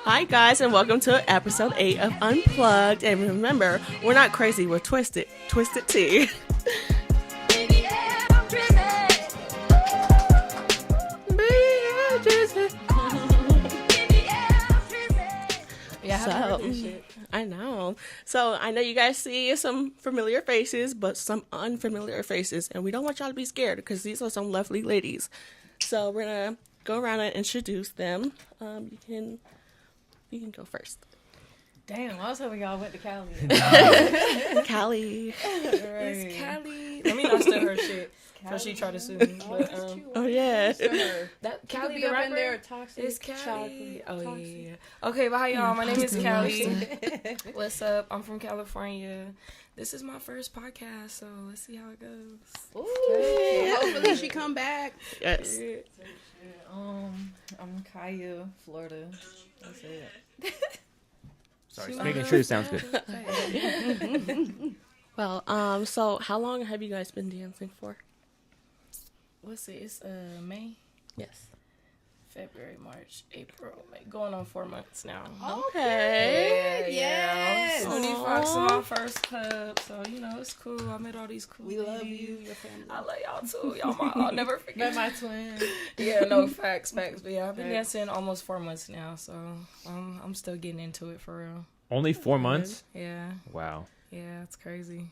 Hi guys, and welcome to episode 8 of Unplugged. And remember, we're not crazy, we're twisted. Twisted tea. Yeah, so, I know. So I know you guys see some familiar faces, but some unfamiliar faces, and we don't want y'all to be scared because these are some lovely ladies. So we're gonna go around and introduce them. You can go first. Damn, I was hoping y'all went to Cali. Callie. It's Cali. Let me not steal her shit. Because she tried to sue me. But, oh, yeah. That Cali be the up rapper? in there toxic. It's Cali. Chocolate. Oh, Toxic. yeah. Okay, but hi, y'all. My name is Cali. What's up? I'm from California. This is my first podcast, so let's see how it goes. Ooh. Hopefully she come back. Yes. I'm Kaya, Florida. That's it. Sorry, making sure it sounds good. Well, so how long have you guys been dancing for? What's it? It's May, Yes. February, March, April, May. Going on 4 months now. Okay. Yes. I'm Sony Fox in my first club, so you know it's cool. I met all these cool. We love ladies. you, your family. I love y'all too. I'll never forget. Met my twin. Yeah, no facts. But yeah, I've been dancing almost 4 months now, so I'm still getting into it for real. Only 4 months? Yeah, Wow. yeah, it's crazy.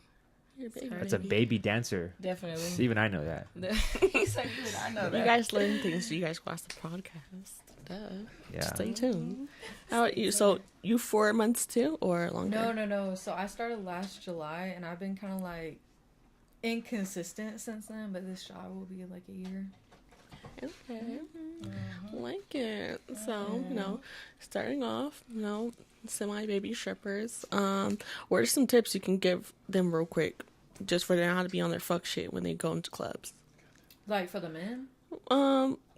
That's a baby dancer. Definitely. Even I know that. He's so good. I know that. You guys learn things. You guys watch the podcast. Duh. Yeah. Stay tuned. How about you? So you 4 months too, or longer? No. So I started last July, and I've been kind of like inconsistent since then. But this shot will be like a year. Okay. Like it. So, starting off, semi-baby strippers. What are some tips you can give them real quick, just for them how to be on their fuck shit when they go into clubs? Like for the men?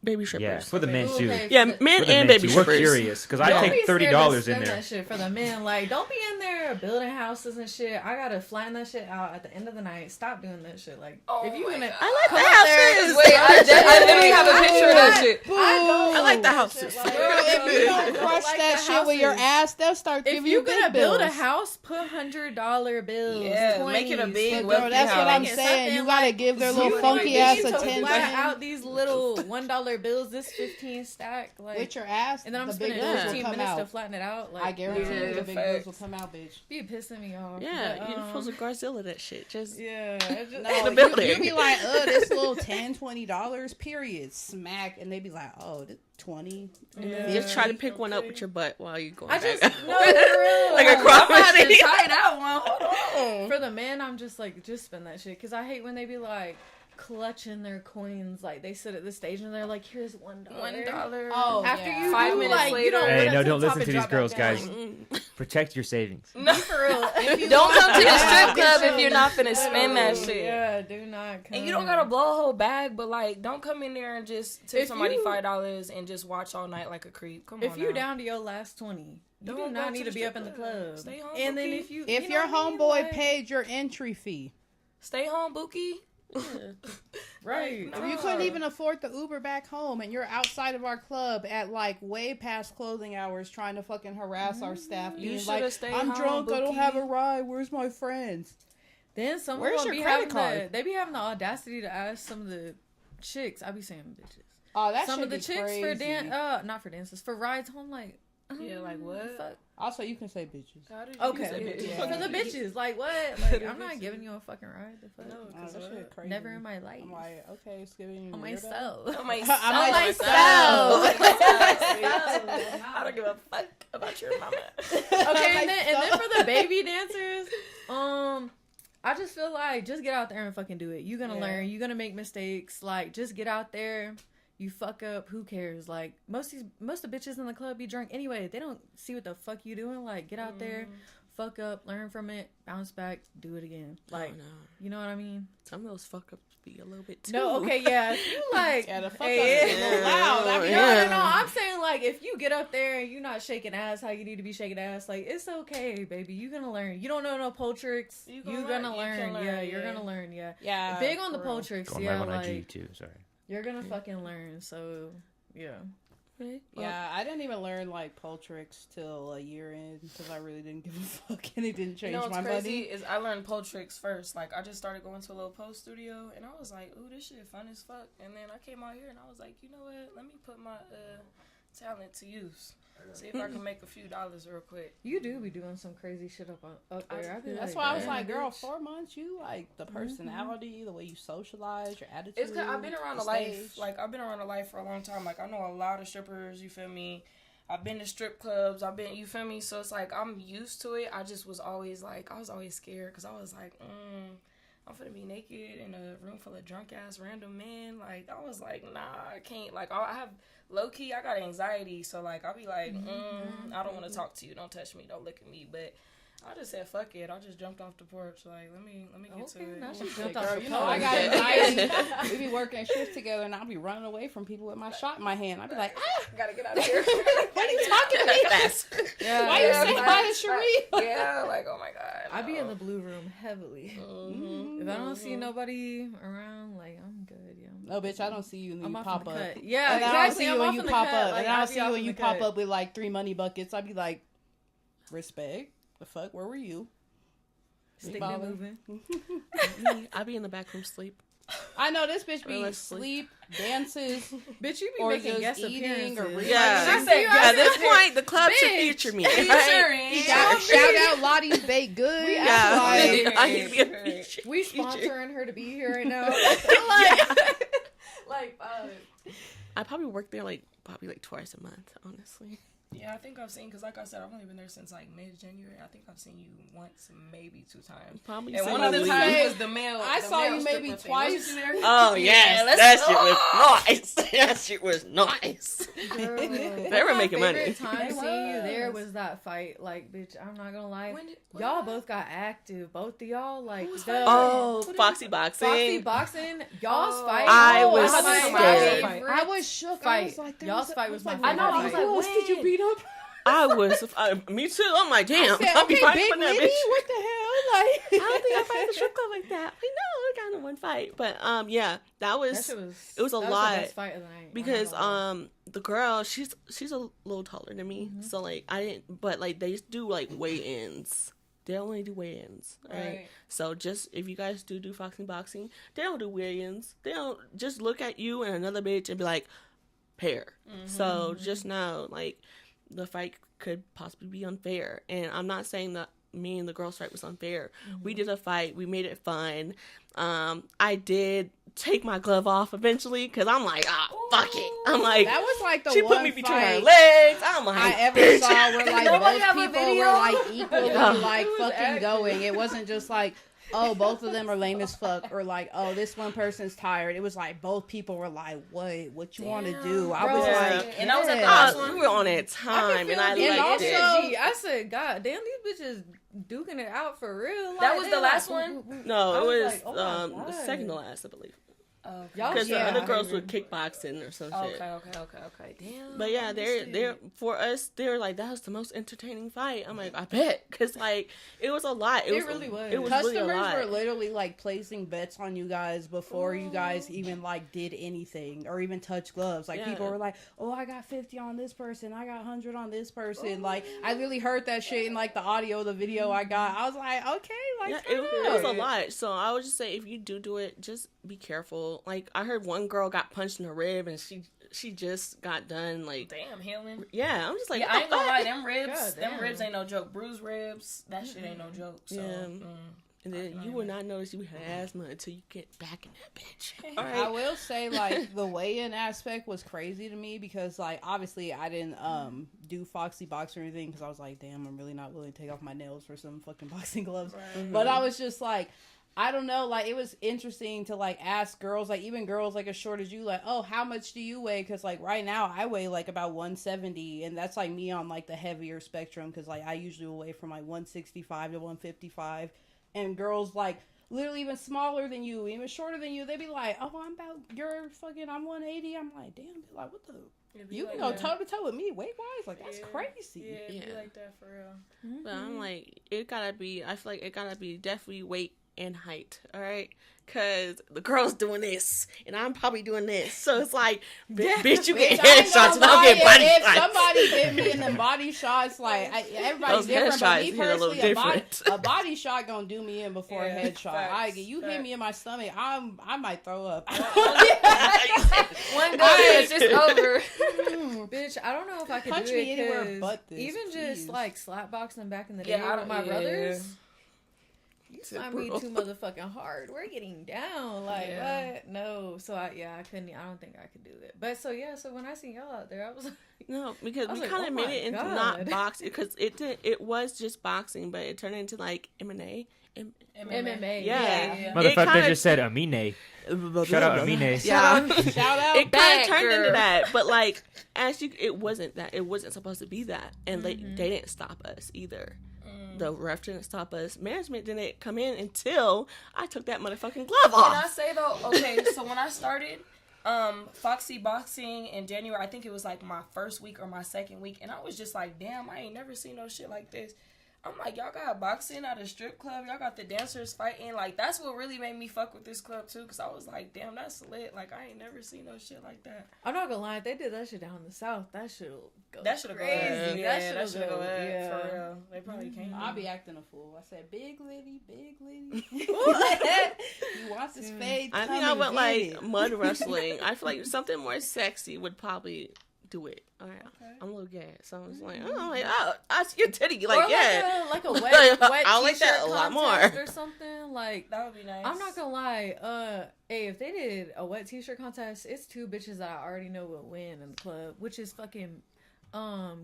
Baby strippers. Yeah, for the men too. Okay, Yeah, for men For the and men baby too. We're strippers. curious because I Don't take be scared to $30 in spend there. That shit for the men. Like, don't be in there building houses and shit. I gotta flatten that shit out at the end of the night. Stop doing that shit. Like, if you gonna, I like come the out there, houses. wait, I literally have a picture of that shit. I like the houses. Like, Girl, if you don't crush like that the shit with your houses. ass, they'll start If giving you you big gonna build a bills. house, put $100 bills. Yeah, make it a 20s. big But wealthy girl, that's what house. I'm Make it saying. something You gotta like- give their You little like, funky you ass need to attention. flat out these little $1 bills. This 15 stack. Like, With your ass, and then I'm the big spending bills will 15 come minutes to out. flatten it out. Like, I guarantee Yeah, you the big facts. bills will come out, bitch. be pissing me off. Yeah, But, you supposed to Garzilla that shit. Just yeah. It just, No, the building. you be like, this little $10, $20, period, smack, and they be like, oh, this 20. Yeah. just try to pick one up with your butt while you going. I back. just no, for real. Like a I'm crop about to machine. try that one. Hold on. For the men, I'm just like, just spend that shit because I hate when they be like clutching their coins. Like they sit at the stage and they're like, "Here's $1." $1. Oh, After yeah. you 5 do, minutes like, later. you don't Hey, run no, up don't the top listen and to these drop girls, back guys. down. Protect your savings. No, for real. If you Don't come to the Yeah, strip club get if you're not finna spend that your- shit. Yeah, do not come. And you don't gotta blow a whole bag, but like, don't come in there and just tip If somebody you- $5 and just watch all night like a creep. Come on, If you now. down to your last 20, you Don't do not go need to to the be up strip in the club. club. Stay home, and then Bookie. if you, If you know your what I mean? homeboy Like, paid your entry fee, Stay home, Bookie. right? Like, if you couldn't even afford the Uber back home and you're outside of our club at like way past closing hours trying to fucking harass our staff, You being shoulda like, stayed I'm home, drunk, I don't Bookie." have a ride, where's my friends? Then some Where's of them your be credit having card? they be having the audacity to ask some of the chicks. I be saying bitches. Oh, that Some should of the be chicks crazy. for not for dances, for rides home. Like, Yeah, like what? fuck? Also, you can say bitches. How did you Okay, say bitch? Yeah. but for the bitches, like what? Like, I'm not giving you a fucking ride. The fuck? No, Oh, cause that shit crazy. Never in my life. I'm like, okay, it's giving you On weirdo. myself. on myself. On myself. I don't give a fuck about your mama. Okay, and then for the baby dancers, I just feel like just get out there and fucking do it. You're gonna learn. You're gonna make mistakes. Like, just get out there. You fuck up, who cares? Like, most of the bitches in the club be drunk anyway. They don't see what the fuck you doing. Like, get out there, fuck up, learn from it, bounce back, do it again. Like, no. you know what I mean? Some of those fuck ups be a little bit too. No, okay, yeah. If you like, Yeah, the fuck hey, up is a little loud. I mean, no. I'm saying, like, if you get up there and you're not shaking ass how you need to be shaking ass, like, it's okay, baby. You're gonna learn. You don't know no pole tricks. You're gonna learn. Yeah, you're gonna learn. Yeah. Yeah, Big on the for pole real. tricks. Going Yeah, live on IG like, too. Sorry. you're gonna fucking learn. So, yeah. Right? Yeah, I didn't even learn like pole tricks till a year in because I really didn't give a fuck and it didn't change what's my crazy money. is I learned pole tricks first. Like, I just started going to a little pole studio, and I was like, ooh, this shit fun as fuck. And then I came out here, and I was like, you know what? Let me put my talent to use. See if I can make a few dollars real quick. You do be doing some crazy shit up there. That's why I was like, girl, 4 months, you like the personality, the way you socialize, your attitude. It's 'cause I've been around the life. Like, I've been around the life for a long time. Like, I know a lot of strippers, you feel me? I've been to strip clubs. You feel me? So it's like, I'm used to it. I just was always like, I was always scared because I was like, I'm finna be naked in a room full of drunk ass random men. Like, I was like, nah, I can't. Like, I have low key, I got anxiety. So like, I'll be like, I don't want to talk to you. Don't touch me. Don't look at me. But I just said, fuck it. I just jumped off the porch. Like, let me get to it. Now she Girl, jumped off. you know, I got anxiety. We be working shifts together, and I'll be running away from people with my shot in my hand. I'll be like, Gotta get out of here. why are you talking to me? Yeah, Why you saying hi to Sherri? Yeah, like, oh my god. I be in the blue room heavily. Mm-hmm. If I don't see nobody around, like, I'm good, yeah. No, bitch, I don't see you and I'm you off pop in up. the cut. Yeah, And I exactly. don't see you I'm when off you in the pop cut. up. Like, And I I don't be see off you when in you the pop cut. up with like 3 money buckets. I'd be like, respect. The fuck? Where were you? Stick Bother. it moving. Me, I be in the back room sleep. I know this bitch be Let's sleep. sleep, dances, Bitch, you be or making just guest eating or appearances. reading. Yeah. I At this point, the club should Bitch. feature me. Featuring. Shout out Lottie's Baked Good. We Yeah, Like, I need to be a feature. We sponsoring her to be here right now. like, I probably work there like twice a month, honestly. Yeah, I think I've seen, because like I said, I've only been there since like mid-January. I think I've seen you once, maybe 2 times. Probably And seen one you of the leave. times was the male. I the saw male you maybe stripper thing. twice. Wasn't you there? Oh yes, that shit was nice. That shit was nice. girl, They were making money. favorite time They seeing you there was. was that fight. Like, bitch, I'm not gonna lie. When Y'all both got active. Both of y'all, like, was the fighting? Oh, What Foxy is- Boxing. Foxy boxing. Y'all's Oh. fight. I Oh, was that's my scared. favorite I was shook. I fight. was like, Y'all's fight was my like, favorite I know, I was fight. like, who else did you when? beat up? I was. Me too. I'm like, damn. I said, I'll be okay, fighting Big for that Liddy, bitch. what the hell? Like, I don't think I fight at the strip club like that. I know I got in one fight, but yeah, that was. That shit was. It was a that lot. the best fight of the night. Because I'm not gonna lie. the girl, she's a little taller than me, so like I didn't, but like they do like weigh-ins. They only do weigh-ins, right? So just if you guys do Foxy Boxing, they don't do weigh-ins. They don't just look at you and another bitch and be like, pair. So just know, like, the fight could possibly be unfair, and I'm not saying that me and the girls' fight was unfair. We did a fight. We made it fun. I did take my glove off eventually because I'm like, fuck it. I'm like, that was like the she one put me between her fight legs. I'm like, I ever bitch. saw where like Nobody both have a people video? were like equally like It was fucking acting. going. It wasn't just like, oh, both of them are lame as fuck, or like, oh, this one person's tired. It was like both people were like, what you want to do? I was Bro, like, and I was at the yeah. last one. We were on that time, and I feel liked the it. energy. I said, God damn, these bitches duking it out for real. Like, That was they the like, last one? No, I it was was like, oh my the God. second to last, I believe. Y'all Because yeah. the other girls were kickboxing or some shit. Okay. Damn. But yeah, they're for us. They're like, that was the most entertaining fight. I'm like, I bet, because like it was a lot. It really was. It was really a Customers lot. were literally like placing bets on you guys before you guys even like did anything or even touch gloves. Like Yeah. people were like, "Oh, I got 50 on this person. I got 100 on this person." Like I literally heard that shit in like the audio, the video I got. I was like, "Okay, like Yeah, turn it was up." a lot. So I would just say, if you do it, just be careful. Like I heard one girl got punched in the rib, and she just got done. Like, Damn, healing. yeah, I'm just like, Yeah, what I the ain't gonna lie, fuck? them ribs, God them damn. ribs ain't no joke. Bruised ribs, that shit ain't no joke. So, Yeah. And then you will not notice you had asthma until you get back in that bitch. All I right. will say, like, the weigh-in aspect was crazy to me because, like, obviously I didn't do Foxy Box or anything because I was like, damn, I'm really not willing to take off my nails for some fucking boxing gloves. But I was just like, I don't know, like, it was interesting to, like, ask girls, like, even girls, like, as short as you, like, oh, how much do you weigh? Because, like, right now, I weigh, like, about 170, and that's, like, me on, like, the heavier spectrum, because, like, I usually will weigh from, like, 165 to 155, and girls, like, literally even smaller than you, even shorter than you, they be like, oh, I'm 180, I'm like, damn, like, what the... You can go toe to toe with me weight wise, like that's crazy. Yeah, Yeah. be like that for real. But I'm like, it gotta be. I feel like it gotta be definitely weight and height. All right. Cause the girl's doing this, and I'm probably doing this, so it's like, bitch, you get headshots, and I'll get body shots. If somebody get me in the body shots, like everybody's different, but me personally, a body shot gonna do me in before a headshot. You hit me in my stomach, I might throw up. One day it's just over. Bitch, I don't know if I could punch do me it anywhere but this. Even please. just like slap boxing back in the day with my brothers. I mean, too motherfucking hard. We're getting down. Like, what? No. So, I couldn't. I don't think I could do it. But, so when I seen y'all out there, I was like... No, because we kind of made it into not boxing. Because it was just boxing, but it turned into, like, MMA. Yeah. Motherfucker just said Amine. Shout out Amine. Yeah. Shout out. It kind of turned into that. But, like, it wasn't that. It wasn't supposed to be that. And they didn't stop us either. The ref didn't stop us. Management didn't come in until I took that motherfucking glove off. Can I say though? Okay, so when I started Foxy Boxing in January, I think it was like my first week or my second week, and I was just like, damn, I ain't never seen no shit like this. I'm like, y'all got boxing at a strip club. Y'all got the dancers fighting. Like, that's what really made me fuck with this club, too. Because I was like, damn, that's lit. Like, I ain't never seen no shit like that. I'm not going to lie. If they did that shit down in the South, that shit will go That should have gone crazy. That should have gone for real. They probably can't. I'll be acting a fool. I said, big litty. You want this fade? I think I went, like, mud wrestling. I feel like something more sexy would probably do it. All right, okay. I'm a little gay, so I was like, I see your titty, like, or yeah, like a wet I like that a lot more or something. Like, that would be nice. I'm not gonna lie. Hey, if they did a wet t-shirt contest, it's two bitches that I already know will win in the club, which is fucking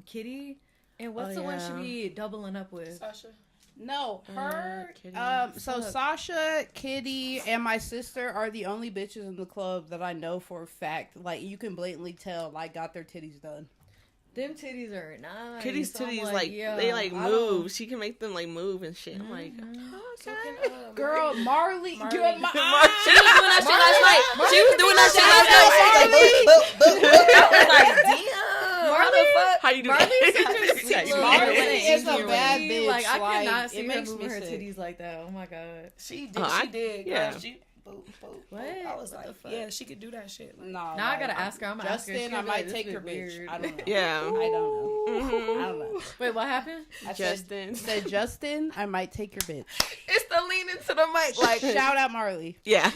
Kitty, and what's the one she be doubling up with? Sasha. No, her. Kitty. So Sasha, Kitty, and my sister are the only bitches in the club that I know for a fact. Like, you can blatantly tell, like, got their titties done. Them titties are nice. Kitty's so titties, like, they, like, move. She can make them, like, move and shit. I'm like, okay. So can, girl, Marley. Marley. She was doing that shit last night. She was doing that shit last night. I was like, damn. How you do Marley's such a sweet little Marley girl. is a bad bitch. Like, I like, cannot see it her makes moving me her sick. titties like that. Oh my god. She did. She did. Yeah. Girl, she, boop, boop, What? boop. I was What like, the fuck? yeah, she could do that shit. Like, No, Now I gotta ask her. I'm gonna ask her. Justin, She'll I be might like, this take bit your bitch. weird. I don't know. Yeah. I don't know. Mm-hmm. I don't know. Wait, what happened? I Justin. said Justin, I might take your bitch. it's the lean into the mic. Like, Shout out Marley. Yeah.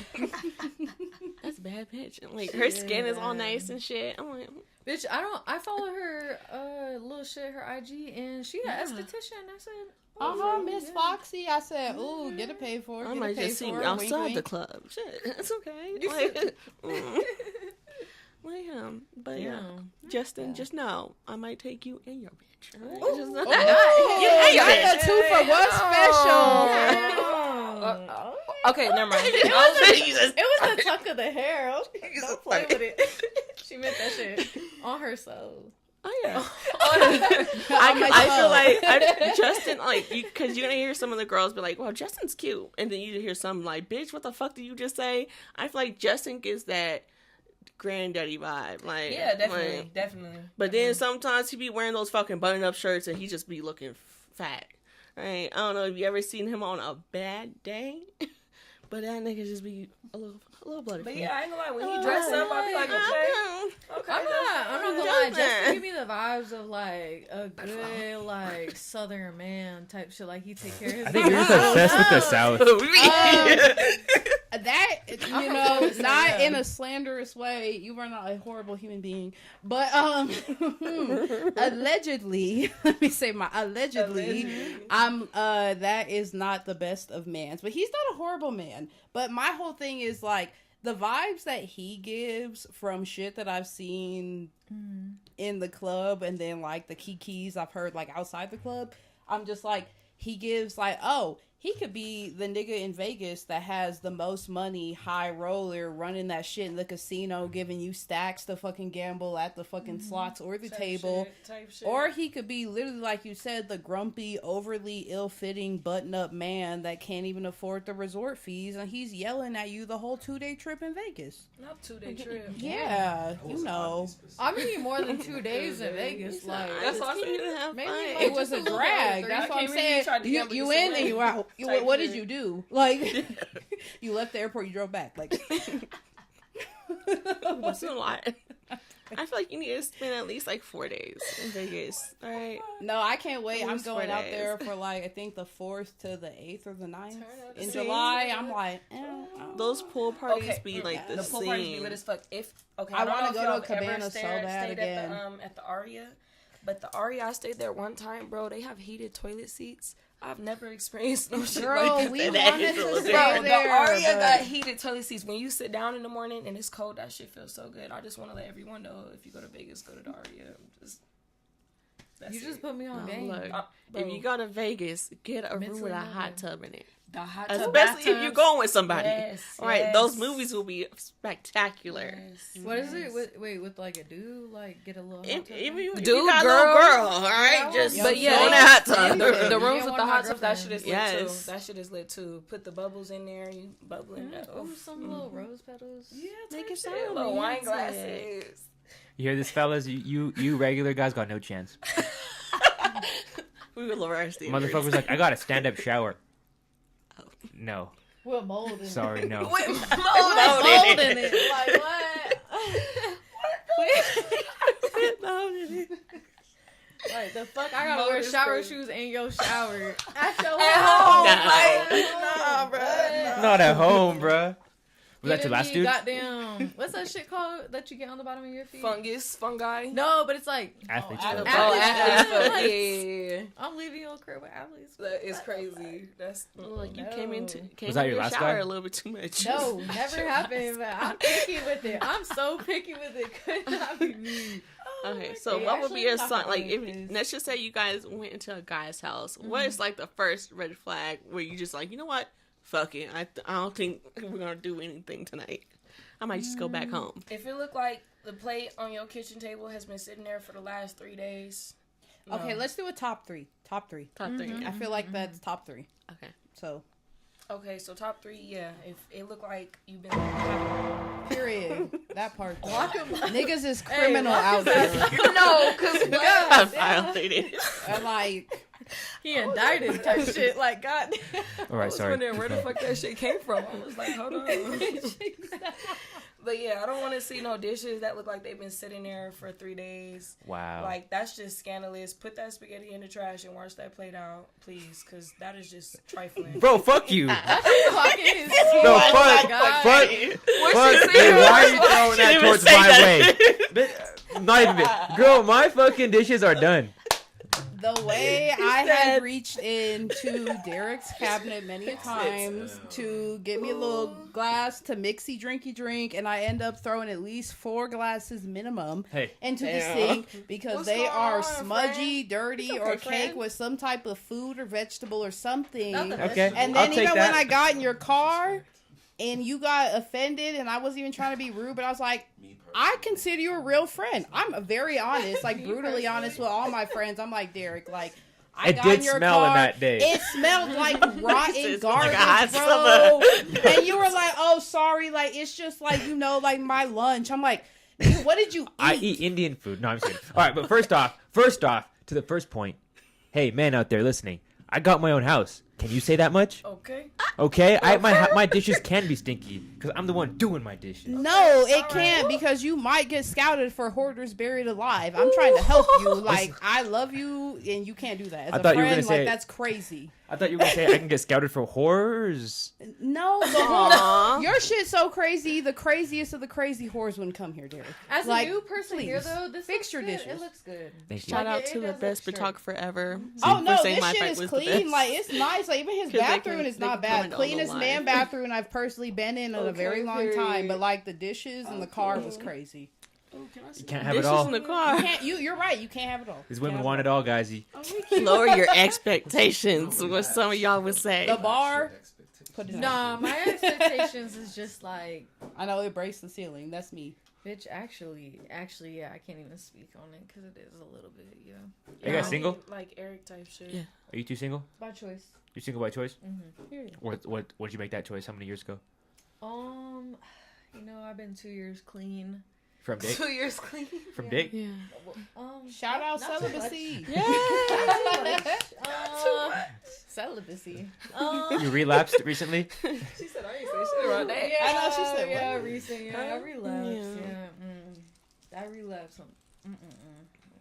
That's a bad bitch. Like, her skin is all nice and shit. I'm like, Bitch, I follow her little shit, her IG, and she an esthetician. I said, Miss Foxy. I said, ooh, get it paid for. I Get might it paid just see for. me outside wink, the wink. club. Shit, it's okay. But yeah, Justin, just know I might take you and your bitch. Right? Just know that. You got the 2 for 1 special. okay, never mind. it was the tuck of the hair. Don't play with it. She meant that shit on her soul. Oh yeah. I feel like Justin, like, because you're gonna hear some of the girls be like, "Well, Justin's cute," and then you hear some like, "Bitch, what the fuck did you just say?" I feel like Justin gets that granddaddy vibe. Like, Yeah, definitely, like, definitely. But then sometimes he be wearing those fucking button-up shirts and he just be looking fat. Right? I don't know if you ever seen him on a bad day, but that nigga just be a little bloody. But yeah, I ain't gonna lie. When he dressed up, I be like, okay. I'm not gonna lie. Justin give me the vibes of like a good like Southern man type shit. Like he take care of his. I think you're just obsessed with the South. That, you know, not in a slanderous way. You are not a horrible human being. But, allegedly, let me say allegedly, that is not the best of mans. But he's not a horrible man. But my whole thing is, like, the vibes that he gives from shit that I've seen in the club and then, like, the kikis I've heard, like, outside the club, I'm just like, he gives, like, oh, he could be the nigga in Vegas that has the most money, high roller, running that shit in the casino, giving you stacks to fucking gamble at the fucking slots or the table. Type shit. Or he could be literally, like you said, the grumpy, overly ill-fitting, button-up man that can't even afford the resort fees, and he's yelling at you the whole 2-day trip in Vegas. Not 2-day trip. Yeah, you know. I mean, more than 2 days in Vegas. Like That's all I need to have maybe fun. like It was just a little drag. bit. That's what I'm can't really try saying. to gamble You you in some and you out. What did you do? Like, you left the airport, you drove back. Like, wasn't a lot. I feel like you need to spend at least like 4 days in Vegas. All right. No, I can't wait. I'm going 4 out days. there for like I think the 4th to the 8th or the 9th in July. I'm like, those pool parties be like the pool parties be lit as fuck. I want to go to a cabana so bad again. At the Aria, but the Aria I stayed there one time, bro. They have heated toilet seats. I've never experienced no shit Girl, like we that. wanted to stay Bro, there. the Aria but- got heated toilet seats. When you sit down in the morning and it's cold, that shit feels so good. I just want to let everyone know if you go to Vegas, go to the Aria. You just put me on game. Look, if you go to Vegas, get a room with a hot tub in it. The hot tub, Especially if you're going with somebody. Yes, Right, yes. those movies will be spectacular. Yes, What is it? With like a dude, like get a little. Hot tub If in? you Dude, got a girl. little girl, all right? Just But yeah, go in they- that hot tub. The You rooms don't with want the my hot tub, that girlfriend. shit is lit Yes. too. That shit is lit too. Put the bubbles in there, you bubbling that. Ooh, some little rose petals. Yeah, Make it shit, sound little wine romantic. glasses. You hear this, fellas? You regular guys got no chance. We will lower our standards. Motherfucker's like, I got a stand-up shower. No. With mold in it. Sorry, no. With With mold mold in it. Like what? Like the fuck? I gotta Mold wear is shower crazy. shoes in your shower at your At house. home, Nah, bruh. Not at home, bruh. Was that your Giving last me dude? Goddamn, what's that shit called that you get on the bottom of your feet? fungi. No, but it's like Athlete's Oh, foot. athlete's foot. foot. Yeah, I'm leaving your crib with athlete's foot. that is crazy. That's Like you came No. into Was that in your last shower guy? a little bit too much. No, never happened. But I'm picky with it. I'm so picky with it. Could not be me. Okay, so They what would be actually a talk sign? about Like, it, if 'cause- let's just say you guys went into a guy's house, what is like the first red flag where you just like, you know what, fuck it, I don't think we're gonna do anything tonight. I might just go back home. if it look like the plate on your kitchen table has been sitting there for the last 3 days. No. Okay, let's do a top three. Top three. Top three. I feel like that's top 3. Okay. So, Okay, so top 3, yeah. If it look like you've been period. That part. Lock 'em up. Niggas is criminal lock out his ass there. no, cause I violated. And like, He indicted type shit. Like God. All right, sorry. wondering where the fuck that shit came from. I was like, hold on. But yeah, I don't want to see no dishes that look like they've been sitting there for 3 days. Wow. Like, that's just scandalous. Put that spaghetti in the trash and wash that plate out, please, because that is just trifling. Bro, fuck you. Fucking his No, skin. fuck. God. Fuck. Fuck. Dude, why are you throwing that She didn't towards even say my that. way? Bitch, not even. Girl, my fucking dishes are done. the way I had reached into Deryk's cabinet many times to get me a little glass to mixy drinky drink, and I end up throwing at least 4 glasses minimum Hey. into the Damn. sink because What's they going are on, smudgy, dirty, It's or okay, cake friend. with some type of food or vegetable or something. Nothing. Okay. And I'll then take even that. when I got in your car and you got offended and I wasn't even trying to be rude, but I was like, I consider you a real friend. I'm very honest, like brutally honest with all my friends. I'm like, Deryk, like, I It got did in your smell car. in that day. It smelled like rotten It's garbage, like a hot bro. And you were like, oh, sorry. Like, it's just like, you know, like my lunch. I'm like, dude, what did you eat? I eat Indian food. No, I'm just kidding. All right, but first off, to the first point. Hey, man out there listening, I got my own house. Can you say that much? Okay. Okay, my dishes can be stinky because I'm the one doing my dishes. No, it can't because you might get scouted for hoarders buried alive. I'm trying to help you. Like, I love you, and you can't do that. As I a thought you were friend, gonna say- like, that's crazy. I thought you were gonna say I can get scouted for horrors. No, Aw. your shit's so crazy. The craziest of the crazy whores wouldn't come here, Derek. As a Like, new person here, please, though, this fix looks your good. dishes. It looks good. Thank you. Shout Like, out it to does the look best straight. photographer ever. Oh no, For saying this my shit fight is was the clean. best. Like, it's nice. Like, even his 'Cause they bathroom can- is they not can bad. comment on the Cleanest man live. bathroom I've personally been in a Okay, very long time. period. But like the dishes and the car was crazy. Oh, can I see You can't that? have it Dishes all. in the car. You're right. You can't have it all. These You women can't want have it all, guysy. Lower your expectations, what some of y'all would say. The bar. Put it Nah, my expectations is just like, I know it breaks the ceiling. That's me. bitch. Actually, yeah, I can't even speak on it because it is a little bit, yeah, Are you guys single? Like Eric type shit. Yeah. Are you two single? by choice. You single by choice? Period. What did you make that choice? How many years ago? You know, I've been 2 years clean. From Dick? 2 years clean. From Yeah. Dick? Yeah. Shout out not too much. celibacy. Yeah. celibacy. You relapsed recently? She said, I ain't say shit about that. Yeah, I know, she said, yeah, what? recent. Yeah, I relapsed. Yeah. Yeah, I relapsed.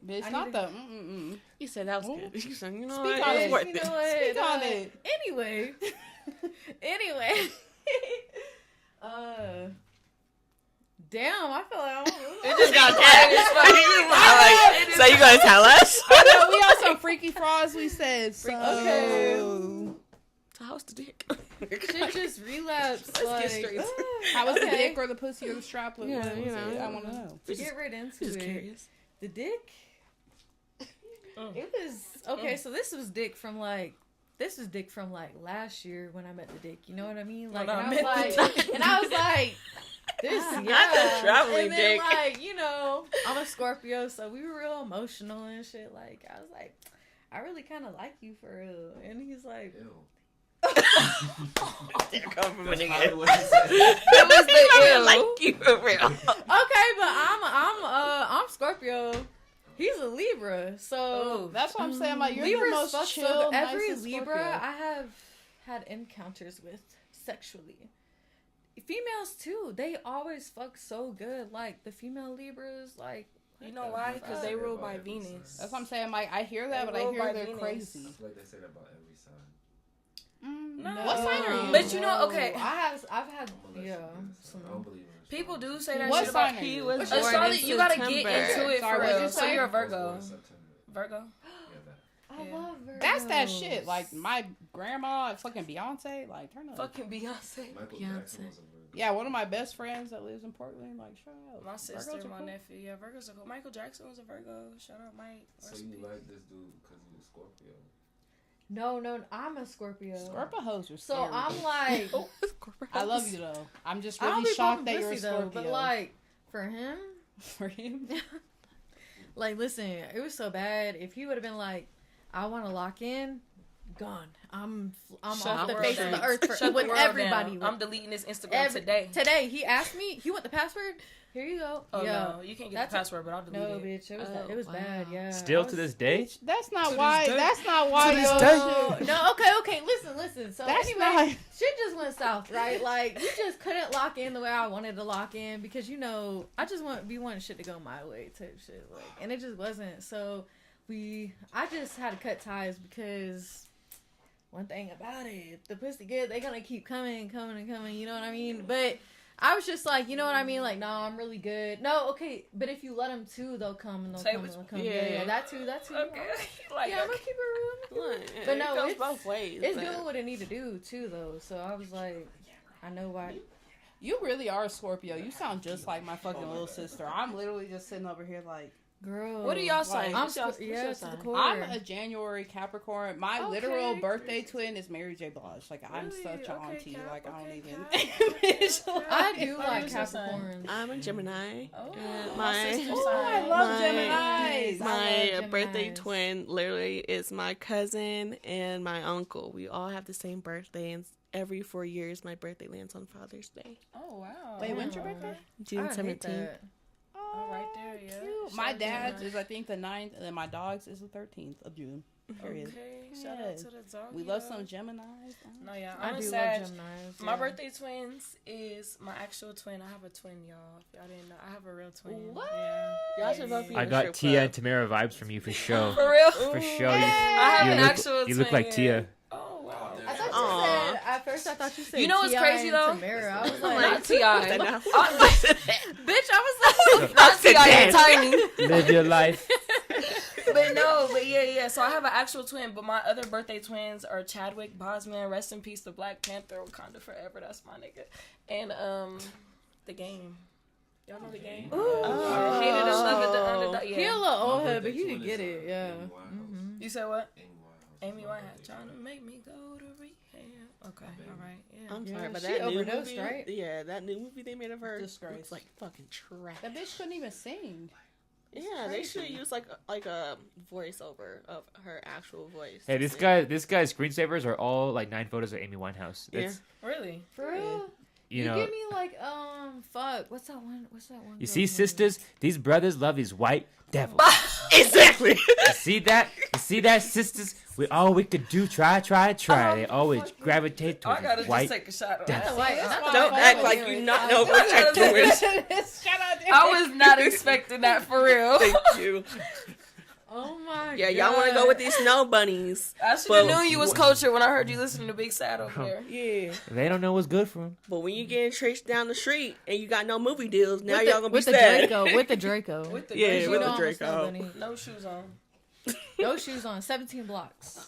Bitch, I not need the You said that was good. You said, you know Speak what? on It it. was worth You it. know what? Speak on it. Anyway. Damn, I feel like It just got quiet as fuck. So you gonna tell us? I know, we on some freaky frogs, we said. So. Okay. So how's the dick? shit just relapsed. Let's get straight. How was the Okay. dick or the pussy or the strap? What Yeah, was you it? know. I want to know. To get right into Just it. curious. The dick? It was okay, so this was dick from like last year when I met the dick. You know what I mean? Like, When I and met I was like, this, Not yeah. the traveling And then, dick. like, you know, I'm a Scorpio, so we were real emotional and shit. Like, I was like, I really kind of like you for real. And he's like, There come from a nigga. It was the ill. Like you for real. okay, but I'm Scorpio. He's a Libra, so That's what I'm saying. Like, you're Libras the most fuck chill, so every nicest Libra Scorpio. I have had encounters with sexually. Females too, they always fuck so good. Like the female Libras, like You know why? Because they ruled by Venus. That's what I'm saying. Like, I hear that, They but I ruled hear by they're Venus. crazy. I feel like they say that about every sign. No. What sign are you? But you know, okay. I've had Unless yeah. you get some- I don't believe in People do say that What shit about sign are you? was What's born your Charlotte, in you gotta September. get into it Sorry, for what'd real. you So say? you're a I was born Virgo. in September. Virgo? Yeah, that. I Yeah. love Virgos. That's that shit. Like, my grandma, fucking Beyonce, like, turn up. Fucking Beyonce. Michael Beyonce. Jackson was a Virgo. Yeah, one of my best friends that lives in Portland, like, shout out. My sister, Virgos are my cool. nephew. Yeah, Virgo's are cool. Michael Jackson was a Virgo. Shout out Mike. So Rest in you peace. like this dude because he was Scorpio? No, I'm a Scorpio. Scorpio hoes are So scary. I'm like, I love you, though. I'm just I don't really be shocked bumping that you're a pussy Scorpio. though, but like for him, for him. like listen, it was so bad. If he would have been like, I want to lock in, gone. I'm Shut off the world face of down. the earth for Shut the with world everybody. down. I'm deleting this Instagram Every- today. Today, he asked me. He want the password. Here you go. Oh yeah. no, you can't get That's the password, but I'll delete No, it. bitch. It was Oh, it was wow. bad. Yeah. Still I to was- this day? That's not To why. this day. That's not why To this you're. day. No, okay. Listen. So That's anyway, not. shit just went south, right? Like we just couldn't lock in the way I wanted to lock in because you know I just wanting shit to go my way type shit, like, and it just wasn't. So I just had to cut ties because one thing about it, the pussy good, they gonna keep coming. You know what I mean? But I was just like, you know what I mean? Like, no, I'm really good. No, okay, but if you let them too, they'll come and they'll Say come what and they'll you- come. Yeah, yeah. that too. Okay. Like, Yeah, I'm gonna keep it real. Look, But it no, goes it's- both ways. It's but- doing what it need to do too, though. So I was like, I know why. You really are a Scorpio. You sound just like my fucking little sister. I'm literally just sitting over here like, Girl, what do y'all say? I'm What's your- yeah, what's your to the sign? core. I'm a January Capricorn. My Okay. literal birthday twin is Mary J. Blige. Like, I'm Really? such an Okay, auntie. Cap, Like, I don't okay, even Cap. visualize. I do What like is your sign? Capricorns. I'm a Gemini. Oh, and my sister's Oh, sign. I love My- Geminis. My love birthday Geminis. twin literally is my cousin and my uncle. We all have the same birthday, and every 4 years, my birthday lands on Father's Day, Oh wow. Wait, when's your birthday? June I hate 17th. that. Oh, right there, yeah. Cute. Shout My out dad's to is, I think, the 9th, and then my dog's is the 13th of June. Period. Okay, shout out to the dog. We love some Geminis. No, yeah, I I'm a do Sag. love Geminis. My yeah. birthday twins is my actual twin. I have a twin, y'all. If y'all didn't know, I have a real twin. What? Yeah. Y'all should vote for you. I in the got strip Tia and club. Tamara vibes from you for sure. For real? For sure. I have You an look, actual you look twin, like Tia. Oh wow. I thought Aw. you said at first. I thought you said. You know what's T.I. crazy, and though? Tamara. I was I'm like, Not T.I. Enough. bitch. I was like, Not T.I. and Tiny. Live your life. But yeah. So I have an actual twin, but my other birthday twins are Chadwick Boseman, rest in peace, the Black Panther, Wakanda forever. That's my nigga. And the Game. Y'all know the Game? Ooh. Yeah, hated and loved the underdog. he a Yeah. little old My head, but birthday he twin could get is, it. Yeah. Amy Winehouse. You said what? Amy Amy Winehouse trying to make me go to rehab. Okay, all right. Yeah. I'm Yeah, sorry, but she that new overdosed, movie, right? Yeah, that new movie they made of her Disgrace. looks like fucking trash. That bitch couldn't even sing. Yeah, they should use like a voiceover of her actual voice. Hey, this guy's screensavers are all like 9 photos of Amy Winehouse. That's, Really? For real. you You know. give me like fuck. What's that one? You girl's see, name? sisters, these brothers love these white devils. Exactly. You see that? You see that, sisters? we could do try. They always gravitate I towards gotta just white. take a shot of That's that. White. Don't act like you not know what acting is. Shout out to I was not expecting that for real. Thank you. Oh my god. Yeah, y'all want to go with these snow bunnies. I should have known you was culture when I heard you listening to Big Sad over there. Yeah. They don't know what's good for them. But when you getting traced down the street and you got no movie deals, now With y'all gonna be with the sad. Draco. With the Draco. With the Yeah, Draco. with You the know I'm a snow Draco. bunny. No shoes on. No shoes on. 17 blocks.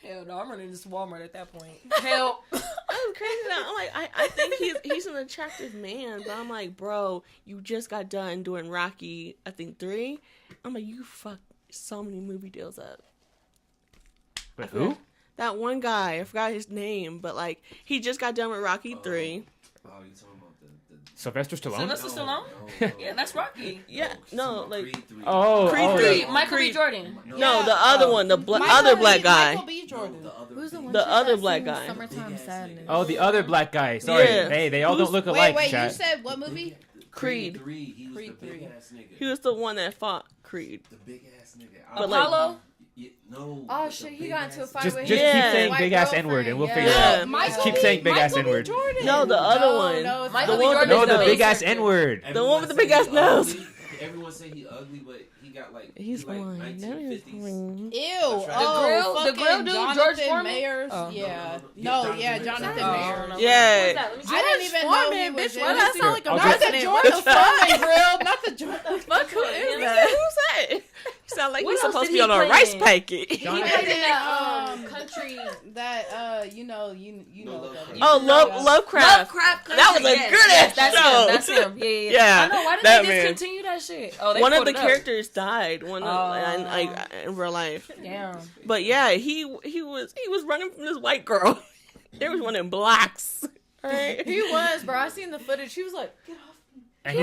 Hell no, I'm running this Walmart at that point. Help. I'm crazy now. I'm like, I think he's an attractive man, but I'm like, bro, you just got done doing Rocky, I think 3. I'm like, you fucked so many movie deals up. But who? That one guy, I forgot his name, but like, he just got done with Rocky 3. Oh, you talking about the Sylvester Stallone? Sylvester Stallone? No. Yeah, that's Rocky. Yeah, no, like, Creed 3. Oh, Creed oh, three. the- Michael B. Creed. Jordan. no, the other one, the other black guy. Michael B. Jordan. Who's the one? The chick other that black sings guy. Summertime Big-ass Sadness. oh, the other black guy. Sorry. Yeah. Hey, they all don't look Wait, alike, you chat. said what movie? Creed. 3, he was Creed the big 3. ass nigga. He was the one that fought Creed. the big ass nigga. But, like- Apollo? No. Oh the shit, he big got into a ass- fight Just with keep his Yeah. saying white big ass girlfriend. N-word and we'll figure it Yeah. out. Michael Just keep B. saying big ass Michael B. N-word. Jordan. No, the other one. No, it's Michael The B. one- Jordan No, is the the big big ass character. N-word. The one with the Everyone big ass say he nose. ugly. Everyone say he ugly, but he got like He's like fine. That is 1950s. fine. Ew. grill- the Fucking grill dude, Jonathan George Foreman? Mayers. Oh. Yeah. No, No, yeah, Jonathan Oh, Mayers. no. Yeah. What's that? Let me see. I didn't even know he Foreman, was bitch. in Why this. that sound like a I'll Not person the name? Jordan What the fuck? Foreman grill. Not the Jordan. Fuck, who is Who's that? that? You sound like What he's else supposed to did be on he a play rice in? packet. He was in country. that you know No, what Lovecraft. that Oh, Lovecraft. That was a Yes, good yes, ass that's show. Him, that's him. Yeah, yeah. Yeah, I know. Why did that they man. discontinue that shit? Oh, they One of pulled the it up. characters died. One of Oh. in real life. Damn. But yeah, he was running from this white girl. There was one in blocks. Right? He was, bro. I seen the footage. He was like, get off. And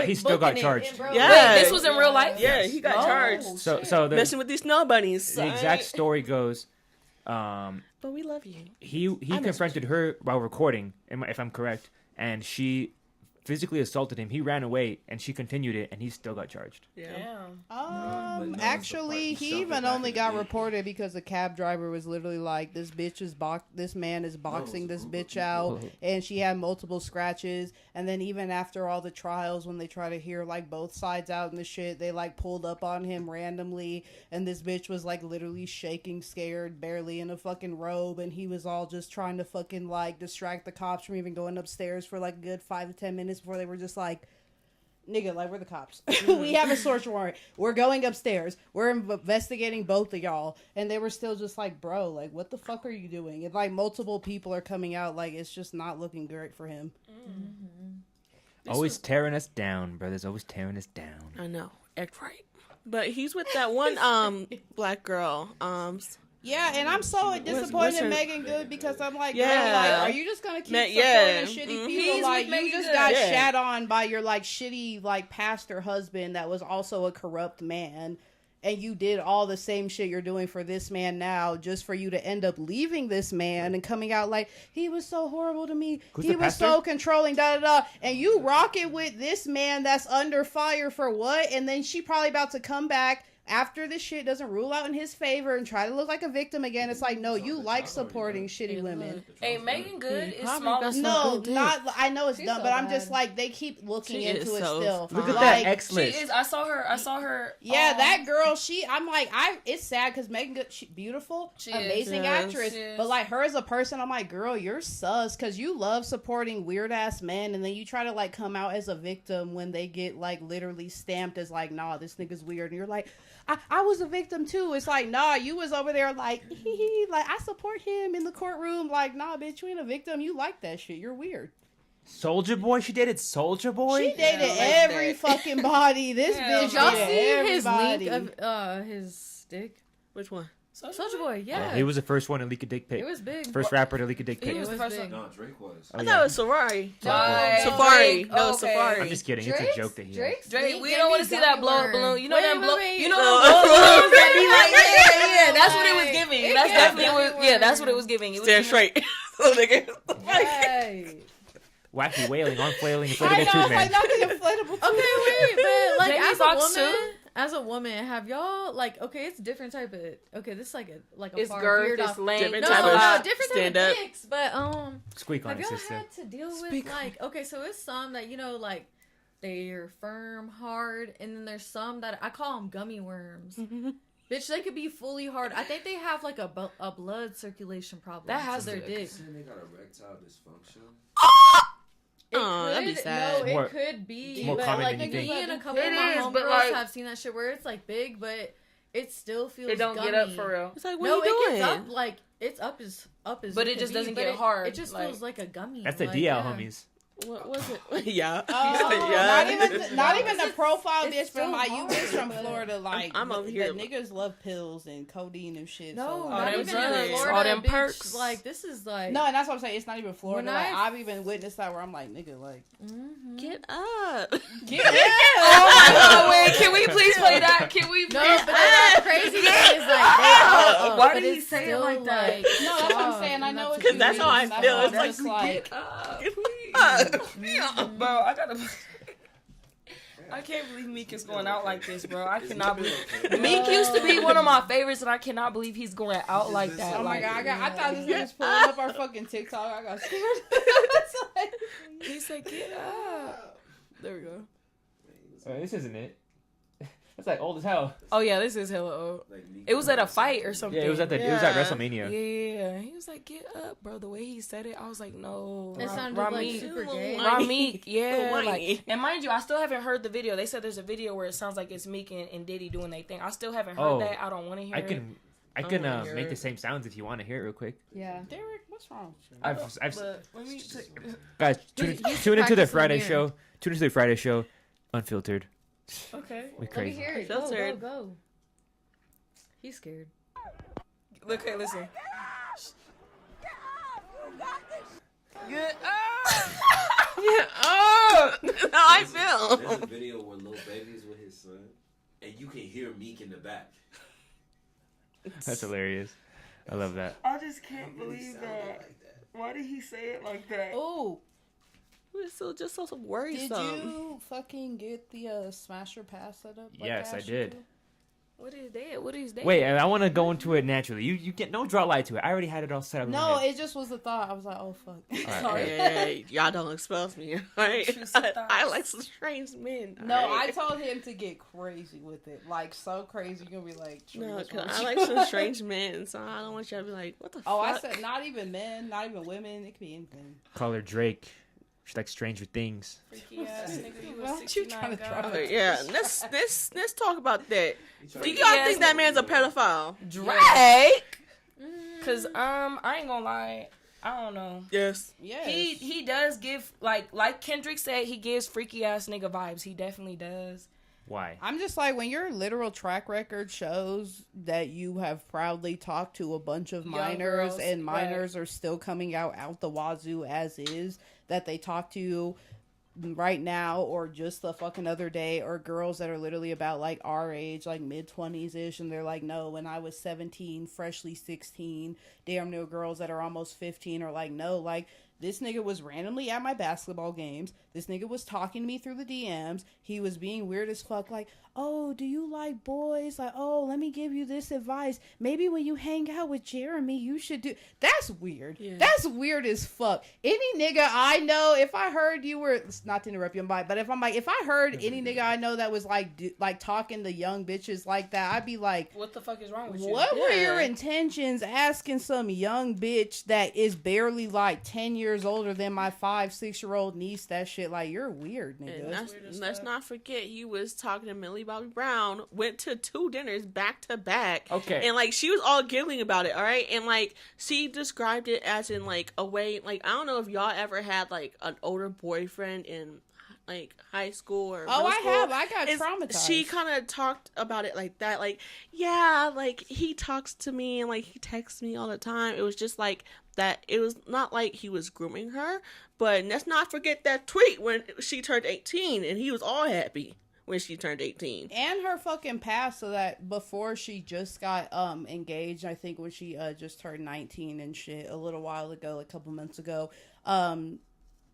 he still got Booking it, charged. and bro, Yeah. Wait, this was in real life? Yeah, he got Oh, charged. So the Messing with these snow bunnies. the exact story goes, But we love you. he confronted her while recording, if I'm correct, and she physically assaulted him. He ran away, and she continued it, and he still got charged. Yeah. Damn. But no, Actually, it's the part he he even shoved it only back got in the reported because the cab driver was literally like, "This man is boxing this bitch out," and she had multiple scratches. And then even after all the trials, when they try to hear like both sides out and the shit, they like pulled up on him randomly, and this bitch was like literally shaking, scared, barely in a fucking robe, and he was all just trying to fucking like distract the cops from even going upstairs for like a good 5 to 10 minutes before they were just like, nigga, like, we're the cops. We have a search warrant. We're going upstairs. We're investigating both of y'all. And they were still just like, bro, like, what the fuck are you doing? And, like, multiple people are coming out. Like, it's just not looking great for him. Always tearing us down, brothers. Always tearing us down. I know. Act right. But he's with that one black girl. Yeah, and I'm so disappointed what's her- in Megan Good because I'm like, Yeah. girl, like, are you just gonna keep supporting yeah. shitty Mhm. people? He's Like, with you Megan just Good. got Yeah. shat on by your like shitty like pastor husband that was also a corrupt man, and you did all the same shit you're doing for this man now, just for you to end up leaving this man and coming out like he was so horrible to me, Who's he the was pastor? so controlling, da da da, and you rocking with this man that's under fire for what? And then she probably about to come back after this shit doesn't rule out in his favor and try to look like a victim again. It's like, no, you like supporting shitty women. Hey, Megan Good is Probably small. that's No, good dick. not. I know it's She's dumb, so but I'm bad. just like they keep looking She into is it so still. fine. Look at Like, that X She list. is. I saw her. yeah, that girl. I'm like, it's sad because Megan Good, she beautiful, She is. amazing Yes. actress, She is. but like her as a person, I'm like, girl, you're sus because you love supporting weird ass men, and then you try to like come out as a victim when they get like literally stamped as like, nah, this nigga's weird, and you're like, I was a victim too. It's like, nah, you was over there like, like I support him in the courtroom. Like, nah, bitch, you ain't a victim. You like that shit. You're weird. Soldier Boy? She dated Soldier Boy? She dated like every that. fucking body. This Yeah, bitch Y'all dated see his everybody. link of his stick? Which one? Soldier Boy, yeah. He was the first one to leak a dick pic. It was big. First rapper to leak a dick He pic. was the was first big. one. No, Drake was. Oh, I yeah. thought it was Safari. Right. Safari. Drake, No, okay. Safari. I'm just kidding. It's a joke that he has. Drake, we don't want to see that blow up balloon. You know Wait, that wait, blow. wait. You know Oh. that blow balloons that be like, yeah. That's what it was Right. giving. It That's gave definitely what. everywhere. Yeah, that's what it was giving. It was Stand giving- straight. Little nigga. Right. Wacky wailing, on flailing, I inflatable know, tube it's man. like nothing inflatable. Okay, wait, but like Jamie as Foxx a woman, too? as a woman, have y'all like okay? It's different type of okay. This is like a It's far girth, veered it's off. length. Different No, type no, of no, different type stand of up. dicks. But Squeak on have it, y'all sister. had to deal with Speak like okay? So it's some that like they're firm, hard, and then there's some that I call them gummy worms. Bitch, they could be fully hard. I think they have like a blood circulation problem. That has to their to- dick. Saying they got erectile dysfunction. It That'd be could- sad. No, More- it could be. more but common like than you me think. and a couple It of my is, but, homegirls like- have seen that shit where it's like big, but it still feels. It don't gummy. get up for real. It's like, what No, are you it doing? gets up like it's up as But you it can just be, doesn't but get hard, It just like- feels like a gummy. That's the like, DL, yeah. homies. What was it? Yeah. Oh, Yeah. not even the profile it's bitch still from my you hard, bitch from but- Florida. Like I'm over the here. niggas love pills and codeine and shit. No, so, not them even drugs, in Florida. all them bitch. perks. Like this is like no, and that's what I'm saying. It's not even Florida. When Like I- I've even witnessed that where I'm like, nigga, like Get up. get Oh my god, wait, can we please play that? Can we no, but the crazy thing is like they are up, Why but did he it's say it still, like that? like, No, that's what I'm soft, saying. I and know that's what Because that's how I That's feel. why It's I'm like, just like Bro, I gotta. I can't believe Meek is going out like this, bro. I cannot believe. Meek used to be one of my favorites, and I cannot believe he's going out like that. oh my Like, god, I thought this nigga was pulling up our fucking TikTok. I got scared. It's like, he said, "Get up." There we go. This isn't it. That's like old as hell. Oh yeah, this is hella old. It was at a fight or something. Yeah, it was at Yeah. WrestleMania. Yeah, he was like, "Get up, bro." The way he said it, I was like, "No." It sounded like Ramik. super gay. Ramik, yeah. Whiny. Like, and mind you, I still haven't heard the video. They said there's a video where it sounds like it's Meek and Diddy doing their thing. I still haven't heard Oh, that. I don't want to hear I it. can I wanna hear make it. the same sounds if you want to hear it real quick. Yeah. Deryk, what's wrong with you? I've But let me. guys tune into the practicing Friday here. show. Tune into the Friday show, unfiltered. Okay. We Let me crazy. hear it. Filtered. Go. He's scared. Okay, listen. Get up. Get up. That's how I feel. There's a video where Lil Baby's with his son, and you can hear Meek in the back. That's hilarious. I love that. I just can't Really believe sounded that. like that. Why did he say it like that? Oh, It's still just so did worrisome. you fucking get the Smasher Pass set up? Yes, I asked did. you to? What is that? What is that? Wait, I want to go into it naturally. You get no draw light to it. I already had it all set up. in my No, head. it just was a thought. I was like, oh fuck. Alright, Sorry. Hey, y'all don't expose me, right? Choose some thoughts. I like some strange men. No, I alright? told him to get crazy with it, like so crazy. You're gonna be like, "Tree, No, what's because wrong I with like you?" some strange men, so I don't want y'all to be like, what the Oh, fuck? I said not even men, not even women. It could be anything. Call her Drake. She likes Stranger Things. Freaky ass nigga, you Why a don't you trying to 69 drop guy. it? Okay, yeah, let's talk about that. Do Freaky y'all ass think that nigga. man's a pedophile? Drake? Cause I ain't gonna lie, I don't know. Yes. Yes. He does give like Kendrick said, he gives freaky ass nigga vibes. He definitely does. Why? I'm just like, when your literal track record shows that you have proudly talked to a bunch of Young minors girls, and minors are still coming out the wazoo as is, that they talk to you right now or just the fucking other day, or girls that are literally about like our age, like mid-20s ish, and they're like, no, when I was 17, freshly 16, damn near girls that are almost 15 are like, no, like, this nigga was randomly at my basketball games. This nigga was talking to me through the DMs. He was being weird as fuck. Like, oh, do you like boys? Like, oh, let me give you this advice. Maybe when you hang out with Jeremy, you should do... That's weird. Yeah. That's weird as fuck. Any nigga I know, if I heard you were... Not to interrupt you, but if I heard any nigga I know that was like talking to young bitches like that, I'd be like, What the fuck is wrong with you? what were Yeah. your intentions asking some young bitch that is barely like 10 years older than my 5-6-year-old niece that shit? Like, you're weird, nigga. And weird as let's fuck. not forget, he was talking to Millie Bobby Brown, went to 2 dinners back to back. Okay. And, like, she was all giggling about it, all right? And, like, she described it as in, like, a way, like, I don't know if y'all ever had, like, an older boyfriend in, like, high school or Oh, middle I school. have. I got It's- traumatized. She kind of talked about it like that. Like, yeah, like, he talks to me and, like, he texts me all the time. It was just like that. It was not like he was grooming her. But let's not forget that tweet when she turned 18 and he was all happy when she turned 18. And her fucking past, so that before she just got engaged, I think when she just turned 19 and shit a little while ago, a couple months ago,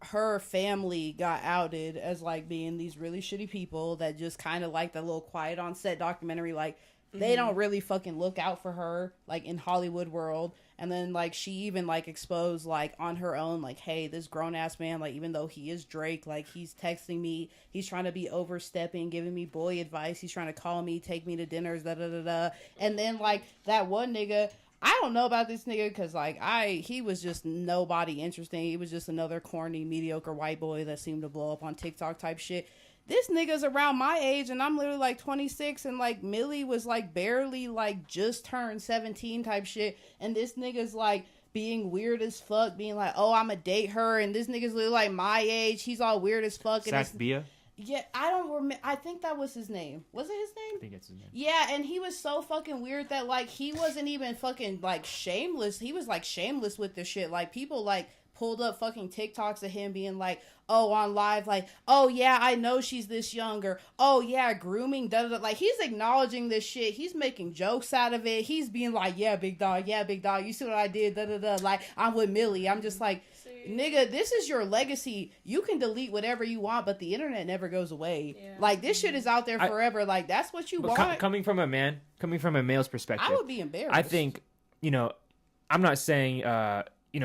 her family got outed as like being these really shitty people that just kind of like the little quiet on set documentary, like they don't really fucking look out for her like in Hollywood world. And then like she even like exposed like on her own like, hey, this grown ass man, like even though he is Drake, like he's texting me, he's trying to be overstepping, giving me boy advice, he's trying to call me, take me to dinners, da da da da. And then like that one nigga, I don't know about this nigga because, like, he was just nobody interesting. He was just another corny, mediocre white boy that seemed to blow up on TikTok type shit. This nigga's around my age, and I'm literally, like, 26, and, like, Millie was, like, barely, like, just turned 17 type shit, and this nigga's, like, being weird as fuck, being like, oh, I'ma date her, and this nigga's literally, like, my age. He's all weird as fuck. Zach Bia? Yeah, I don't remember. I think that was his name. Was it his name? I think it's his name. Yeah, and he was so fucking weird that, like, he wasn't even fucking, like, shameless. He was, like, shameless with this shit. Like, people, like, pulled up fucking TikToks of him being like, oh, on live, like, oh, yeah, I know she's this young, or, oh, yeah, grooming, da-da-da. Like, he's acknowledging this shit. He's making jokes out of it. He's being like, yeah, big dog, you see what I did, da-da-da. Like, I'm with Millie. I'm just like, nigga, this is your legacy. You can delete whatever you want, but the internet never goes away. Yeah. Like, this shit is out there forever. Like, that's what you want. Coming from a male's perspective, I would be embarrassed. I think, I'm not saying,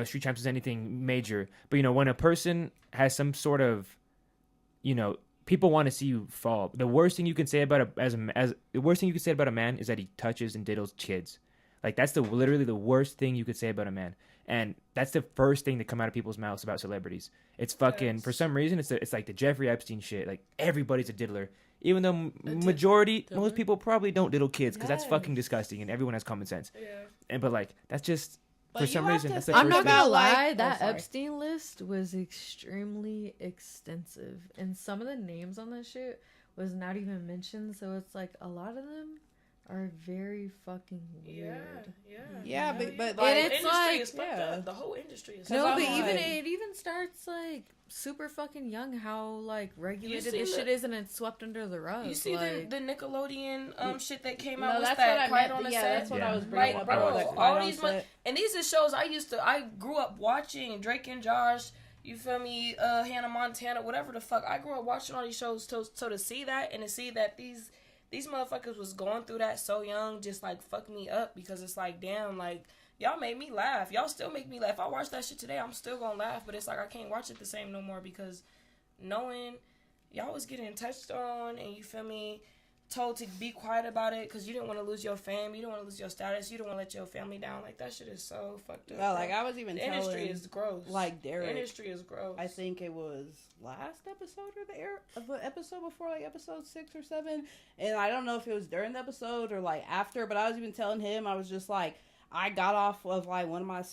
Street Champs is anything major, but, when a person has some sort of, people want to see you fall. The worst thing you can say about a man is that he touches and diddles kids. Like, that's literally the worst thing you could say about a man. And that's the first thing that come out of people's mouths about celebrities. It's fucking, for some reason, it's like the Jeffrey Epstein shit. Like, everybody's a diddler. Even though most people probably don't diddle kids, because that's fucking disgusting, and everyone has common sense. Yeah. But, like, that's just, for some reason, that's the I'm first not gonna thing. lie, that Epstein list was extremely extensive. And some of the names on that shit was not even mentioned, so it's like, a lot of them are very fucking weird. Yeah, but like, the industry is fucked up. The whole industry is no, but it even starts like super fucking young. How like regulated this shit is, and it's swept under the rug. You see like, the Nickelodeon shit that came out. No, What's that's that? what I Quiet meant. on the Yeah, set. that's what I was bringing up. Bro, all these and these are shows I grew up watching. Drake and Josh. You feel me? Hannah Montana, whatever the fuck. I grew up watching all these shows, so to see that and to see that these motherfuckers was going through that so young just, like, fucked me up because it's like, damn, like, y'all made me laugh. Y'all still make me laugh. If I watch that shit today, I'm still gonna laugh, but it's like I can't watch it the same no more because knowing y'all was getting touched on and, you feel me, told to be quiet about it because you didn't want to lose your fame, you don't want to lose your status, you don't want to let your family down. Like, that shit is so fucked up. No, like, I was even the industry is gross. Like, Deryk. The industry is gross. I think it was last episode or the episode before, like, episode 6 or 7. And I don't know if it was during the episode or, like, after, but I was even telling him, I was just like, I got off of, like, one of my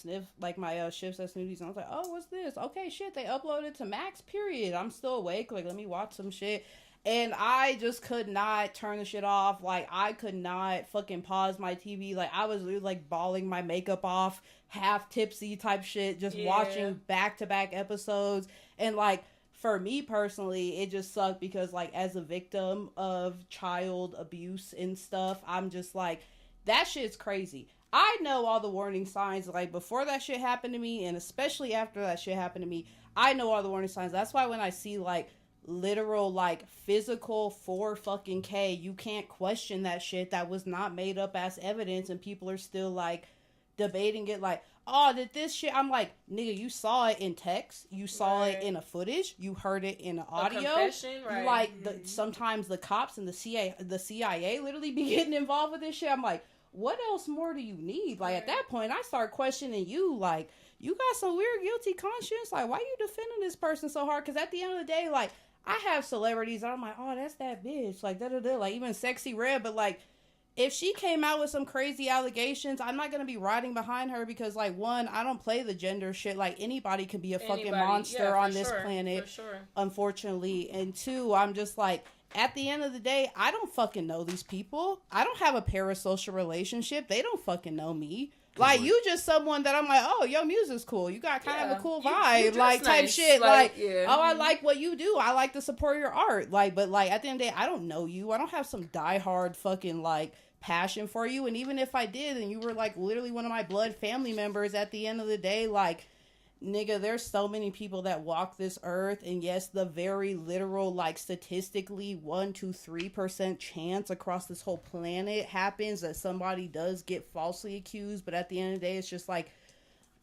my shifts at Snooties, and I was like, oh, what's this? Okay, shit, they uploaded to Max, period. I'm still awake. Like, let me watch some shit. And I just could not turn the shit off. Like, I could not fucking pause my TV. Like, I was literally, like, bawling my makeup off, half tipsy type shit, just watching back-to-back episodes. And, like, for me personally, it just sucked because, like, as a victim of child abuse and stuff, I'm just like, that shit's crazy. I know all the warning signs. Like, before that shit happened to me, and especially after that shit happened to me, I know all the warning signs. That's why when I see, like, literal, like, physical 4 fucking K, you can't question that shit. That was not made up as evidence, and people are still, like, debating it, like, oh, did this shit, I'm like, nigga, you saw it in text, you saw it in a footage, you heard it in audio, like, sometimes the cops and the CIA literally be getting involved with this shit. I'm like, what else more do you need? Like, at that point, I start questioning you, like, you got some weird guilty conscience, like, why you defending this person so hard? Because at the end of the day, like, I have celebrities that I'm like, oh, that's that bitch, like, da-da-da, like, even Sexy Red, but, like, if she came out with some crazy allegations, I'm not going to be riding behind her because, like, one, I don't play the gender shit, like, anybody can be a fucking monster on this planet, unfortunately, and two, I'm just like, at the end of the day, I don't fucking know these people, I don't have a parasocial relationship, they don't fucking know me. Like, you just someone that I'm like, oh, your music's cool. You got kind of a cool vibe, you like, type nice. Shit. Like, oh, I like what you do. I like to support your art. Like, but, like, at the end of the day, I don't know you. I don't have some diehard fucking, like, passion for you. And even if I did, and you were, like, literally one of my blood family members, at the end of the day, like, nigga, there's so many people that walk this earth, and yes, the very literal, like, statistically 1 to 3% chance across this whole planet happens that somebody does get falsely accused, but at the end of the day, it's just like,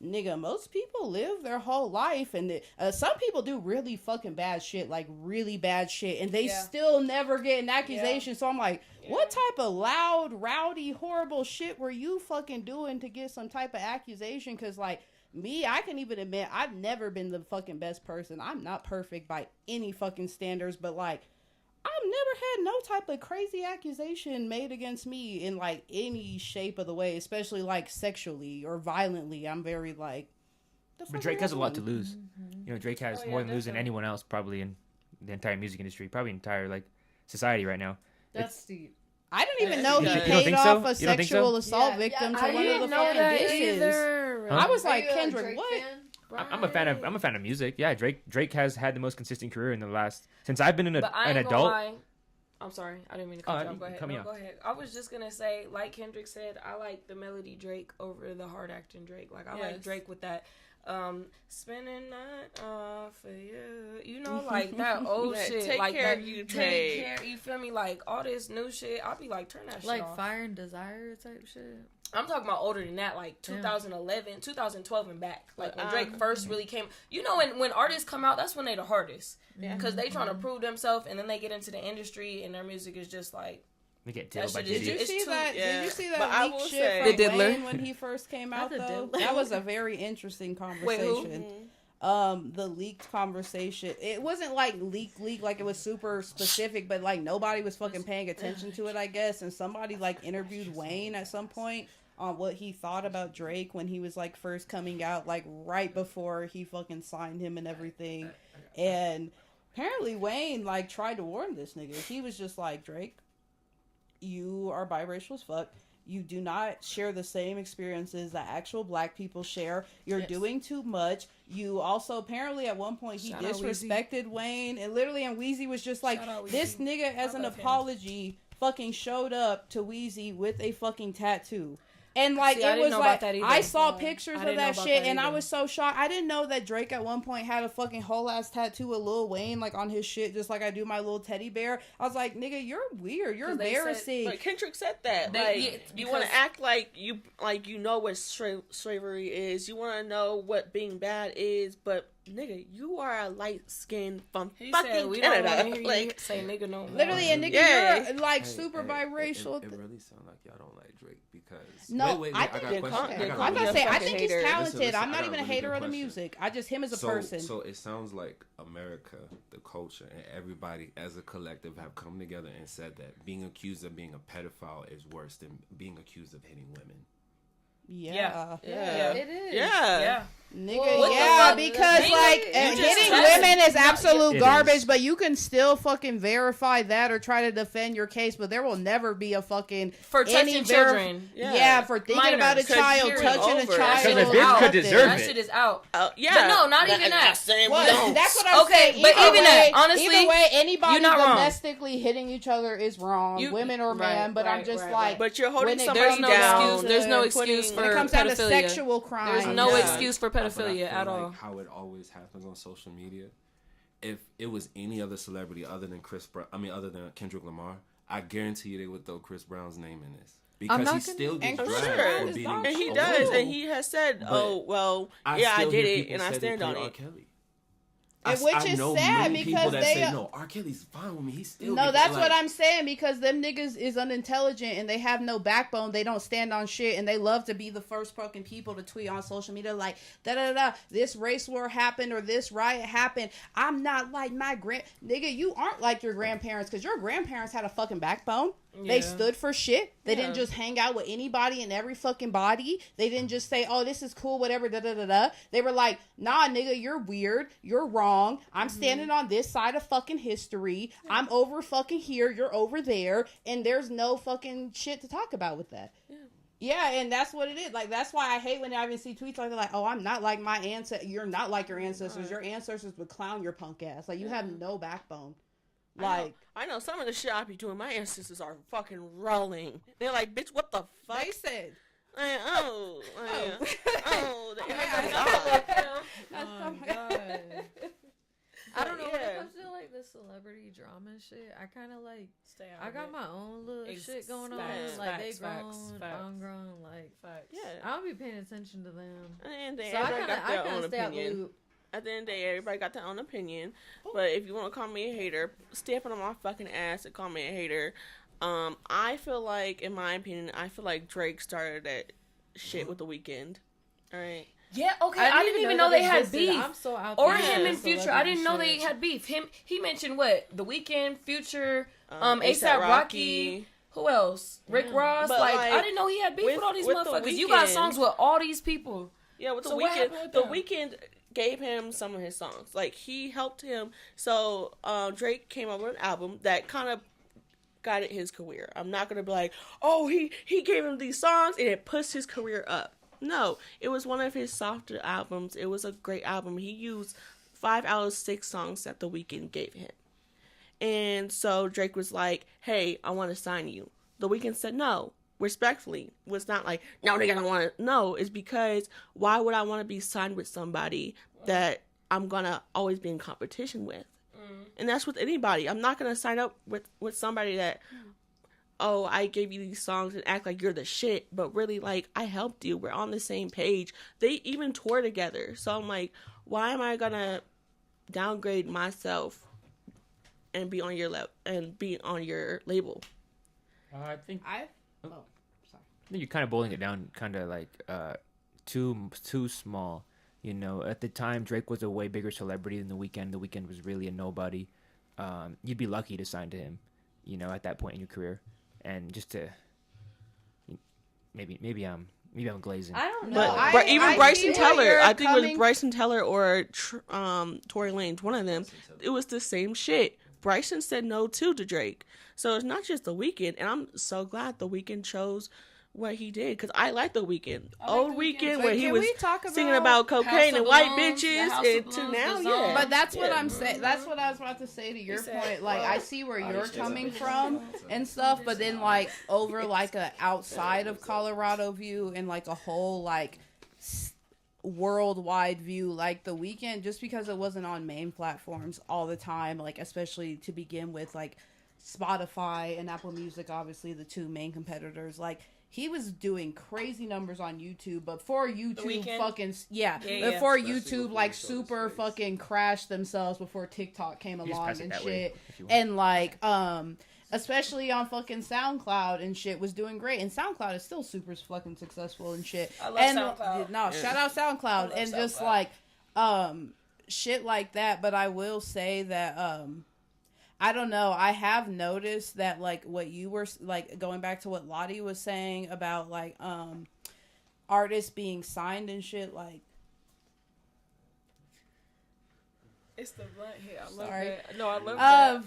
nigga, most people live their whole life, and some people do really fucking bad shit, like really bad shit, and they still never get an accusation. So I'm like, what type of loud, rowdy, horrible shit were you fucking doing to get some type of accusation? Because, like, me, I can even admit I've never been the fucking best person. I'm not perfect by any fucking standards, but, like, I've never had no type of crazy accusation made against me in, like, any shape of the way, especially, like, sexually or violently. I'm very, like... But Drake has a lot to lose. You know, Drake has more than losing anyone else probably in the entire music industry, probably entire, like, society right now. That's steep. I didn't even know he paid off a sexual assault victim to one of the fucking disses. I was like, Kendrick, what? I'm a fan of music. Yeah, Drake has had the most consistent career in the last since I've been an adult. I'm sorry, I didn't mean to cut you off. Go ahead. Go ahead. I was just gonna say, like Kendrick said, I like the melody Drake over the hard acting Drake. Like I like Drake with that spending night off for you. You know, like that old shit. Take like care that of you, take care. You feel me? Like all this new shit. I'll be like, turn that shit like off. Fire and Desire type shit. I'm talking about older than that, like 2011, 2012 and back. Like when Drake first really came. You know, when artists come out, that's when they the hardest. Because they trying to prove themselves, and then they get into the industry, and their music is just like... They get tailed by Did you see that? Yeah. Did you see that but leak shit from Wayne when he first came out, That's though? That was a very interesting conversation. The leaked conversation. It wasn't like leak, like it was super specific, but like nobody was fucking paying attention to it, I guess. And somebody like interviewed Wayne at some point on what he thought about Drake when he was like first coming out, like right before he fucking signed him and everything. And apparently Wayne like tried to warn this nigga. He was just like, Drake, you are biracial as fuck. You do not share the same experiences that actual black people share. You're doing too much. You also, apparently at one point, he disrespected Wayne. And literally, and Weezy was just like, this nigga as an apology fucking showed up to Weezy with a fucking tattoo. And like, it was like, I saw pictures of that shit and I was so shocked. I didn't know that Drake at one point had a fucking whole ass tattoo of Lil Wayne like on his shit, just like I do my little teddy bear. I was like, nigga, you're weird. You're embarrassing. Like Kendrick said that. You want to act like you know what slavery is. You want to know what being bad is, but nigga, you are a light skin from fucking Canada. Like, say nigga no more. Literally, a nigga, you're like super biracial. It really sounds like y'all don't like Drake because I think he's talented. I'm not even a hater of the music. I just him as a person. So it sounds like America, the culture, and everybody as a collective have come together and said that being accused of being a pedophile is worse than being accused of hitting women. Yeah. It is. Yeah. Nigga, because like hitting women is absolute garbage, but you can still fucking verify that or try to defend your case, but there will never be a fucking for touching children. For thinking about a child, touching a child. Because the bitch could deserve that shit is out. But no, not even that. That's what I'm saying. But even that, honestly, either way, anybody domestically hitting each other is wrong, women or men. But I'm just like, but you're holding somebody down. There's no excuse for when it comes down to sexual crime. There's no excuse for pedophilia at all. Like how it always happens on social media. If it was any other celebrity other than other than Kendrick Lamar, I guarantee you they would throw Chris Brown's name in this because he still gets dragged for beating. And he does, and he has said, I did it, and I stand on it. Which is sad because they say, no, R. Kelly's fine with me. He's still that's what I'm saying, because them niggas is unintelligent and they have no backbone. They don't stand on shit and they love to be the first fucking people to tweet on social media like this race war happened or this riot happened. I'm not like my nigga. You aren't like your grandparents because your grandparents had a fucking backbone. They stood for shit. They didn't just hang out with anybody and every fucking body. They didn't just say, oh, this is cool, whatever, da-da-da-da. They were like, nah, nigga, you're weird. You're wrong. I'm standing on this side of fucking history. I'm over fucking here. You're over there. And there's no fucking shit to talk about with that. Yeah, and that's what it is. Like, that's why I hate when I even see tweets like, oh, I'm not like my ancestors. You're not like your ancestors. Your ancestors would clown your punk ass. Like, you have no backbone. Like, I know some of the shit I be doing. My ancestors are fucking rolling. They're like, bitch, what the fuck? They said, Oh my god. I don't know when it comes to like the celebrity drama shit. I kind of like. I got my own little shit going on. Like they grown, I'm grown. Like I don't be paying attention to them. And so I kind of stay out the loop. At the end of the day, everybody got their own opinion. But if you want to call me a hater, stamping on my fucking ass and call me a hater. I feel like, in my opinion, Drake started that shit with The Weeknd. All right. Yeah, okay. I didn't even know they had beef. I'm so out or him and Future. I didn't know they had beef. He mentioned what? The Weeknd, Future, A$AP Rocky. Who else? Rick Ross. Like, I didn't know he had beef with all these motherfuckers. You got songs with all these people. Yeah, with The Weeknd. The Weeknd gave him some of his songs. Like, he helped him. So, Drake came up with an album that kind of guided his career. I'm not going to be like, oh, he gave him these songs and it pushed his career up. No, it was one of his softer albums. It was a great album. He used 5 out of 6 songs that The Weeknd gave him. And so Drake was like, hey, I want to sign you. The Weeknd said no, respectfully. It was not like, no, they're going to want to. No, it's because why would I want to be signed with somebody that I'm going to always be in competition with? And that's with anybody. I'm not going to sign up with somebody that, oh, I gave you these songs and act like you're the shit. But really, like, I helped you. We're on the same page. They even tour together. So I'm like, why am I going to downgrade myself and be on your label? I think you're kind of boiling it down kind of like too small. You know, at the time, Drake was a way bigger celebrity than The Weeknd. The Weeknd was really a nobody. You'd be lucky to sign to him, you know, at that point in your career. And just to maybe I'm glazing. I don't know. But even Bryson Tiller, I think it was Bryson Tiller or Tory Lanez, one of them. It was the same shit. Bryson said no too to Drake. So it's not just The Weeknd, and I'm so glad The Weeknd chose what he did, because I like The Weeknd. Old Weeknd, where he was singing about cocaine and white bitches, and to now, yeah. But that's what I'm saying. That's what I was about to say to your point. Like, I see where you're coming from and stuff, but then, like, over, like, a outside of Colorado view and, like, a whole, like, worldwide view, like, The Weeknd, just because it wasn't on main platforms all the time, like, especially to begin with, like, Spotify and Apple Music, obviously, the two main competitors, like, he was doing crazy numbers on YouTube, but for YouTube fucking before YouTube like super fucking crashed themselves before TikTok came along and shit, and like especially on fucking SoundCloud and shit was doing great, and SoundCloud is still super fucking successful and shit. I love SoundCloud. No, shout out SoundCloud and SoundCloud. Just like shit like that. But I will say that I don't know. I have noticed that, like, what you were, like, going back to what Lottie was saying about, like, artists being signed and shit, like. It's the blunt here. I love that. No, I love that.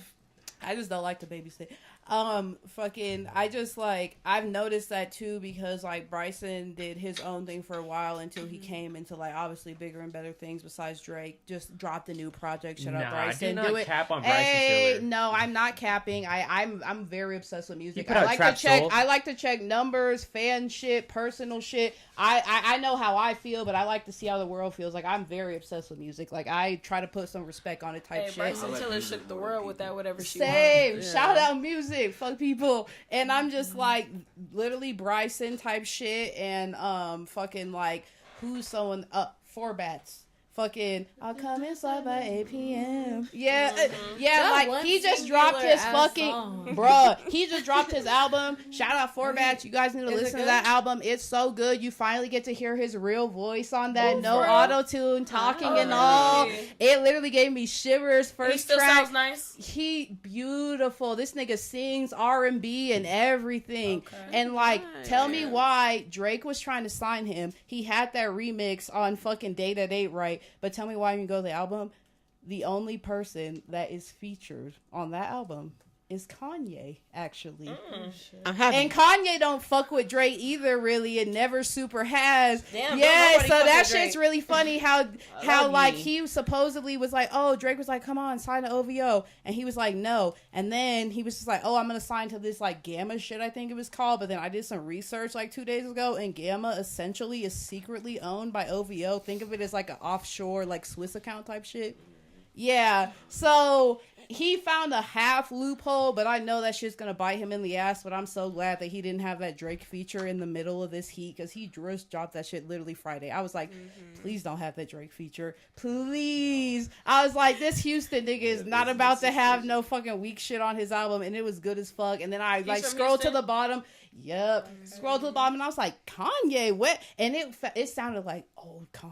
I just don't like to babysit. I just, like, I've noticed that, too, because, like, Bryson did his own thing for a while until he came into, like, obviously bigger and better things besides Drake. Just dropped a new project. Shut up, Bryson. Do not cap on Bryson Tiller. No, I'm not capping. I'm very obsessed with music. I like to check numbers, fan shit, personal shit. I know how I feel, but I like to see how the world feels. Like, I'm very obsessed with music. Like, I try to put some respect on it type shit. Bryson Tiller shook the world with that whatever she Same. wants. Shout out music. Fuck people. And I'm just like literally Bryson type shit and fucking like who's someone 4 Bats. Fucking I'll come inside by 8 p.m. Yeah, like he just dropped his fucking bruh. He just dropped his album. Shout out 4 Bats. You guys need to listen to that album. It's so good. You finally get to hear his real voice on that. No auto-tune talking and all. It literally gave me shivers. First he still track. Sounds nice. He beautiful. This nigga sings R&B and everything. Okay. And like, tell me why Drake was trying to sign him. He had that remix on fucking Date at 8, right? But tell me why when you go to the album, the only person that is featured on that album is Kanye, actually. And Kanye don't fuck with Drake either, really. It never super has. Damn, yeah, so that shit's really funny how like he supposedly was like, oh, Drake was like, come on, sign to OVO. And he was like, no. And then he was just like, oh, I'm going to sign to this like Gamma shit, I think it was called. But then I did some research like 2 days ago, and Gamma essentially is secretly owned by OVO. Think of it as like an offshore like Swiss account type shit. Yeah, so he found a half loophole, but I know that shit's gonna bite him in the ass. But I'm so glad that he didn't have that Drake feature in the middle of this heat, because he just dropped that shit literally Friday. I was like, please don't have that Drake feature, please. I was like, this Houston nigga is not about to have no fucking weak shit on his album, and it was good as fuck. And then I like scrolled to the bottom. Yep, scrolled to the bottom, and I was like, Kanye, what? And it sounded like old Kanye.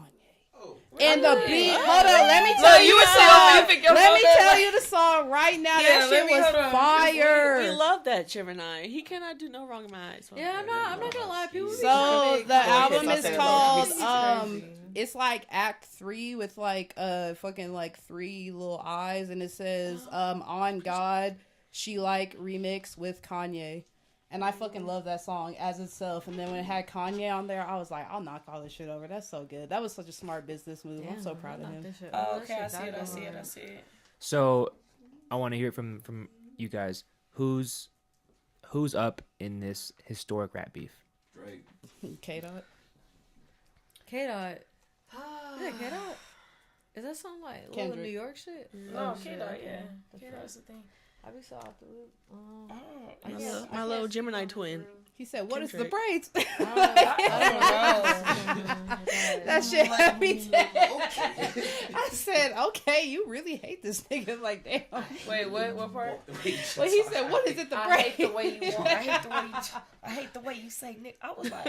And the beat, hold on, let me tell you the song. Let me tell you the song right now. That shit was fire. We love that Gemini. He cannot do no wrong in my eyes. Yeah, I'm not gonna lie. People so the album is called it's like Act 3 with like fucking like 3 little eyes, and it says On God She Like remix with Kanye. And I fucking love that song as itself. And then when it had Kanye on there, I was like, I'll knock all this shit over. That's so good. That was such a smart business move. I'm so proud of him. Oh, okay, I see it. So, I want to hear from you guys. Who's up in this historic rap beef? Drake. K-Dot. K-Dot. Is it K-Dot? Is that something like little New York shit? No, K-Dot, yeah. K-Dot's the thing. I be so off the loop. My little Gemini twin. He said, "What is the braids?" I don't know. That shit had me dead. I said, "Okay, you really hate this nigga." Like, damn. Wait, what part? Well, he said, "What is it? The braids?" I hate the way you walk. I hate the way you say, Nick. I was like,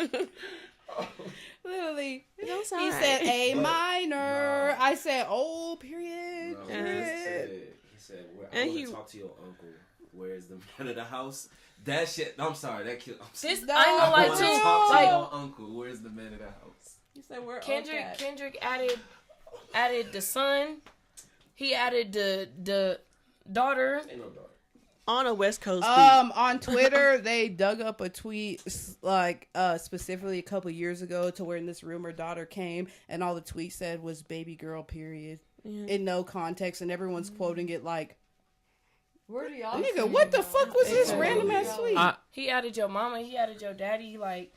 literally. He said A minor. I said, "Oh, period." No, he said, I want to talk to your uncle. Where's the man of the house? That shit. I'm sorry. That killed. I ain't gonna lie to too. Talk to your uncle. Where's the man of the house? He said, "Where?" Kendrick added the son. He added the daughter. Ain't no daughter. On a West Coast beat. On Twitter, they dug up a tweet like specifically a couple years ago to where this rumored daughter came, and all the tweet said was "baby girl," period, in no context, and everyone's quoting it like, where do y'all nigga, what the fuck was this random ass tweet? He added your mama, he added your daddy, like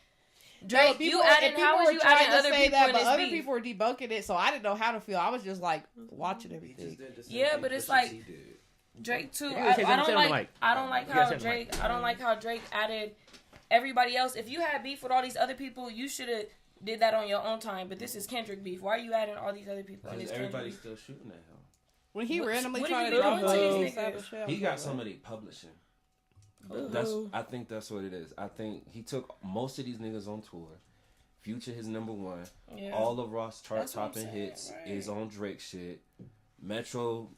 Drake. No, you added, how was you adding other people that, in but this other beef? people were debunking it, so I didn't know how to feel. I was just like watching everything. Yeah, but it's like Drake too. I don't like how Drake added everybody else. If you had beef with all these other people, you should have did that on your own time. But this is Kendrick beef. Why are you adding all these other people? Because everybody's still shooting at him. When he randomly tried to drop it, he got somebody publishing. I think that's what it is. I think he took most of these niggas on tour. Future his number one. Yeah. All of Ross chart topping hits is on Drake shit. Metro,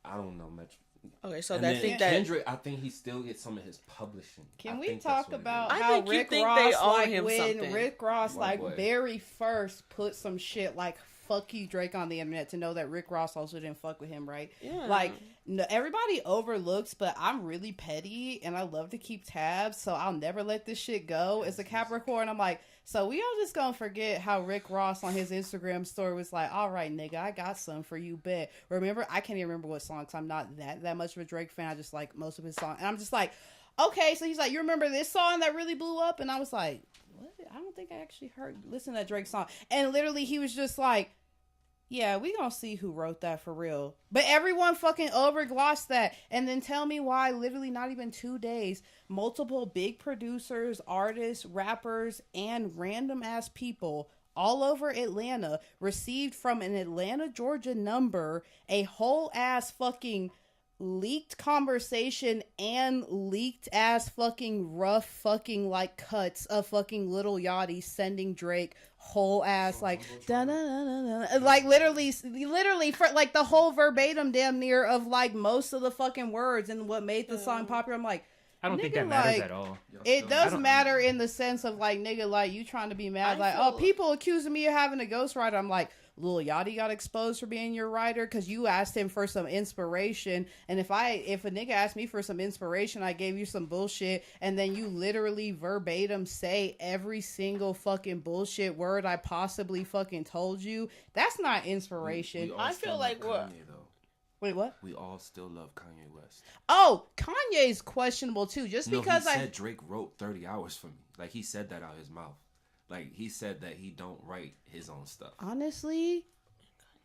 I don't know Metro. Okay, so and I think that Kendrick, I think he still gets some of his publishing. Can we talk about how Rick Ross, like when Rick Ross very first put some shit like "fuck you, Drake" on the internet, to know that Rick Ross also didn't fuck with him, right? Yeah. Like, no, everybody overlooks, but I'm really petty and I love to keep tabs, so I'll never let this shit go. As a Capricorn, I'm like, so we all just gonna forget how Rick Ross on his Instagram story was like, "All right, nigga, I got some for you, bet." Remember, I can't even remember what song, because I'm not that much of a Drake fan. I just like most of his songs, and I'm just like, okay. So he's like, "You remember this song that really blew up?" And I was like, what? I don't think I actually listened to that Drake song. And literally, he was just like, yeah, we gonna see who wrote that for real. But everyone fucking overglossed that. And then tell me why literally not even 2 days, multiple big producers, artists, rappers, and random ass people all over Atlanta received from an Atlanta, Georgia number a whole ass fucking leaked conversation and leaked ass fucking rough fucking like cuts of fucking Lil Yachty sending Drake whole ass like like literally for like the whole verbatim damn near of like most of the fucking words and what made the song popular. I'm like, I don't think that matters at all. It does matter in the sense of like, nigga, like you trying to be mad, like, oh, people accusing me of having a ghostwriter. I'm like, Lil Yachty got exposed for being your writer because you asked him for some inspiration, and if a nigga asked me for some inspiration, I gave you some bullshit, and then you literally verbatim say every single fucking bullshit word I possibly fucking told you, that's not inspiration. I feel like what? Wait, what? We all still love Kanye West. Oh, Kanye's questionable too. Just because he said Drake wrote 30 hours for me. Like, he said that out of his mouth. Like, he said that he don't write his own stuff. Honestly,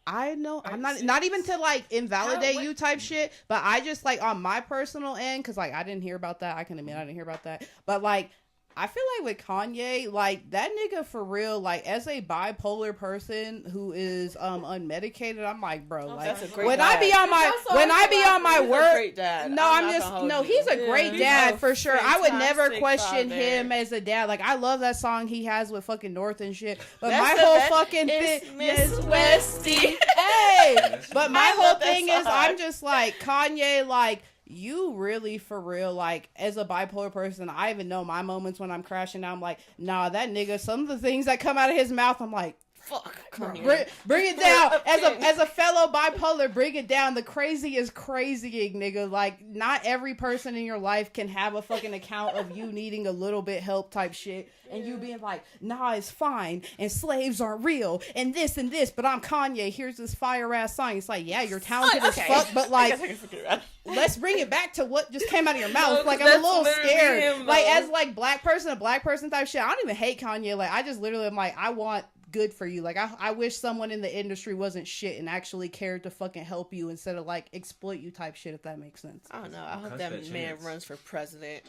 I know I'm not even to like invalidate you type shit, but I just like on my personal end, because like I didn't hear about that. I can admit I didn't hear about that, but like I feel like with Kanye, like that nigga for real, like as a bipolar person who is unmedicated, I'm like, bro, like when I be on my work, he's a great dad for sure. I would never question him as a dad. Like I love that song he has with fucking North and shit, but my whole fucking thing is Westy. Hey, but my whole thing is I'm just like Kanye, like. You really, for real, like, as a bipolar person, I even know my moments when I'm crashing out. I'm like, nah, that nigga, some of the things that come out of his mouth, I'm like, fuck, bring it down. As a fellow bipolar, bring it down. The crazy is crazying, nigga. Like, not every person in your life can have a fucking account of you needing a little bit help type shit. And you being like, nah, it's fine. And slaves aren't real. And this. But I'm Kanye. Here's this fire ass song. It's like, yeah, you're talented as fuck. But like, let's bring it back to what just came out of your mouth. Like, I'm a little scared. Like, as like a black person type shit. I don't even hate Kanye. Like, I just literally am like, I want good for you. Like, I wish someone in the industry wasn't shit and actually cared to fucking help you instead of like exploit you type shit, if that makes sense. I don't know. I hope that man runs for president.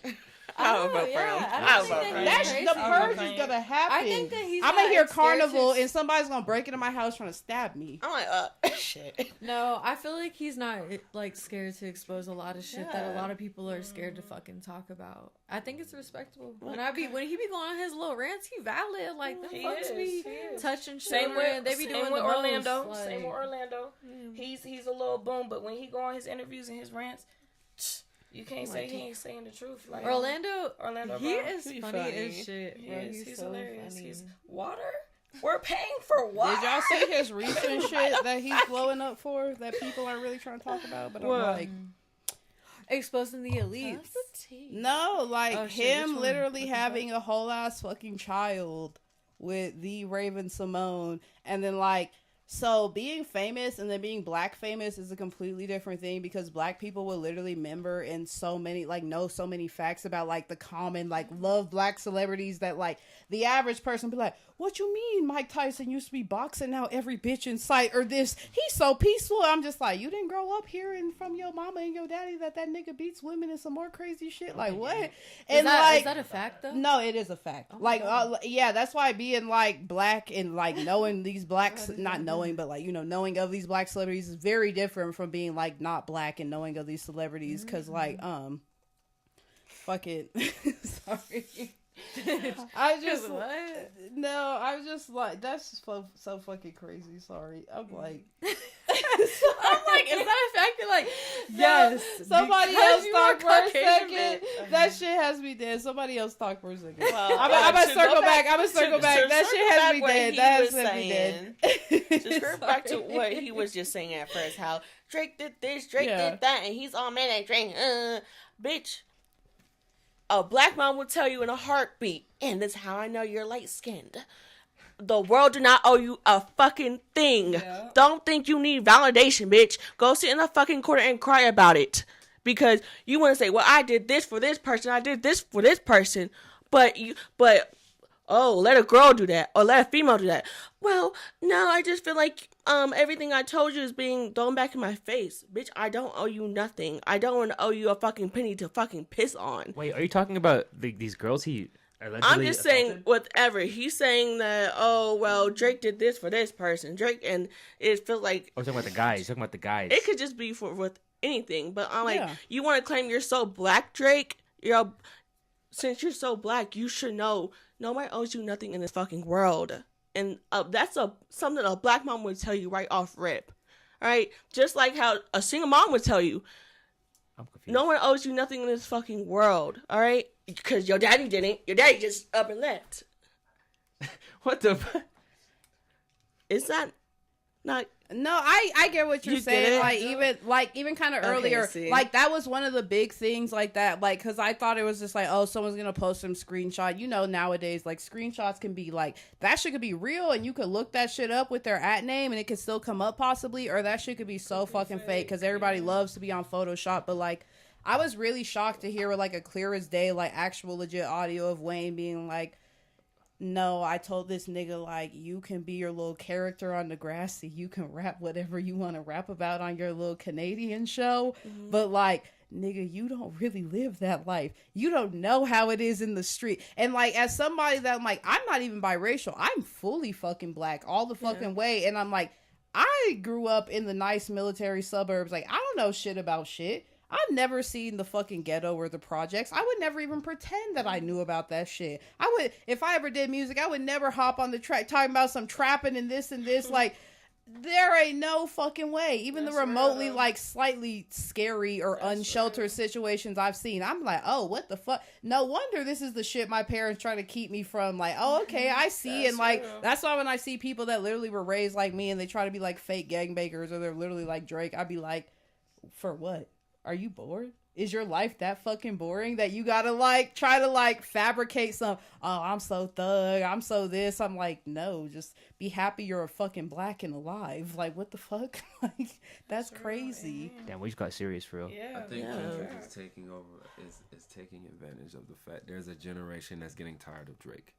I don't vote for him. I don't vote for him. The purge is gonna happen. I think that I'm gonna hear Carnival and somebody's gonna break into my house trying to stab me. I'm like, shit. No, I feel like he's not like scared to expose a lot of shit that a lot of people are scared to fucking talk about. I think it's respectable. When he be going on his little rants, he valid. Like the fucks be touching shit. They be doing the Orlando. Most, same with Orlando. He's a little boom, but when he go on his interviews and his rants, you can't say he ain't saying the truth. Like Orlando, he bro. is funny as shit. Bro. He's so hilarious. Funny. He's water. We're paying for water. Did y'all see his recent shit that he's blowing up for that people are really trying to talk about? But I'm like, exposing the elites. No, like him literally having a whole ass fucking child with the Raven Simone, and then like. So being famous and then being black famous is a completely different thing because black people will literally remember and so many like know so many facts about like the common like love black celebrities that like the average person be like, what you mean Mike Tyson used to be boxing, now every bitch in sight, or this he's so peaceful. I'm just like, you didn't grow up hearing from your mama and your daddy that nigga beats women and some more crazy shit. Like what? And is that a fact though? No, it is a fact. Oh, yeah, that's why being like black and like knowing these blacks, not knowing, but like, you know, knowing of these black celebrities is very different from being like not black and knowing of these celebrities. Cause like, fuck it. Sorry. I just like that's just so fucking crazy. Sorry, I'm like, is that a fact? You're like, yes. Somebody else talk for a second. That shit has me dead. Somebody else talk for a second. Well, I'm gonna circle back. That shit has me dead. That has me dead. Just go back to what he was just saying at first. How Drake did this, Drake did that, and he's all mad at Drake. Bitch. A black mom will tell you in a heartbeat, and that's how I know you're light-skinned. The world do not owe you a fucking thing. Yeah. Don't think you need validation, bitch. Go sit in a fucking corner and cry about it. Because you want to say, well, I did this for this person, I did this for this person, but let a girl do that, or let a female do that. Well, no, I just feel like everything I told you is being thrown back in my face. Bitch, I don't owe you nothing. I don't owe you a fucking penny to fucking piss on. Wait, are you talking about these girls he allegedly I'm just saying whatever. He's saying that, Drake did this for this person. Drake, and it feels like... Oh, talking about the guys. It could just be with anything. But I'm like, you want to claim you're so black, Drake? Since you're so black, you should know nobody owes you nothing in this fucking world. And that's something a black mom would tell you right off rip. All right? Just like how a single mom would tell you. I'm confused. No one owes you nothing in this fucking world. All right? Because your daddy didn't. Your daddy just up and left. What the... It's not... Not. No, I get what you're saying. Even kind of earlier, see. like that was one of the big things like that. Like, cause I thought it was just like, oh, someone's gonna post some screenshot. Nowadays, like screenshots can be like that shit could be real, and you could look that shit up with their @ name, and it could still come up possibly, or that shit could be so fucking fake because everybody loves to be on Photoshop. But like, I was really shocked to hear like a clear as day, like actual legit audio of Wayne being like, no, I told this nigga, like, you can be your little character on Degrassi. You can rap whatever you want to rap about on your little Canadian show. Mm-hmm. But, like, nigga, you don't really live that life. You don't know how it is in the street. And, like, as somebody that I'm like, I'm not even biracial. I'm fully fucking black all the fucking way. And I'm like, I grew up in the nice military suburbs. Like, I don't know shit about shit. I've never seen the fucking ghetto or the projects. I would never even pretend that I knew about that shit. If I ever did music, I would never hop on the track talking about some trapping and this and this. Like, there ain't no fucking way. Even the remotely, like, slightly scary or unsheltered situations I've seen, I'm like, oh, what the fuck? No wonder this is the shit my parents trying to keep me from. Like, oh, okay, I see. And, like, that's why when I see people that literally were raised like me and they try to be, like, fake gangbangers or they're literally like Drake, I'd be like, for what? Are you bored? Is your life that fucking boring that you gotta like try to like fabricate some, oh, I'm so thug, I'm so this. I'm like, no, just be happy you're a fucking black and alive. Like, what the fuck? Like, that's crazy. Damn, we just got serious for real. Yeah, I think Kendrick is taking over, is taking advantage of the fact there's a generation that's getting tired of Drake.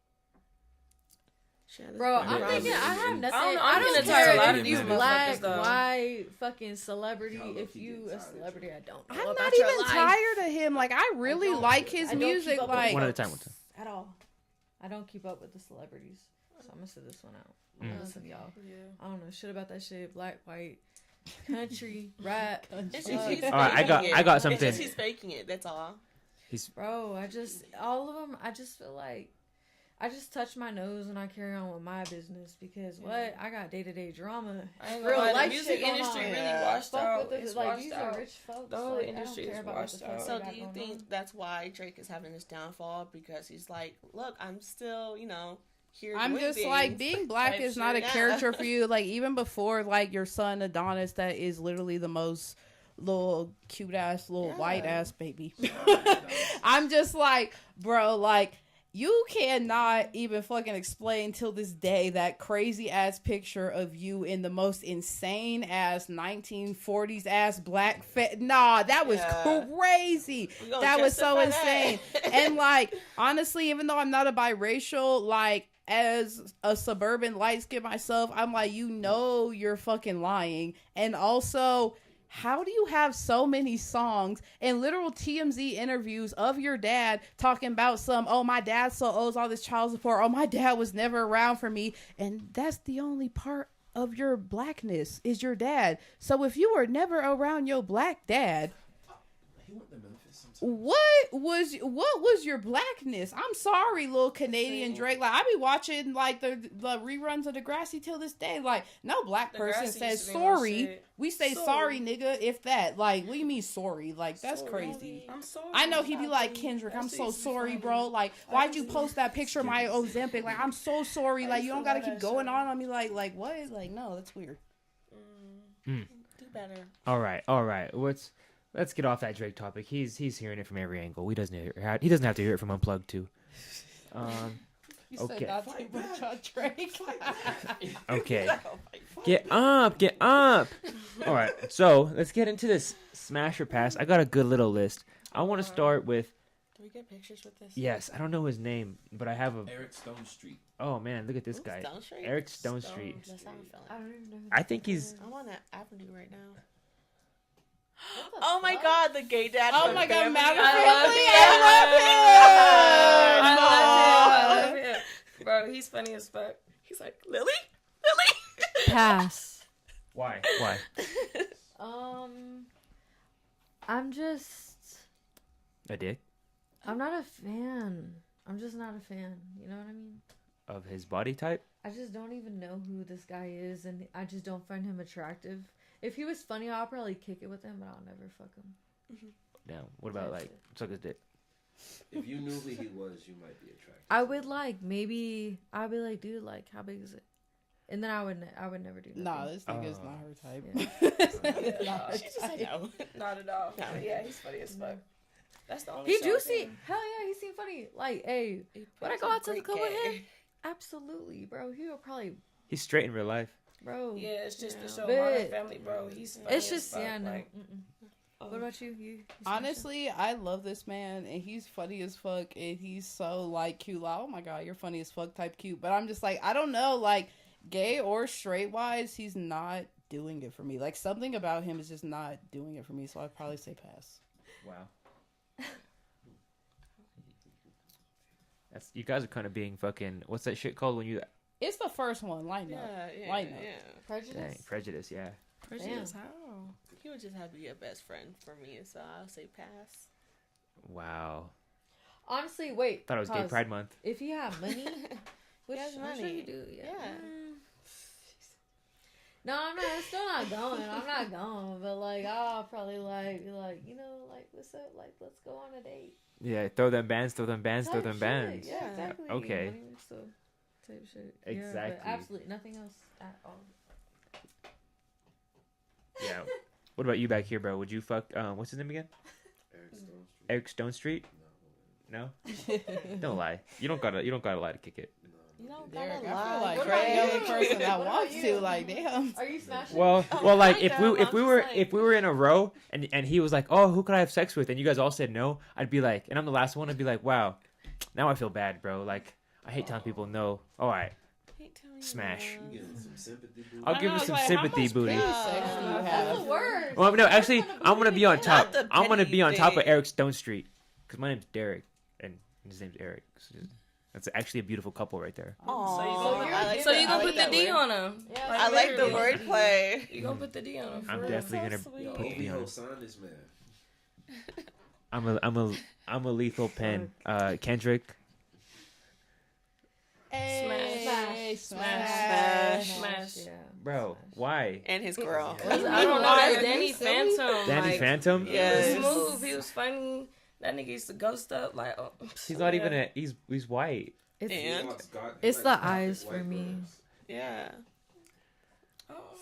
Bro, I'm thinking I have nothing. I don't care if you black, white, fucking celebrity. If you a celebrity, I don't know. I'm not even tired of him. Like, I really like his music. Like, one at a time. At all. I don't keep up with the celebrities, so I'm gonna sit this one out. I'm gonna listen to y'all. I don't know shit about that shit. Black, white, country, rap. All right, I got something. It's just he's faking it. That's all. Bro, all of them. I just feel like. I just touch my nose and I carry on with my business because what I got day-to-day drama. Real life music industry really washed out. It's like washed these out. are rich folks. The whole industry is washed out. So do you think that's why Drake is having this downfall? Because he's like, look, I'm still, here. I'm just like, being black is not a character for you. Like, even before like your son Adonis, that is literally the most little cute ass little white ass baby. I'm just like, bro, like. You cannot even fucking explain till this day that crazy ass picture of you in the most insane ass 1940s ass black Nah, that was crazy. That was so insane. And like, honestly, even though I'm not a biracial, like, as a suburban light skin myself, I'm like, you're fucking lying. And also, how do you have so many songs and literal TMZ interviews of your dad talking about oh, my dad still owes all this child support. Oh, my dad was never around for me. And that's the only part of your blackness is your dad. So if you were never around your black dad, what was your blackness? I'm sorry, little Canadian Drake. Like, I be watching like the reruns of Degrassi till this day. Like, no black person says sorry. We say sorry, nigga, if that. Like, what do you mean sorry? Like, that's crazy. I'm sorry. I know he be like, Kendrick, I'm so sorry, bro. Like, why'd you post that picture of my Ozempic? Like, I'm so sorry. Like, you don't gotta keep going on me. Like what? Like, no, that's weird. Do better. All right. Let's get off that Drake topic. He's hearing it from every angle. He doesn't have to hear it from Unplugged too. You said not too much on Drake. Okay. Get up. All right. So let's get into this smash or pass. I got a good little list. I want to start with. Do we get pictures with this? Yes, I don't know his name, but I have a. Eric Stone Street. Oh man, look at this guy. Stone Street? Eric Stone Street. That's how I'm feeling. I don't even know. I think he's. I'm on that avenue right now. Oh my god, the gay dad. Oh my god, Family. I love him. Bro, he's funny as fuck. He's like, Lily? Pass. Why? I'm just A dick? I'm not a fan. I'm just not a fan. You know what I mean? Of his body type? I just don't even know who this guy is, and I just don't find him attractive. If he was funny, I'll probably kick it with him, but I'll never fuck him. Now, what about like suck his dick? If you knew who he was, you might be attracted. I would like maybe. I'd be like, dude, like, how big is it? And then I would never do nothing. Nah, this nigga is not her type. Yeah. She just said no. Not at all. No. Yeah, he's funny as fuck. That's the only. He do seem hell yeah, he seemed funny. Like, hey, would I go out to the club with him? Absolutely, bro. He would probably. He's straight in real life, bro. Yeah, it's just to show Modern Family, bro. He's funny. It's just as fuck. no. Like, what about you? Honestly, I love this man, and he's funny as fuck, and he's so like cute. Like, oh my god, you're funny as fuck type cute. But I'm just like, I don't know, like gay or straight wise, he's not doing it for me. Like something about him is just not doing it for me. So I'd probably say pass. Wow. You guys are kind of being fucking. What's that shit called when you? It's the first one. Lighten up. Lighten up. Prejudice. Dang, prejudice. Yeah. Prejudice. How? He would just have to be a best friend for me, so I'll say pass. Wow. Honestly, wait. Thought it was Gay Pride Month. If he had money, which I'm sure you do. Yeah. No, I'm still not going. I'm not going. But like, I'll probably like be like, what's up? Like, let's go on a date. Yeah, throw them bands. Throw them bands. Type throw them shit. bands. Yeah, exactly. Okay. Type shit. Exactly. Yeah, but absolutely nothing else at all. Yeah. What about you back here, bro? Would you fuck? What's his name again? Eric Stone Street. No. Don't lie. You don't gotta lie to kick it. You don't Deryk, gotta lie. I feel like you're the only person that wants to. Like, damn. Are you smashing? Well, like if we were in a row and he was like, oh, who could I have sex with? And you guys all said no. I'd be like, and I'm the last one. I'd be like, wow, now I feel bad, bro. Like, I hate telling people no. All right. Smash. I'll give you some sympathy, booty. Well, no, actually, I'm gonna be on top. I'm gonna be on top of Eric Stone Street because my name's Deryk and his name's Eric. So that's actually a beautiful couple right there. So you gonna put the D on him? Yeah, I like the wordplay. You gonna put the D on him? I'm definitely gonna put the D on him. I'm a lethal pen. Kendrick. Hey, smash. Yeah. Bro, why? And his girl. I don't know. That's Danny Phantom. Danny Phantom? Yes. Smooth. He was funny. That nigga used to ghost up like. Oh, he's not even he's white. It's the eyes for me. Yeah.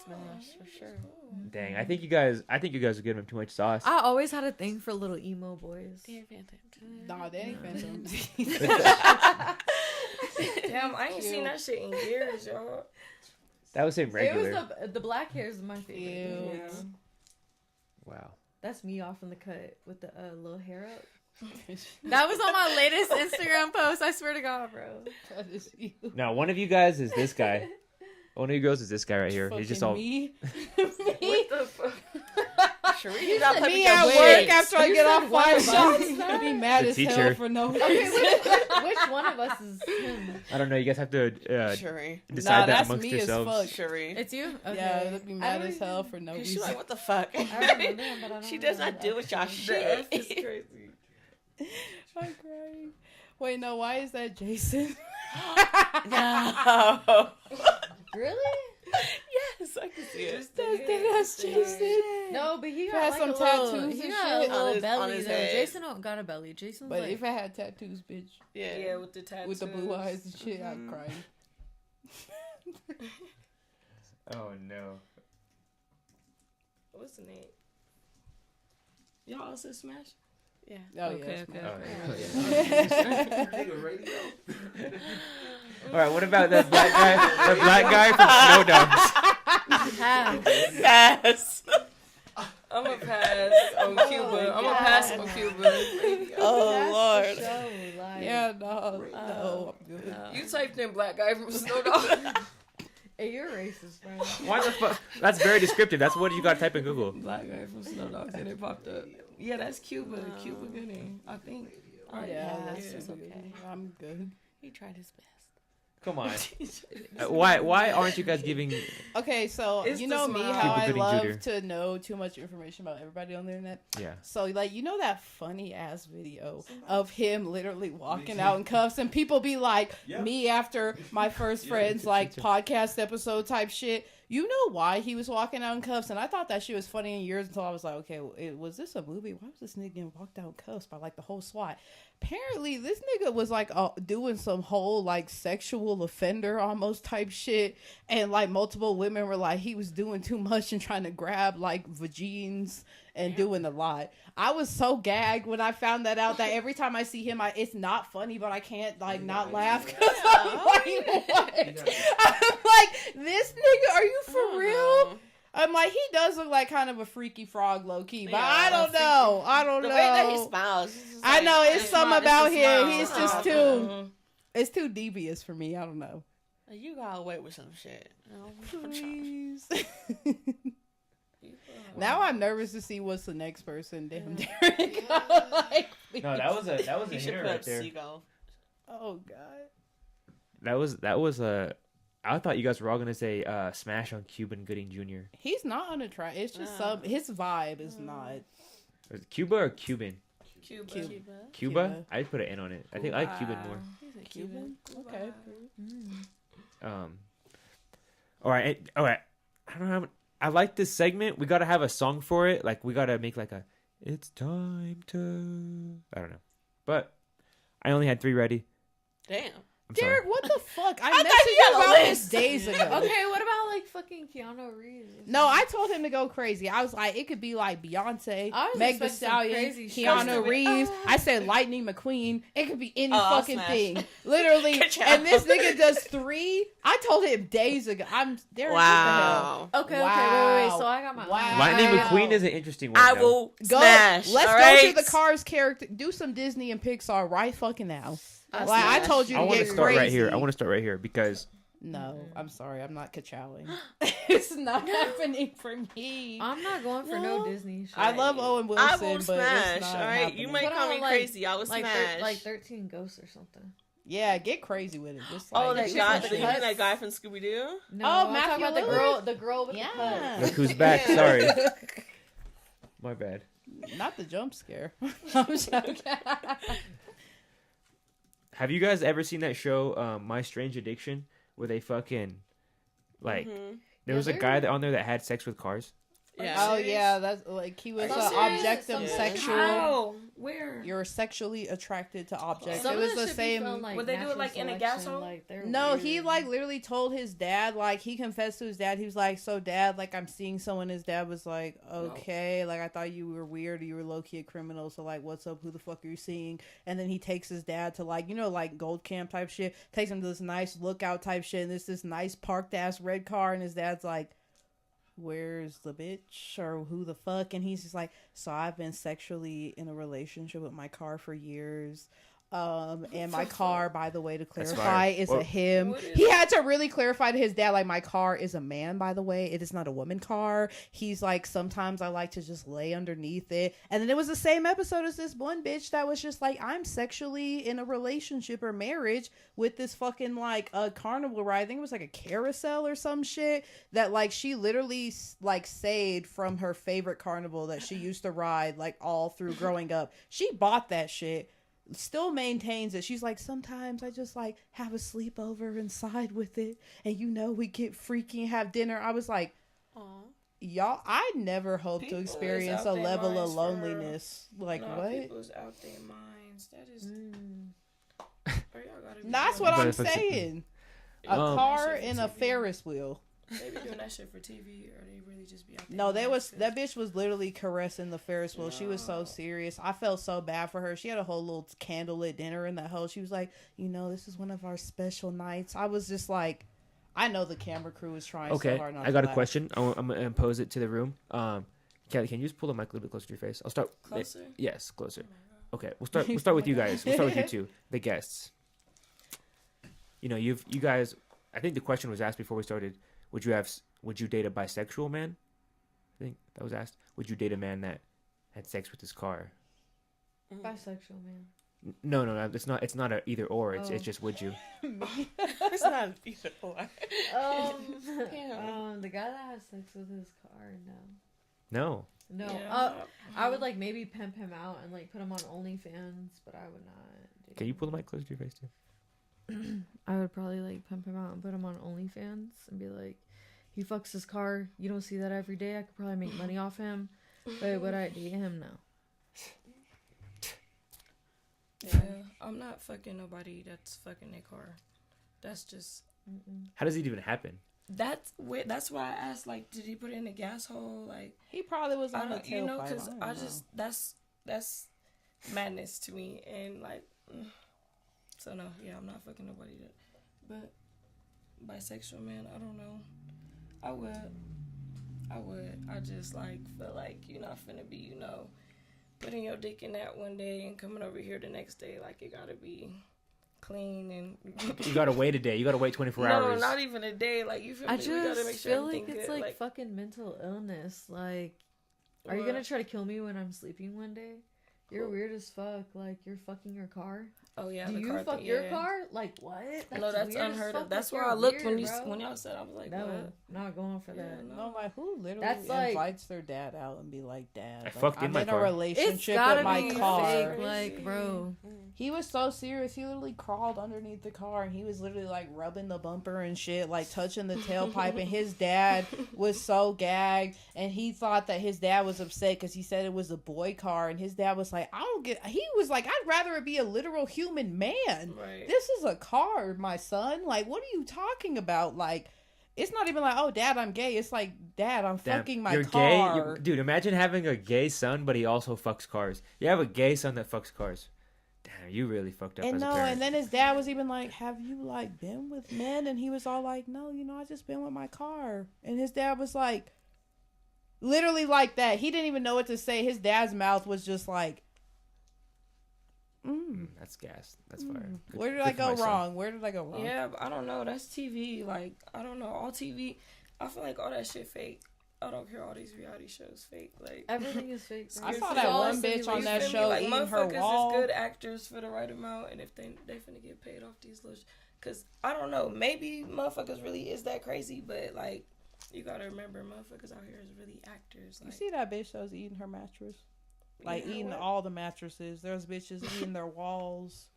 Smash for sure. Dang, I think you guys are giving him too much sauce. I always had a thing for little emo boys. Nah, Danny Phantom. Damn, I ain't seen that shit in years, y'all. That was him regular. It was the black hair is my favorite. Yeah. Wow. That's me off in the cut with the little hair up. That was on my latest Instagram post. I swear to God, bro. That is you. Now, one of you guys is this guy. One of you girls is this guy right here. He's just all. Me? What the fuck? Sherri, me at work after I get off 5 shots. I'd be mad The as teacher. hell for no reason. Which one of us is him? I don't know. You guys have to Sherri. decide that that's amongst me yourselves. As fuck. Sherri. It's you? Okay. Yeah, I'd be mad as hell for no She's reason. like, what the fuck? I remember him, but I don't She does not deal with y'all shit. It's crazy. I'm crying. Wait, no, why is that Jason? No. Really? Yes, I can see it. That's Jason. No, but he got Has like some a little, tattoos he and got shit a little on his belly though. head. Jason don't got a belly. Jason's But like, if I had tattoos, bitch, Yeah. With the tattoos. with the blue eyes and shit, I'd cry. Oh no. What's the name? Y'all also smash? Yeah. Oh, Okay. All right. What about that black guy? The black guy from Snow Dogs. Pass. I'm gonna pass on Cuba. I'm gonna pass on Cuba. Oh, Lord. Yeah, no, I'm good. You typed in black guy from Snow Dog. hey, you're racist, bro. Why the fuck? That's very descriptive. That's what you gotta type in Google. Black guy from Snow Dogs and it popped up. Yeah, that's Cuba. Cuba Gooding, I think. Yeah, that's that's okay. I'm good. He tried his best. Come on. Why aren't you guys giving? Okay, so It's you the know me, smile. how I Cuba Gooding love Jr. to know too much information about everybody on the internet. Yeah. So, like, you know that funny ass video of him literally walking out in cuffs, and people be like, me after my first friend's like podcast episode type shit. You know why he was walking out in cuffs? And I thought that shit was funny in years until I was like, okay, was this a movie? Why was this nigga getting walked out in cuffs by like the whole SWAT? Apparently, this nigga was like doing some whole like sexual offender almost type shit. And like multiple women were like, he was doing too much and trying to grab like vagines and doing a lot. I was so gagged when I found that out that every time I see him, it's not funny, but I can't like not laugh because I'm like, what? I'm like, this nigga, are you for real? I'm like, he does look like kind of a freaky frog, low key, but I don't know. The way that he smiles, I know it's something about him. He's just too. It's too devious for me. I don't know. You got away with some shit. Please. Now I'm nervous to see what's the next person. Damn, Deryk. Like, no, that was a hitter right there. Oh god. That was a. I thought you guys were all gonna say smash on Cuban Gooding Jr. He's not unattractive. It's just his vibe is not. Was it Cuba or Cuban? Cuba. I'd put an N on it. I think I like Cuban more. He's a Cuban. Okay. All right. I don't know. I like this segment. We gotta have a song for it. Like we gotta make like a. It's time to. I don't know, but I only had 3 ready. Damn. Deryk, what the fuck? I messaged you about this days ago. Okay, what about like fucking Keanu Reeves? No, I told him to go crazy. I was like, it could be like Beyonce, Meg Thee Stallion, Keanu Reeves. I said Lightning McQueen. It could be any fucking thing. Literally. And this nigga does 3. I told him days ago. I'm Deryk. Wow. Okay, wait. So I got my Lightning McQueen is an interesting one. I will smash. Let's go to the Cars character. Do some Disney and Pixar right fucking now. Like I told you to get crazy. I want to start right here because no, I'm sorry, I'm not ka-chowing. It's not happening for me. I'm not going for no Disney shit. I love Owen Wilson, I will but smash. it's not all right, happening. you might call me crazy. I will like smash. Like 13 Ghosts or something. Yeah, get crazy with it. Just like, that guy. You mean that guy from Scooby Doo? No, I'm talking about the girl with the cut. Look who's back. Sorry, my bad. Not the jump scare. I'm joking. Have you guys ever seen that show, My Strange Addiction, where they fucking, like, there was a guy on there that had sex with cars? Yeah. Oh yeah, that's like he was objective sexual. How? Where? You're sexually attracted to objects. Some it was of the same. Like would they do it like in a gas hole? Like, no, weird. he like literally told his dad. Like he confessed to his dad. He was like, "So dad, like I'm seeing someone." His dad was like, "Okay, like I thought you were weird. Or you were low key a criminal. So like, what's up? Who the fuck are you seeing?" And then he takes his dad to like like gold camp type shit. Takes him to this nice lookout type shit. And this nice parked ass red car. And his dad's like, where's the bitch or who the fuck? And he's just like, so I've been sexually in a relationship with my car for years. And my car, by the way, to clarify, is a him. He had to really clarify to his dad, like, my car is a man, by the way. It is not a woman car. He's like, sometimes I like to just lay underneath it. And then it was the same episode as this one bitch that was just like, I'm sexually in a relationship or marriage with this fucking like a carnival ride. I think it was like a carousel or some shit that like she literally like saved from her favorite carnival that she used to ride like all through growing up. She bought that shit. Still maintains it. She's like, sometimes I just like have a sleepover inside with it, and we get freaky and have dinner. I was like, y'all, I never hope to experience a level of loneliness. Like, what? People's out their minds. That is. That's what I'm saying. A car and a Ferris wheel. They be doing that shit for TV, or they really just be out there. No, that bitch was literally caressing the Ferris wheel. She was so serious. I felt so bad for her. She had a whole little candlelit dinner in that hole. She was like, this is one of our special nights. I was just like, I know the camera crew is trying so hard not to I got a laugh. question. I'm going to impose it to the room. Kelly, can you just pull the mic a little bit closer to your face? I'll start. Closer? Yes, closer. Okay, we'll start with you guys. We'll start with you two, the guests. You guys, I think the question was asked before we started. Would you date a bisexual man? I think that was asked. Would you date a man that had sex with his car? Bisexual man. No, it's not a either or. It's just would you? It's not an either or. The guy that has sex with his car, No. No. Yeah. I would like maybe pimp him out and like put him on OnlyFans, but I would not. Can you pull the mic closer to your face too? I would probably like pimp him out and put him on OnlyFans and be like, He fucks his car. You don't see that every day. I could probably make money off him. But would I date him? No. Yeah, I'm not fucking nobody that's fucking their car. That's just. How does it even happen? That's weird. That's why I asked. Like, did he put it in the gas hole? Like, he probably was on the tailpipe. You know, because I just that's madness to me. And like, so no, yeah, I'm not fucking nobody that. But bisexual man, I don't know. I would. I just like feel like you're not finna be, you know, putting your dick in that one day and coming over here the next day. Like, it gotta be clean and you gotta wait a day. You gotta wait 24 hours. No, not even a day. Like, you feel me? We gotta make sure feel like it's good. like fucking mental illness. Like, are you gonna try to kill me when I'm sleeping one day? You're weird as fuck. Like, you're fucking your car. Oh yeah, do the you car fuck your car? Like, what? That's unheard of. That's why I looked when y'all said. I was like, no, what? Not going for that. No, like, who literally invites their dad out and be like, Dad, I'm in a relationship with my car. Fake, like, bro. He was so serious. He literally crawled underneath the car and he was literally like rubbing the bumper and shit, like touching the tailpipe. And his dad was so gagged, and he thought that his dad was upset because he said it was a boy car, and his dad was like, he was like, I'd rather it be a literal human man. Right. This is a car, my son. Like, what are you talking about? Like, it's not even like, oh, Dad, I'm gay. It's like, Dad, I'm fucking my car. Gay? Dude, imagine having a gay son, but he also fucks cars. You have a gay son that fucks cars. Damn, you really fucked up as a parent. And then his dad was even like, have you, like, been with men? And he was all like, no, you know, I just been with my car. And his dad was like, literally like that. He didn't even know what to say. His dad's mouth was just like, that's gas. That's fire. Where did I go wrong? Where did I go wrong? Yeah, but I don't know. That's TV. Like, I don't know. All TV, I feel like all that shit fake. I don't care. All these reality shows fake. Like, everything is fake. I saw that one bitch on that show eating her wall. Motherfuckers is good actors for the right amount, and if they finna get paid off these little, cause I don't know. Maybe motherfuckers really is that crazy, but like, you gotta remember, motherfuckers out here is really actors. Like, you see that bitch that was eating her mattress? Like, eating all the mattresses. There's bitches eating their walls,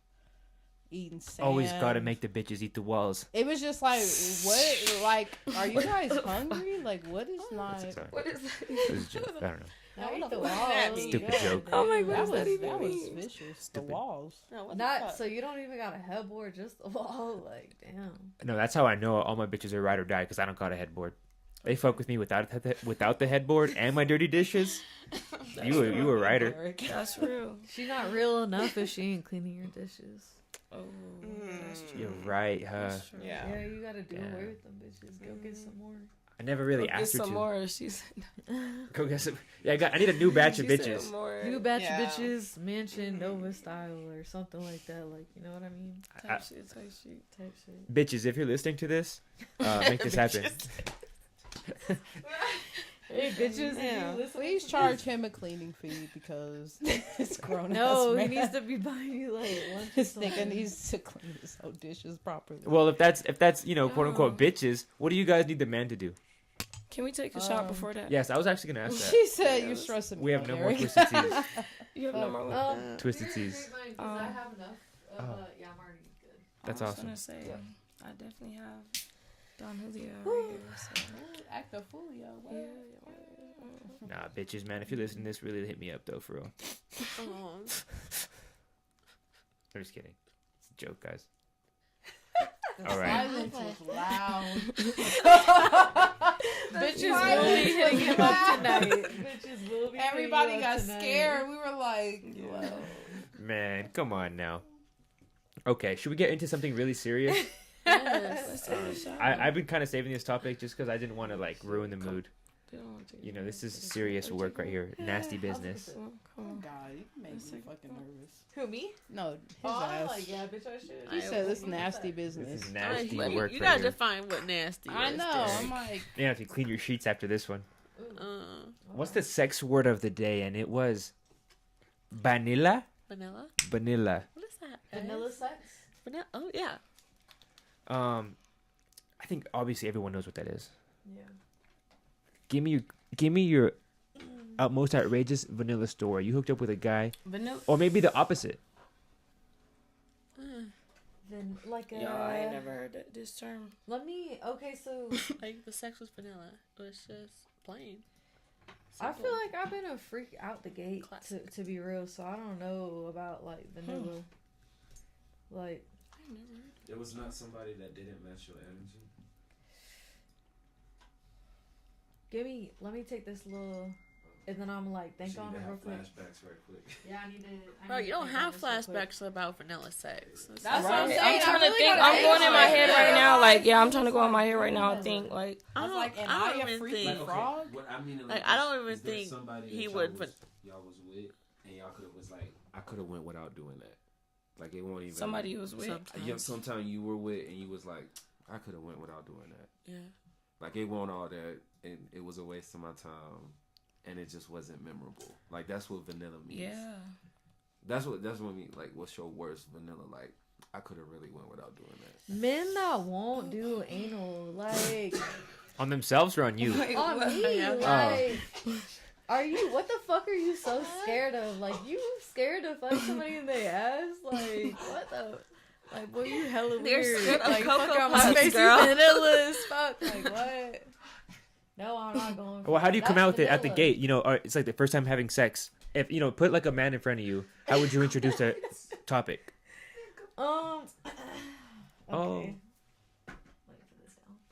eating sand. Always gotta make the bitches eat the walls. It was just like, what? Like, are you guys hungry? Like, what is not? What is that? It was a joke. I don't know. I eat the walls. Stupid joke. Oh my god, that was vicious. Stupid. The walls. Not so you don't even got a headboard, just the wall. Like, damn. No, that's how I know all my bitches are ride or die, because I don't got a headboard. They fuck with me without the headboard and my dirty dishes. You were right. That's real. She's not real enough if she ain't cleaning your dishes. Oh, that's true. You're right, huh? Yeah, you gotta do away with them bitches. Go get some more. I never really asked her to. Get some more. She said. Go get some. Yeah, I need a new batch of bitches. New batch of bitches, mansion, Nova style, or something like that. Like, you know what I mean? Type shit. Bitches, if you're listening to this, make this happen. Hey, bitches, please charge him a cleaning fee because it's grown. No, he needs to be buying you like lunch. This nigga needs to clean his own dishes properly. Well, if that's quote unquote bitches, what do you guys need the man to do? Can we take a shot before that? Yes, I was actually gonna ask that. She said you're stressing me. We have no more twisted teas. You have no more twisted teas. I have enough. Yeah, I'm already good. That's I awesome. was gonna say, I definitely have Don Julio right here. So. Act a fool, yo. Nah, bitches, man. If you're listening to this, really hit me up though, for real. I'm just kidding. It's a joke, guys. All right. Silence was loud. Bitches will be hitting him up tonight. Bitches will be. Everybody got scared. We were like, whoa. Man, come on now. Okay, should we get into something really serious? Yes. I've been kind of saving this topic just because I didn't want to like ruin the mood. You know, this is serious work right here. Nasty business. Oh God, you make me fucking nervous. Who, me? No, his ass. Like, yeah, bitch, I should. He said this nasty business. This is nasty work. You right gotta here. define what nasty is. I know. Deryk. I'm like, You have to clean your sheets after this one. What's the sex word of the day? And it was vanilla. Vanilla? Vanilla. What is that? Vanilla sex? Vanilla? Oh, yeah. I think obviously everyone knows what that is. Yeah. Give me your most outrageous vanilla story. You hooked up with a guy, Vanilla. or maybe the opposite. I ain't never heard this term. Okay, so like the sex was vanilla. It was just plain. Simple. I feel like I've been a freak out the gate to be real, so I don't know about like vanilla. Like I never heard. There was not somebody that didn't match your energy. Let me take this little, and then I'm like, think on it real quick. Flashbacks right quick. Yeah, I need to. Bro, you don't have flashbacks about vanilla sex. That's what I'm saying. I'm trying to think. I'm going in my head right now. Like, yeah, I'm trying to go in my head right now and think. Like, I don't even think. Frog? What I mean, like, I don't even think he would. Y'all was with, and y'all could have was like, I could have went without doing that. Like, it won't even. Somebody you was with. Sometimes you were with, and you was like, I could have went without doing that. Yeah. Like, it won't all that, and it was a waste of my time. And it just wasn't memorable. Like, that's what vanilla means. Yeah. That's what means. Like, what's your worst vanilla? Like, I could have really went without doing that. Men that won't do anal, like on themselves or on you? On me, like. Are you? What the fuck are you so scared of? Like, you scared to fuck somebody in the ass? Like, what the? Like, boy, you hella weird. Like, fuck out my face, you vanilla as fuck. Like, what? No, I'm not going. Well, how do you come out with it at the gate? You know, it's like the first time having sex. If put like a man in front of you, how would you introduce the topic? Okay. Oh.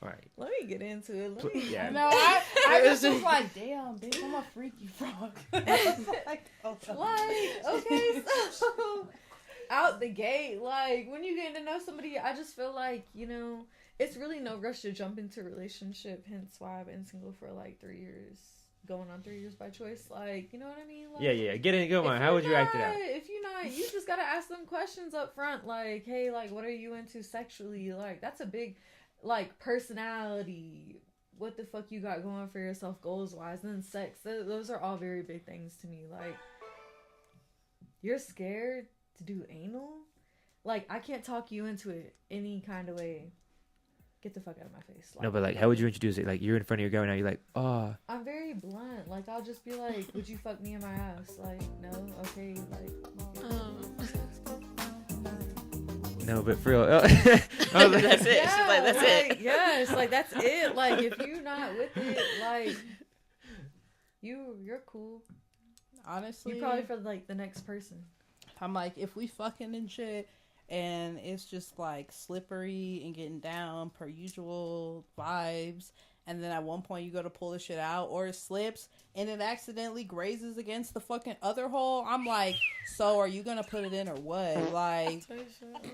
All right. Let me get into it. Yeah. No, I was just like, damn, bitch, I'm a freaky frog. Okay, so out the gate, like when you get to know somebody, I just feel like it's really no rush to jump into a relationship. Hence why I've been single for like 3 years, going on 3 years by choice. Like, you know what I mean? Like, yeah. Get in, go on. How would you act it out? If you're not, you just gotta ask them questions up front. Like, hey, like, what are you into sexually? Like, that's a big, like, personality. What the fuck you got going for yourself, goals wise, and then sex. Those are all very big things to me. Like, you're scared to do anal? Like, I can't talk you into it any kind of way. Get the fuck out of my face. Like, no, but like, how would you introduce it? Like, you're in front of your girl now. You're like, oh. I'm very blunt. Like, I'll just be like, would you fuck me in my ass? Like, no, okay, like. No, but for real. That's it. Yeah, she's like, that's it. Yes, like that's it. Like, if you're not with it, like, you're cool. Honestly, you're probably for like the next person. I'm like, if we fucking and shit, and it's just like slippery and getting down per usual vibes, and then at one point you go to pull the shit out or it slips and it accidentally grazes against the fucking other hole, I'm like, so are you gonna put it in or what? Like,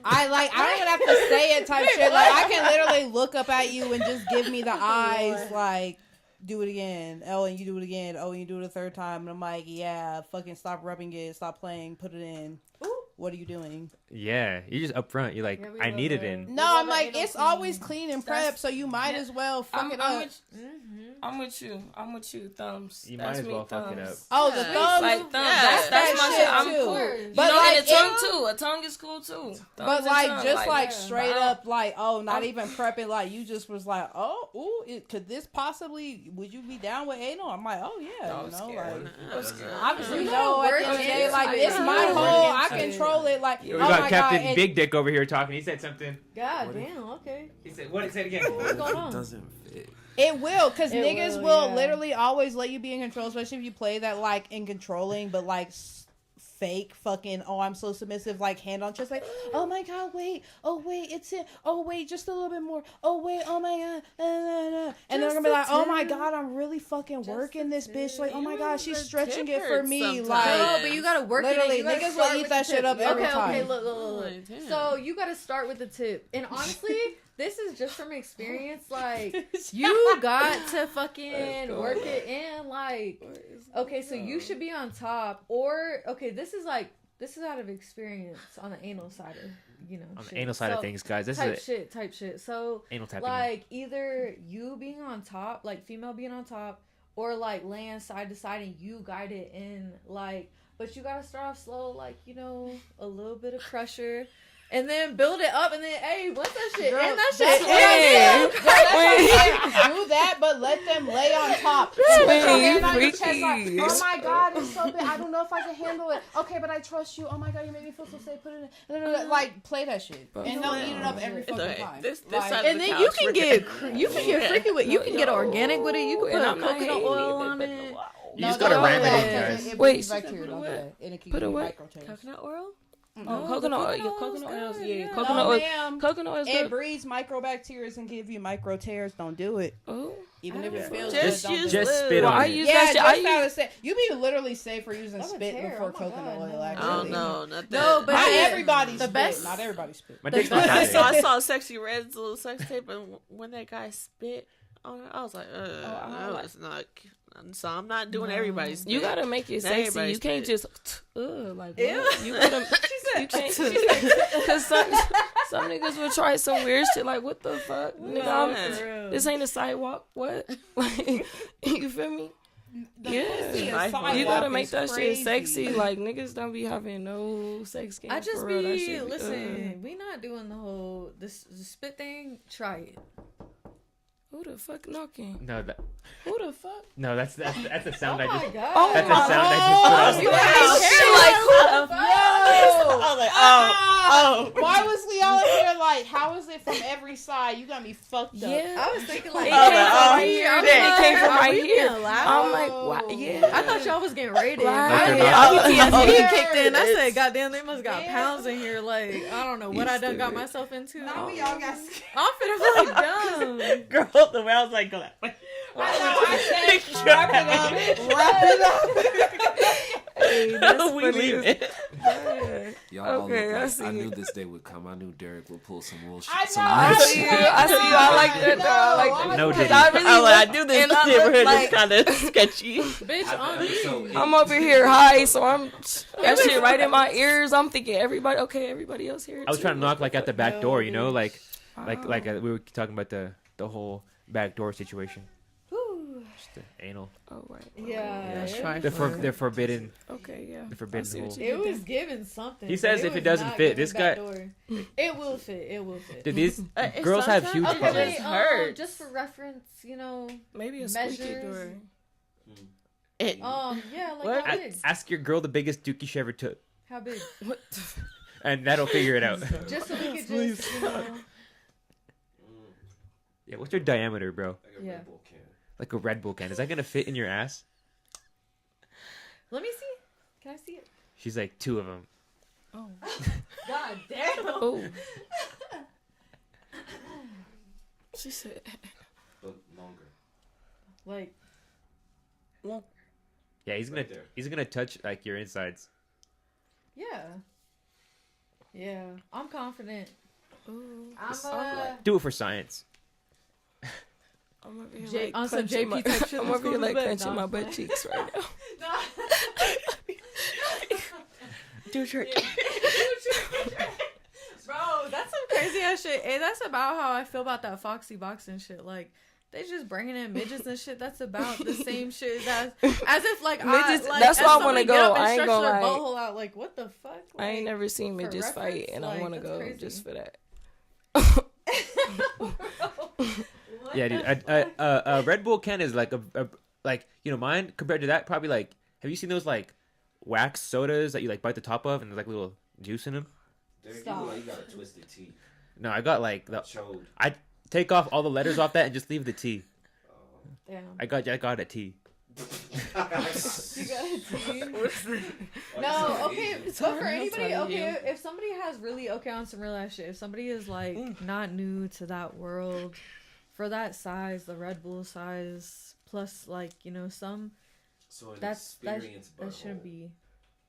I don't even have to say it type shit. Like, I can literally look up at you and just give me the eyes, like, do it again. Oh, and you do it again. Oh, and you do it a third time. And I'm like, yeah, fucking stop rubbing it, stop playing, put it in. Ooh. What are you doing? Yeah, you're just up front. You're like, I need it in. No, I'm like, it's always clean and prep, so you might as well fuck it up. I'm with you. Thumbs. You might as well fuck it up. Oh, the thumbs. Like thumbs. That's my shit. I'm too. cool. But like a tongue too. A tongue is cool too. But like, just like straight up, like, oh, not even prepping. Like, you just was like, oh, ooh, could this possibly? Would you be down with anal? I'm like, oh yeah, obviously, no. At the end of the day, like, it's my hole. I control it. Like, we got Captain Big Dick over here talking. He said something. God damn. Okay. He said, what? Say it again. What's going on? It doesn't fit. It will, because niggas will literally always let you be in control, especially if you play that, like, in controlling, but, like, fake fucking, oh, I'm so submissive, like, hand on chest, like, oh my god, wait, oh wait, it's it, oh wait, just a little bit more, oh wait, oh my god, and they're gonna be like, oh my god, I'm really fucking working this bitch, like, oh my god, she's stretching it for me, like, no, but you gotta work literally, it. Niggas will eat that shit up every time. Okay, look. So you gotta start with the tip, and honestly, this is just from experience, like, you got to fucking work it in, like, okay, so you should be on top, or, okay, this is out of experience on the anal side of, on the anal side of things, guys, this is type shit, so, anal tapping, like, either you being on top, like, female being on top, or, like, laying side to side and you guide it in, like, but you gotta start off slow, like, a little bit of pressure. And then build it up, and then, hey, what's that shit? Girl, and that shit. Do that, but let them lay on top stop. And put your hand on your Freaky. chest like, oh my God, it's so big. I don't know if I can handle it. Okay, but I trust you. Oh my God, you make me feel so safe. Put it in. Like, play that shit. And they'll eat it up every fucking time. And then you can get freaky with. You can get organic with it. You can put coconut oil on it. You just gotta ram it in, guys. Wait, put it away. Coconut oil? No, coconut oil. Yeah, coconut oil. Yeah, coconut oil. Coconut oil is it good. breeds microbacteria and give you micro tears. Don't do it. Oh, even if it feels just good. Just spit on it. Use that shit. You be literally safe for using spit before coconut oil. Actually, I don't know. No, but not everybody's the spit. best. Not everybody's spit. My dick's not that I big. saw Sexy Red's little sex tape, and when that guy spit on it, I was like, no, it's not. So I'm not doing everybody's spit. You gotta make it sexy. Everybody's You can't spit. just like what? You gotta. You can't because some niggas would try some weird shit like what the fuck, nigga. This ain't a sidewalk. What? Like, you feel me? Yeah, you gotta make that shit sexy. Like niggas don't be having no sex games. I just for real. That be shit listen. We not doing the whole the spit thing. Try it. Who the fuck knocking? No, Who the fuck? no, that's the sound I just. God. Oh That's my the sound I just You put on. ain't shit like I was like, Why was Leon up here like, how is it from every side? You got me fucked up. Yeah. I was thinking like It came from right here. here. It came from right here. I'm I'm like, wow, yeah. I thought y'all was getting raided. Right. PTSD kicked in. I said, goddamn, they must got pounds in here. Like, I don't know what I done got myself into. Now we all got I'm finna feel like dumb. Girl, the way I was like, go that way. I said, wrap it up. Hey, that's We funny leave as- it. Y'all Okay, all I look see like I it. knew this day would come. I knew Deryk would pull some bullshit. I Some know. I weird see you. shit. I see you. I like that. Though. I like that. No, Because Diddy. I really I do this and I neighborhood look is kind of sketchy. Bitch, on me. So, I'm over here high, so I'm that shit right in my ears. I'm thinking everybody else here. I was too. trying to knock like at the back door, you know, like Wow. we were talking about the whole back door situation. Just the anal. Oh right. Yeah. That's try The for the forbidden Okay. Yeah. the I forbidden see what hole. you It was giving something. He says but if it was doesn't not fit, giving this back guy- door. It will fit. It will fit. Dude, these It girls have sometimes- huge Okay, buttholes. just hurts. Just for reference, you know, Maybe a squeaky measures. door. It, yeah, like What? how big? Ask your girl the biggest dookie she ever took, How big? What? and that'll figure it out. Just so we could just, you know, Yeah, what's your diameter, bro? Like a Yeah. Red Bull can. Like a Red Bull can. Is that gonna fit in your ass? let me see. Can I see it? She's like 2 of them. Oh. God damn. Oh. She said. But longer. Like, Yeah, Right there. he's gonna touch like your insides. yeah. Yeah. I'm confident. Ooh. I'm Do it for science. I'm over here J- like on some clenching JP my- type shit. I'm Let's over here go to like bed. clenching Nah, my I'm butt cheeks right now. Do your Bro, that's some crazy ass shit. Hey, that's about how I feel about that Foxy boxing shit. Like, they just bringing in midgets and shit. That's about the same shit as if like Midgets- like, that's as why I somebody wanna get go. up and I ain't stretch gonna their lie. butthole out. Like, what the fuck? Like, I ain't never seen midgets for fight, reference, and I like, want to that's go crazy. just for that. Yeah, dude. A Red Bull can is like a like, you know, mine compared to that probably like. Have you seen those like wax sodas that you like bite the top of and there's like little juice in them? Deryk, you Stop. look like you got a twisted teeth. No, I got like the. Chode. I take off all the letters off that and just leave the T. Damn. I got a T. You got a T. No, okay. So for anybody, okay, if somebody has really on some real ass shit, if somebody is like not new to that world, for that size, the Red Bull size, plus like, you know, some So an that experience shouldn't butthole. be.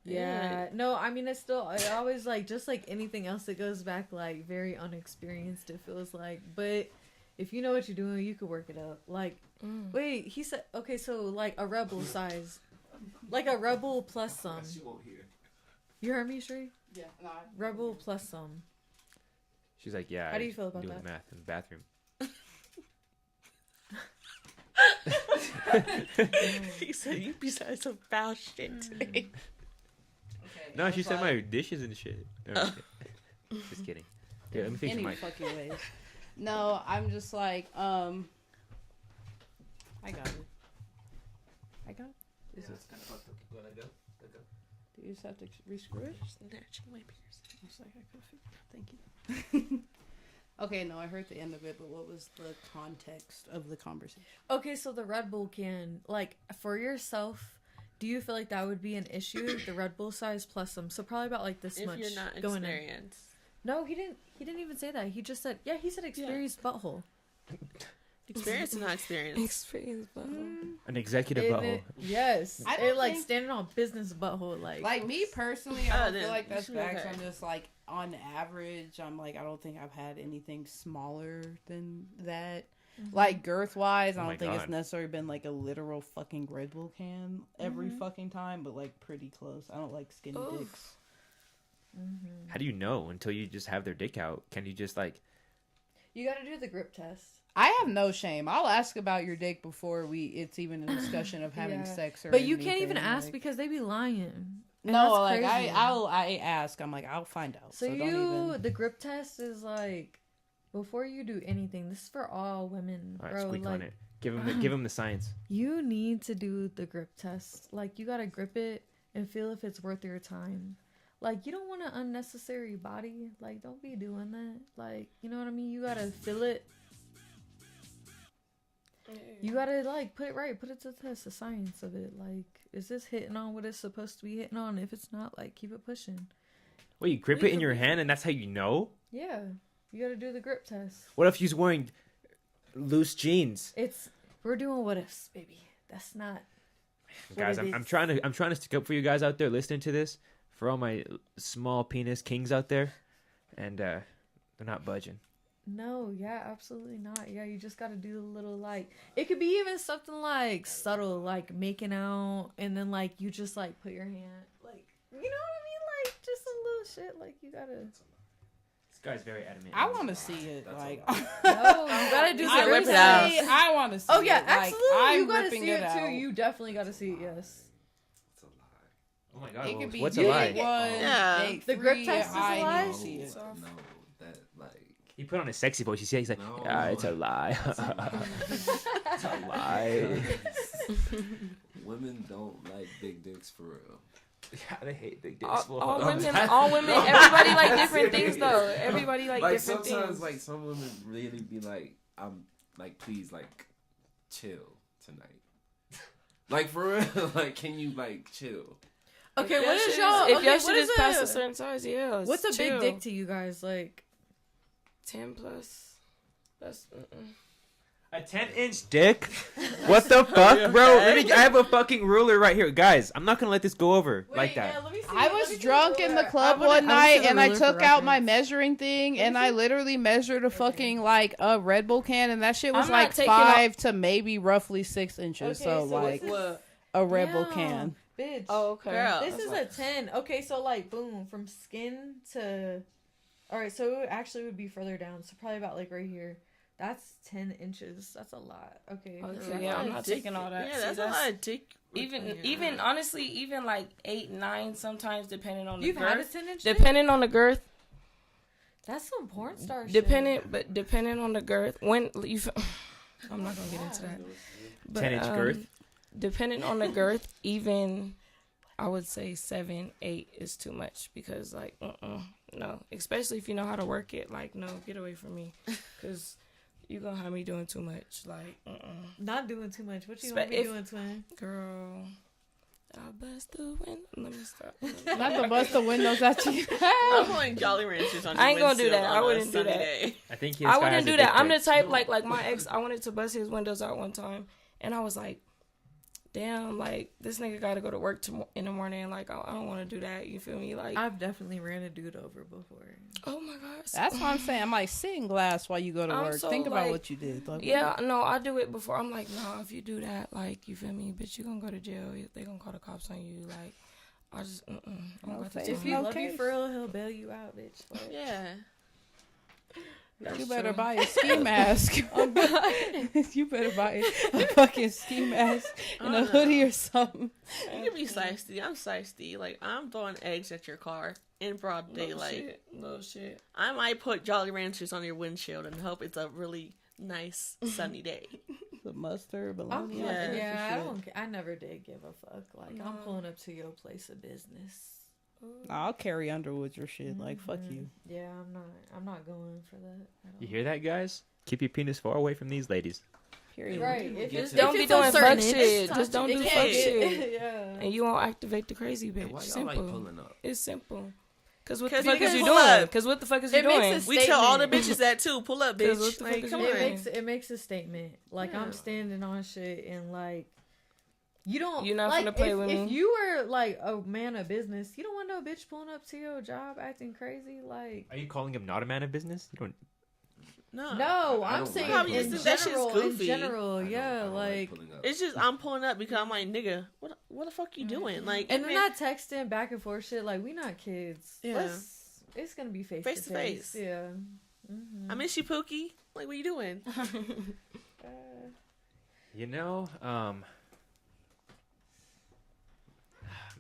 Yeah. No, I mean it's still it always like just like anything else that goes back like very unexperienced, it feels like. But if you know what you're doing, you could work it up. Like wait, he said okay, so like a Rebel size. Like a Rebel plus some. She won't hear. You heard me, Sherri? Yeah, no. Rebel plus some. She's like, yeah. How do you feel about doing that? math in the bathroom. He said you besides some foul shit today. No, she said my dishes and shit. No, just kidding. Here, let me fix Any your mic. fucking ways. No, I'm just like, I got it. I got it. Yeah, it's kind of fucked up. You wanna go? Do you just have to rescrew it? Snatching my piercing. Looks like I could have Thank you. Okay, no, I heard the end of it, but what was the context of the conversation? Okay, so the Red Bull can, like, for yourself, do you feel like that would be an issue? The Red Bull size plus some, so probably about like this if much. If you're not going experienced. In. No, he didn't even say that. He just said, he said experienced butthole. Experience and not experience. Experience butthole. An executive butthole. Yes. I don't like think... standing on business butthole. Like me personally, I don't feel like that's facts. I'm just like, on average, I'm like, I don't think I've had anything smaller than that. Mm-hmm. Like girth wise, I don't think it's necessarily been like a literal fucking Red Bull can every fucking time, but like pretty close. I don't like skinny dicks. Mm-hmm. How do you know until you just have their dick out? Can you just like... You gotta do the grip test. I have no shame. I'll ask about your dick before it's even a discussion of having sex or But you can't even ask because they be lying. No, like I ask. I'm like, I'll find out. So the grip test is like before you do anything. This is for all women, all right, bro. squeak like, on it. Give him the science. You need to do the grip test. Like you gotta grip it and feel if it's worth your time. Like you don't want an unnecessary body. Like don't be doing that. Like you know what I mean. You gotta feel it. You gotta like put it to the test, the science of it. Like, is this hitting on what it's supposed to be hitting on? If it's not, like, keep it pushing. Well, you grip it in your hand, and that's how you know. Yeah, you gotta do the grip test. What if he's wearing loose jeans? We're doing what ifs, baby. That's not. Guys, I'm trying to stick up for you guys out there listening to this. For all my small penis kings out there, and they're not budging. No, yeah, absolutely not. Yeah, you just gotta do a little, like, it could be even something like subtle, like making out, and then like you just like put your hand, like, you know what I mean, like just a little shit, like you gotta. This guy's very adamant. I want to see it. Like, no, you gotta do some rip it out. I want to see. Oh yeah, it. absolutely. Like, you gotta see it too. You definitely gotta see it. Yes. It's a lie. Oh my god. It could be what's a lie? The grip test is a lie? No, that like. He put on a sexy voice. He's like, no. It's a lie. It's a lie. Women don't like big dicks for real. Yeah, they hate big dicks. All women, everybody like different things though. Everybody like different things. Sometimes, like some women really be like, I'm like, please, like, chill tonight. Like for real, like, can you like chill? Okay, what is y'all? If your shit is past a certain size, yeah. What's a big dick to you guys? Like 10 plus. That's a 10-inch dick? What the fuck, bro? I have a fucking ruler right here, guys. I'm not gonna let this go over like that. Yeah, let me see, I was drunk in the club one night and I took out my measuring thing and I literally measured a fucking like a Red Bull can and that shit was like 5 to maybe roughly 6 inches. Okay, so like a Red Bull can. Bitch. Oh, okay. Girl. This is a 10. Okay, so like boom, from skin to. All right, so it actually would be further down. So probably about like right here. That's 10 inches. That's a lot. Okay. Yeah, I'm not taking all that. Yeah, that's a lot of dick. Even honestly, even like 8, 9 sometimes, depending on the girth. You've had a 10-inch depending on the girth. That's some porn star shit. Depending on the girth. When you, I'm not gonna get into that. 10-inch girth. Depending on the girth, even I would say 7, 8 is too much because like no, especially if you know how to work it. Like no, get away from me, because you gonna have me doing too much. Like not doing too much. What you gonna be doing, twin? Girl, I'll bust the window. Let me stop. Not to bust the windows at you. I'm putting Jolly Ranchers on. I ain't gonna do that. I wouldn't do that. I think I wouldn't do that. I'm the type like my ex. I wanted to bust his windows out one time, and I was like, damn, like this nigga gotta go to work in the morning. Like I don't want to do that. You feel me? Like I've definitely ran a dude over before. Oh my gosh, that's what I'm saying. I'm like, sit in glass while you go to work. So, think about what you did. Like, yeah, no, I do it before. I'm like, no, if you do that, like you feel me, bitch, you gonna go to jail. They gonna call the cops on you. Like I just, if he love you for real, he'll bail you out, bitch. Like, yeah. You better buy a ski mask. Oh God! You better buy a fucking ski mask and a hoodie or something. You can be shiesty. I'm shiesty. Like I'm throwing eggs at your car in broad daylight. No shit. I might put Jolly Ranchers on your windshield and hope it's a really nice sunny day. the mustard, bologna. I never did give a fuck. Like, I'm pulling up to your place of business. I'll carry Underwood your shit. Like, fuck you. Yeah, I'm not going for that. You hear that, guys? Keep your penis far away from these ladies. Period. Right. Just don't be doing fuck shit. Just don't do fuck shit. Yeah. And you won't activate the crazy bitch. Why y'all Simple. like pulling up? It's simple. Cause what the fuck Because is you pull doing? up. Cause what the fuck is you It makes doing? a We tell all the statement. bitches that too. Pull up, What bitch. the Like, fuck is come you on. doing? It makes a statement. Like, I'm standing on shit and like, you don't. You're not like, finna play with me. If you were like a man of business, you don't want no bitch pulling up to your job acting crazy. Like, Are you calling him not a man of business? You don't. no, I I'm don't saying like in pulling up. That shit's general. In goofy. general, I don't like. pulling up. It's just I'm pulling up because I'm like, nigga, what the fuck you doing? Like, And I they're mean, not texting back and forth shit. Like, we not kids. Yeah. It's gonna be face Face to to face. face. Yeah. I miss you, Pookie. Like, what you doing? You know,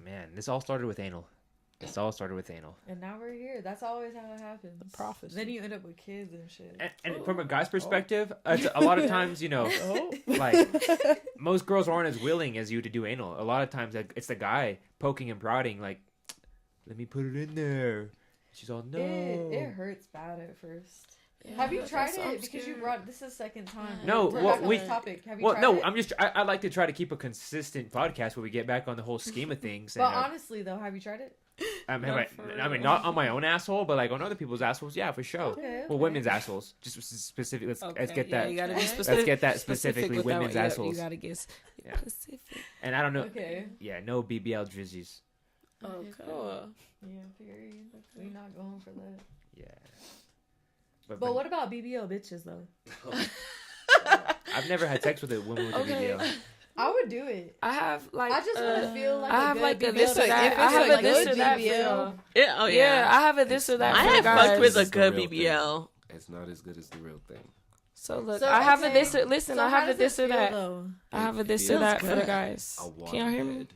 man, this all started with anal. And now we're here. That's always how it happens. The prophecy. Then you end up with kids and shit. And from a guy's perspective, it's a lot of times, you know, like most girls aren't as willing as you to do anal. A lot of times, it's the guy poking and prodding, like, "Let me put it in there." She's all, "No." It hurts bad at first. Have you tried it? Because you brought this is the second time. No, We're well, back on we- this topic. Have you Well, tried no, it? I like to try to keep a consistent podcast where we get back on the whole scheme of things. But And, honestly, though, have you tried it? I mean, not on my own asshole, but like on other people's assholes. Yeah, for sure. Okay. Well, women's assholes, just specific. Let's get that. You gotta be specific. Let's get that specifically with that women's one. Yeah, assholes. You gotta get Yeah. specific. And I don't know. Okay. Yeah, no BBL drizzies. Okay. Cool. Yeah, period. We're not going for that. Yeah. But what about BBL bitches though? I've never had sex with a woman with a Okay. BBL. I would do it. I have like. I just want to feel like I have a like good a this BBL. or that. If it's I have like a this good or that. BBL. Yeah. Oh Yeah, I have a this or that. I for have guys. fucked with a It's the good real thing. BBL. It's not as good as the real thing. So look, So, I have a okay. this or listen. So I how have a does this it or feel, that. though? I have a this or feels that for the good. guys. A Can y'all hear me? waterbed.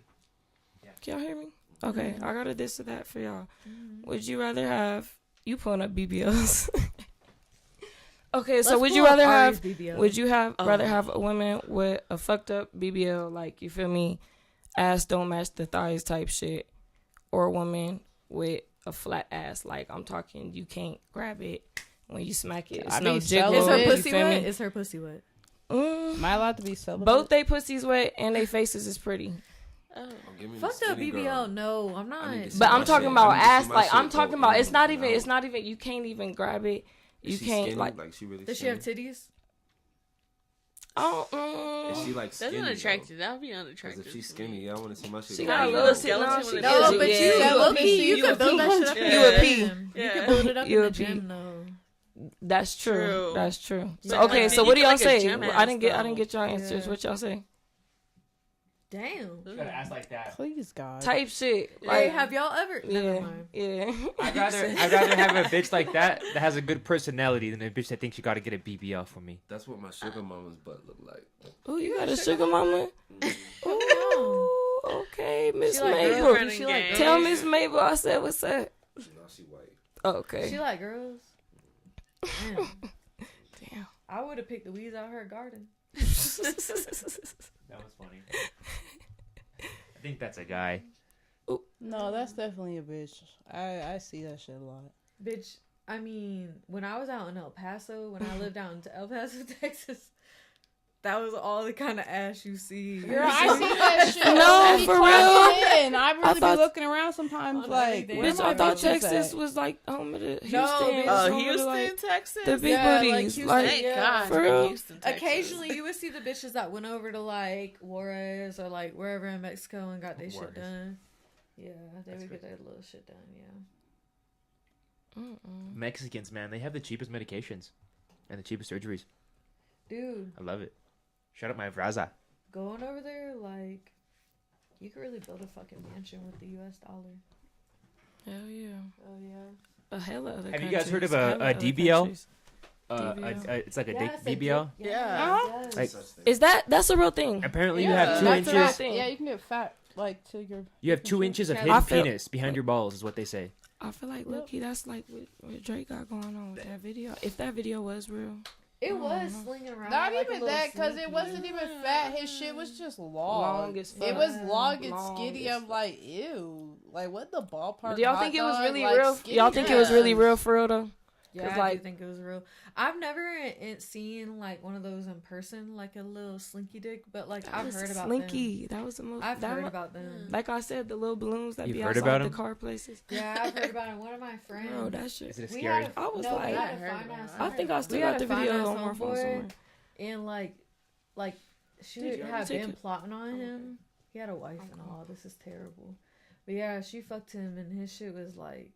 Can y'all hear me? Okay, I got a this or that for y'all. Mm-hmm. Would you rather have you pulling up BBLs? Okay, so Let's would you pull up rather Ari's have? BBL. Would you rather have a woman with a fucked up BBL, like you feel me, ass don't match the thighs type shit, or a woman with a flat ass, like I'm talking, you can't grab it when you smack it. It's I no be jiggle. Is her You pussy feel me? wet? Is her pussy wet? Am I allowed to be celibate? Both they pussies wet and they faces is pretty. Oh, give me the Fucked up skinny BBL. girl. No, I'm not. I need to see But my I'm talking shit. about I need to see ass. my Like shit I'm go talking about. in It's not even. and It's out. not even. You can't even grab it. You Is she can't skinny? like. she really Does she skinny? have titties? Oh, Is she like That's skinny? unattractive. though? That would be 'Cause unattractive. if she's skinny, I want to see my shit. She go got a in little and sitting out. on. She No, does. but Yeah. you a low P. key, you You can a build that P. shit up. in You the a P. gym. You Yeah. can build it up You in a the P. gym though. That's true. True. That's true. But So, like, okay, then so you what do get, y'all like, a say? gym I ass, didn't get y'all answers. Yeah. What y'all say? Damn. Gotta ask like that. Please, God. Type shit. Hey, Like, have y'all ever? Never yeah, mind. yeah. I'd rather have a bitch like that has a good personality than a bitch that thinks she got to get a BBL for me. That's what my sugar mama's butt look like. Ooh, you got a sugar mama? Ooh, okay, Miss She like Mabel. girls? She like Tell girls? Miss Mabel I said what's up. No, she white. Okay. She like girls. Damn. Damn. I would have picked the weeds out of her garden. That was funny. I think that's a guy. No, that's definitely a bitch. I see that shit a lot. Bitch, I mean, when I was out in El Paso, when I lived out in El Paso, Texas, that was all the kind of ass you see. Girl, I see that shit. No, I be for clocking in. I really thought- be looking around sometimes On like, everything. where Bitch, my I thought bitches Texas at? was like home of the Houston. bitch. Oh, home of the, Houston, like, Texas. the big Yeah, like booties. Houston, Like, Thank yeah. God For for real? Houston, Texas. Occasionally, you would see the bitches that went over to like Juarez or like wherever in Mexico and got their shit Juarez. done. Yeah, they That's would get crazy. their little shit done. Yeah, Mexicans, man, they have the cheapest medications and the cheapest surgeries. dude, I love it. Shout out my Vraza. going over there, like, you could really build a fucking mansion with the U.S. dollar. Hell yeah. Oh yeah. A hell of other Have you guys heard of countries. a Hella other DBL? countries. DBL. It's like a Yes, dick BBL. Yeah. Yes. Like, Is that's a real thing? apparently, you Yeah, have 2 that's a real inches. thing. Yeah, you can get fat like to your. You have 2 inches of Yeah. hidden I feel- penis behind your balls, is what they say. I feel like, look, that's like what Drake got going on with that video. If that video was real, It was slinging around. Not like even that, because it wasn't even fat. His shit was just long. As fuck. It was long and skinny. I'm like, ew. Like, what the ballpark? Do y'all think it was really like, real? Y'all think it was really real for real though? Yeah, I do think it was real. I've never seen like one of those in person, like a little slinky dick, but like I've heard about slinky. That was the most. I've heard about them. Like I said, the little balloons that be heard outside about the car places. Yeah, I've heard about it. One of my friends. Bro, that shit. Is it scary? I was like, I think I still got the video on my phone somewhere. And like she had been plotting on him. He had a wife and all. This is terrible. But yeah, she fucked him, and his shit was like.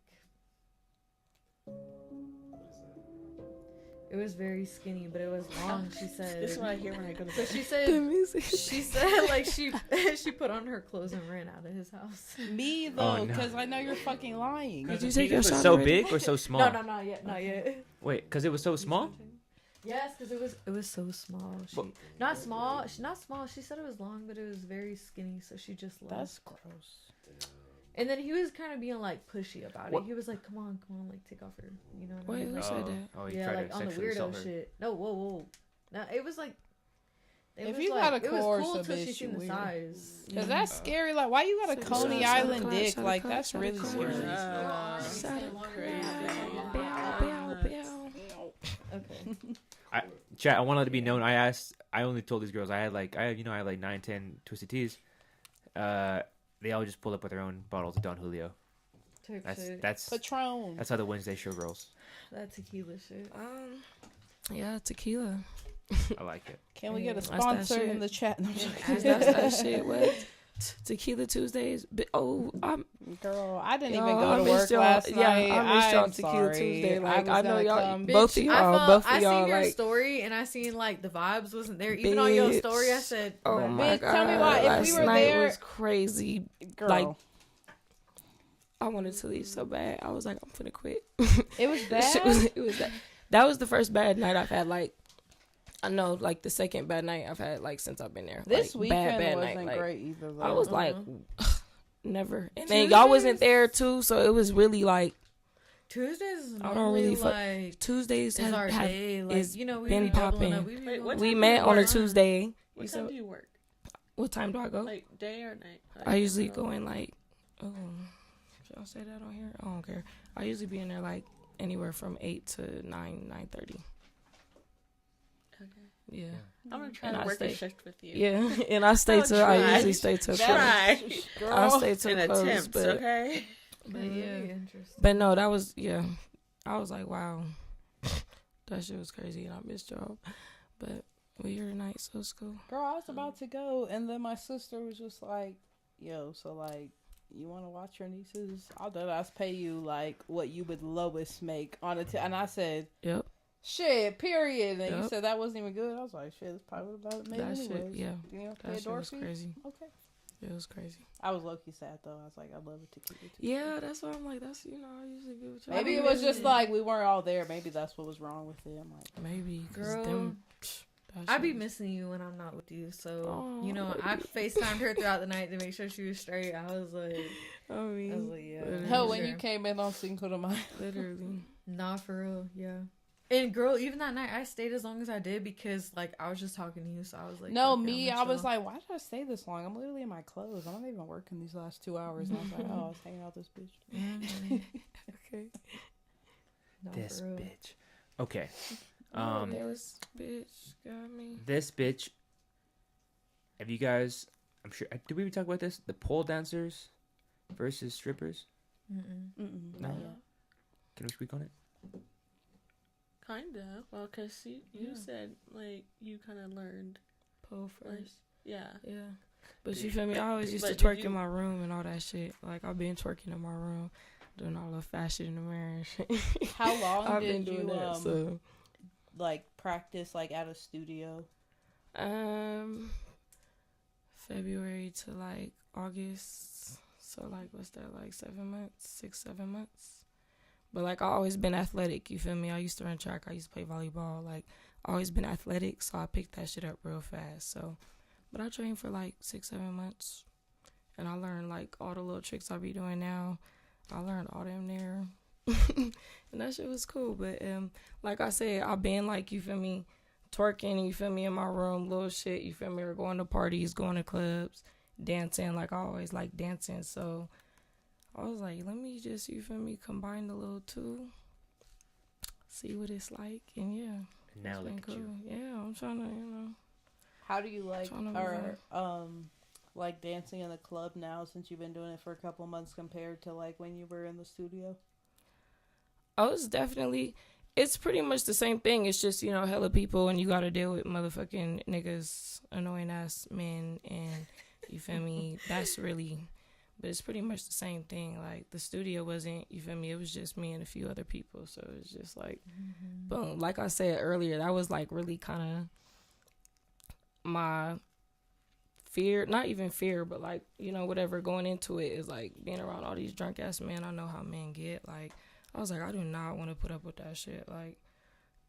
It was very skinny, but it was long. She said. This is what I hear when I go to bed. So she said. The music. She said like she put on her clothes and ran out of his house. Me though, because I know you're fucking lying. Did you take your shot? So big or so small? No, not yet. Wait, because it was so small. Yes, because it was so small. Not small. She said it was long, but it was very skinny. So she just left. That's gross. And then he was kind of being like pushy about it. He was like, "Come on, like take off her." You know what I mean? Who said that? Oh, yeah, like on the weirdo shit. No, whoa. No, it was like. If you got a course of bitch, you weird. Cause that's scary. Like, why you got a Coney Island dick? Like, that's really scary. Okay. Chat. I want to let it be known. I only told these girls I had like 9, 10 twisted teas. They all just pulled up with their own bottles of Don Julio. That's Patron. That's how the Wednesday show rolls. That tequila shit. Yeah, tequila. I like it. Can we get a sponsor in the chat? No, that's that shit. What? Tequila Tuesdays. Girl, I didn't even go to work last night. I missed y'all Tequila Tuesday. Like I know y'all, both of y'all. I seen your story and I seen like the vibes wasn't there. Even on your story, I said, "Oh my god!" Tell me why. If we were there, it was crazy. Girl. Like I wanted to leave so bad. I was like, I'm finna quit. It was bad. It was that. That was the first bad night I've had. Like. I know, like, the second bad night I've had, like, since I've been there. This like, weekend bad wasn't night. Like, great either, though. I was like, never. And then y'all wasn't there, too, so it was really, like... Tuesdays is I don't really like... Tuesdays is our day. Like, is you know, we been popping. We met on a Tuesday. What time do you work? What time do I go? Like, day or night? I usually go in, like... Oh, should I say that on here? I don't care. I usually be in there, like, anywhere from 8 to 9:30. Okay. Yeah. I'm gonna try to work a shift with you. Yeah, and I stay till I usually stay till close. I stay till close, but okay. But yeah, but no, that was I was like, wow, that shit was crazy, and I missed y'all. But we here tonight, so it's cool. Girl, I was about to go, and then my sister was just like, "Yo, so like, you want to watch your nieces? I'll pay you like what you would lowest make on it." And I said, "Yep." Shit, period. And you said that wasn't even good. I was like, shit, it's probably about it made that anyways. Shit, yeah. You know, that shit was crazy. Okay. It was crazy. I was low-key sad, though. I was like, I love it to keep it. Yeah, that's why I'm like, that's, I usually be with y'all. Maybe it was just like, we weren't all there. Maybe that's what was wrong with it. I'm like, maybe. Girl, I be missing you when I'm not with you. So, I FaceTimed her throughout the night to make sure she was straight. I was like, yeah. Hell, when you came in on Cinco de Mayo. Literally. Nah, for real, yeah. And girl, even that night, I stayed as long as I did because, like, I was just talking to you, so I was like... No, me, I was like, why did I stay this long? I'm literally in my clothes. I'm not even working these last 2 hours. And I was like, I was hanging out with this bitch. Okay. No, this bitch. Okay. This bitch got me. This bitch... Have you guys... I'm sure... Did we even talk about this? The pole dancers versus strippers? No? Can we speak on it? Kinda. Well, because you said, like, you kind of learned pole first. Like, yeah. But you feel me? I always used to twerk in my room and all that shit. Like, I've been twerking in my room, doing all the fashion in the mirror and shit. How long I've did been doing you, that, so. like, practice, like, at a studio? February to, like, August. So, like, what's that, like, 7 months? 6, 7 months? But, like, I always been athletic, you feel me? I used to run track. I used to play volleyball. Like, I always been athletic, so I picked that shit up real fast. So, but I trained for, like, 6, 7 months. And I learned, like, all the little tricks I be doing now. I learned all them there. and that shit was cool. But like I said, I've been like, you feel me, twerking, you feel me, in my room, little shit, you feel me, or going to parties, going to clubs, dancing. Like I always like dancing, so I was like, let me just, you feel me, combine the little two, see what it's like, and yeah. Now look at you. Yeah, I'm trying to, How do you like, like dancing in the club now, since you've been doing it for a couple months, compared to like when you were in the studio? Oh, it's pretty much the same thing. It's just, hella people, and you got to deal with motherfucking niggas, annoying ass men, and you feel me? That's really, but it's pretty much the same thing. Like, the studio wasn't, you feel me? It was just me and a few other people. So it's just like, boom. Like I said earlier, that was like really kind of my fear, not even fear, but like, whatever going into it is like being around all these drunk ass men. I know how men get. Like, I was like, I do not want to put up with that shit. Like,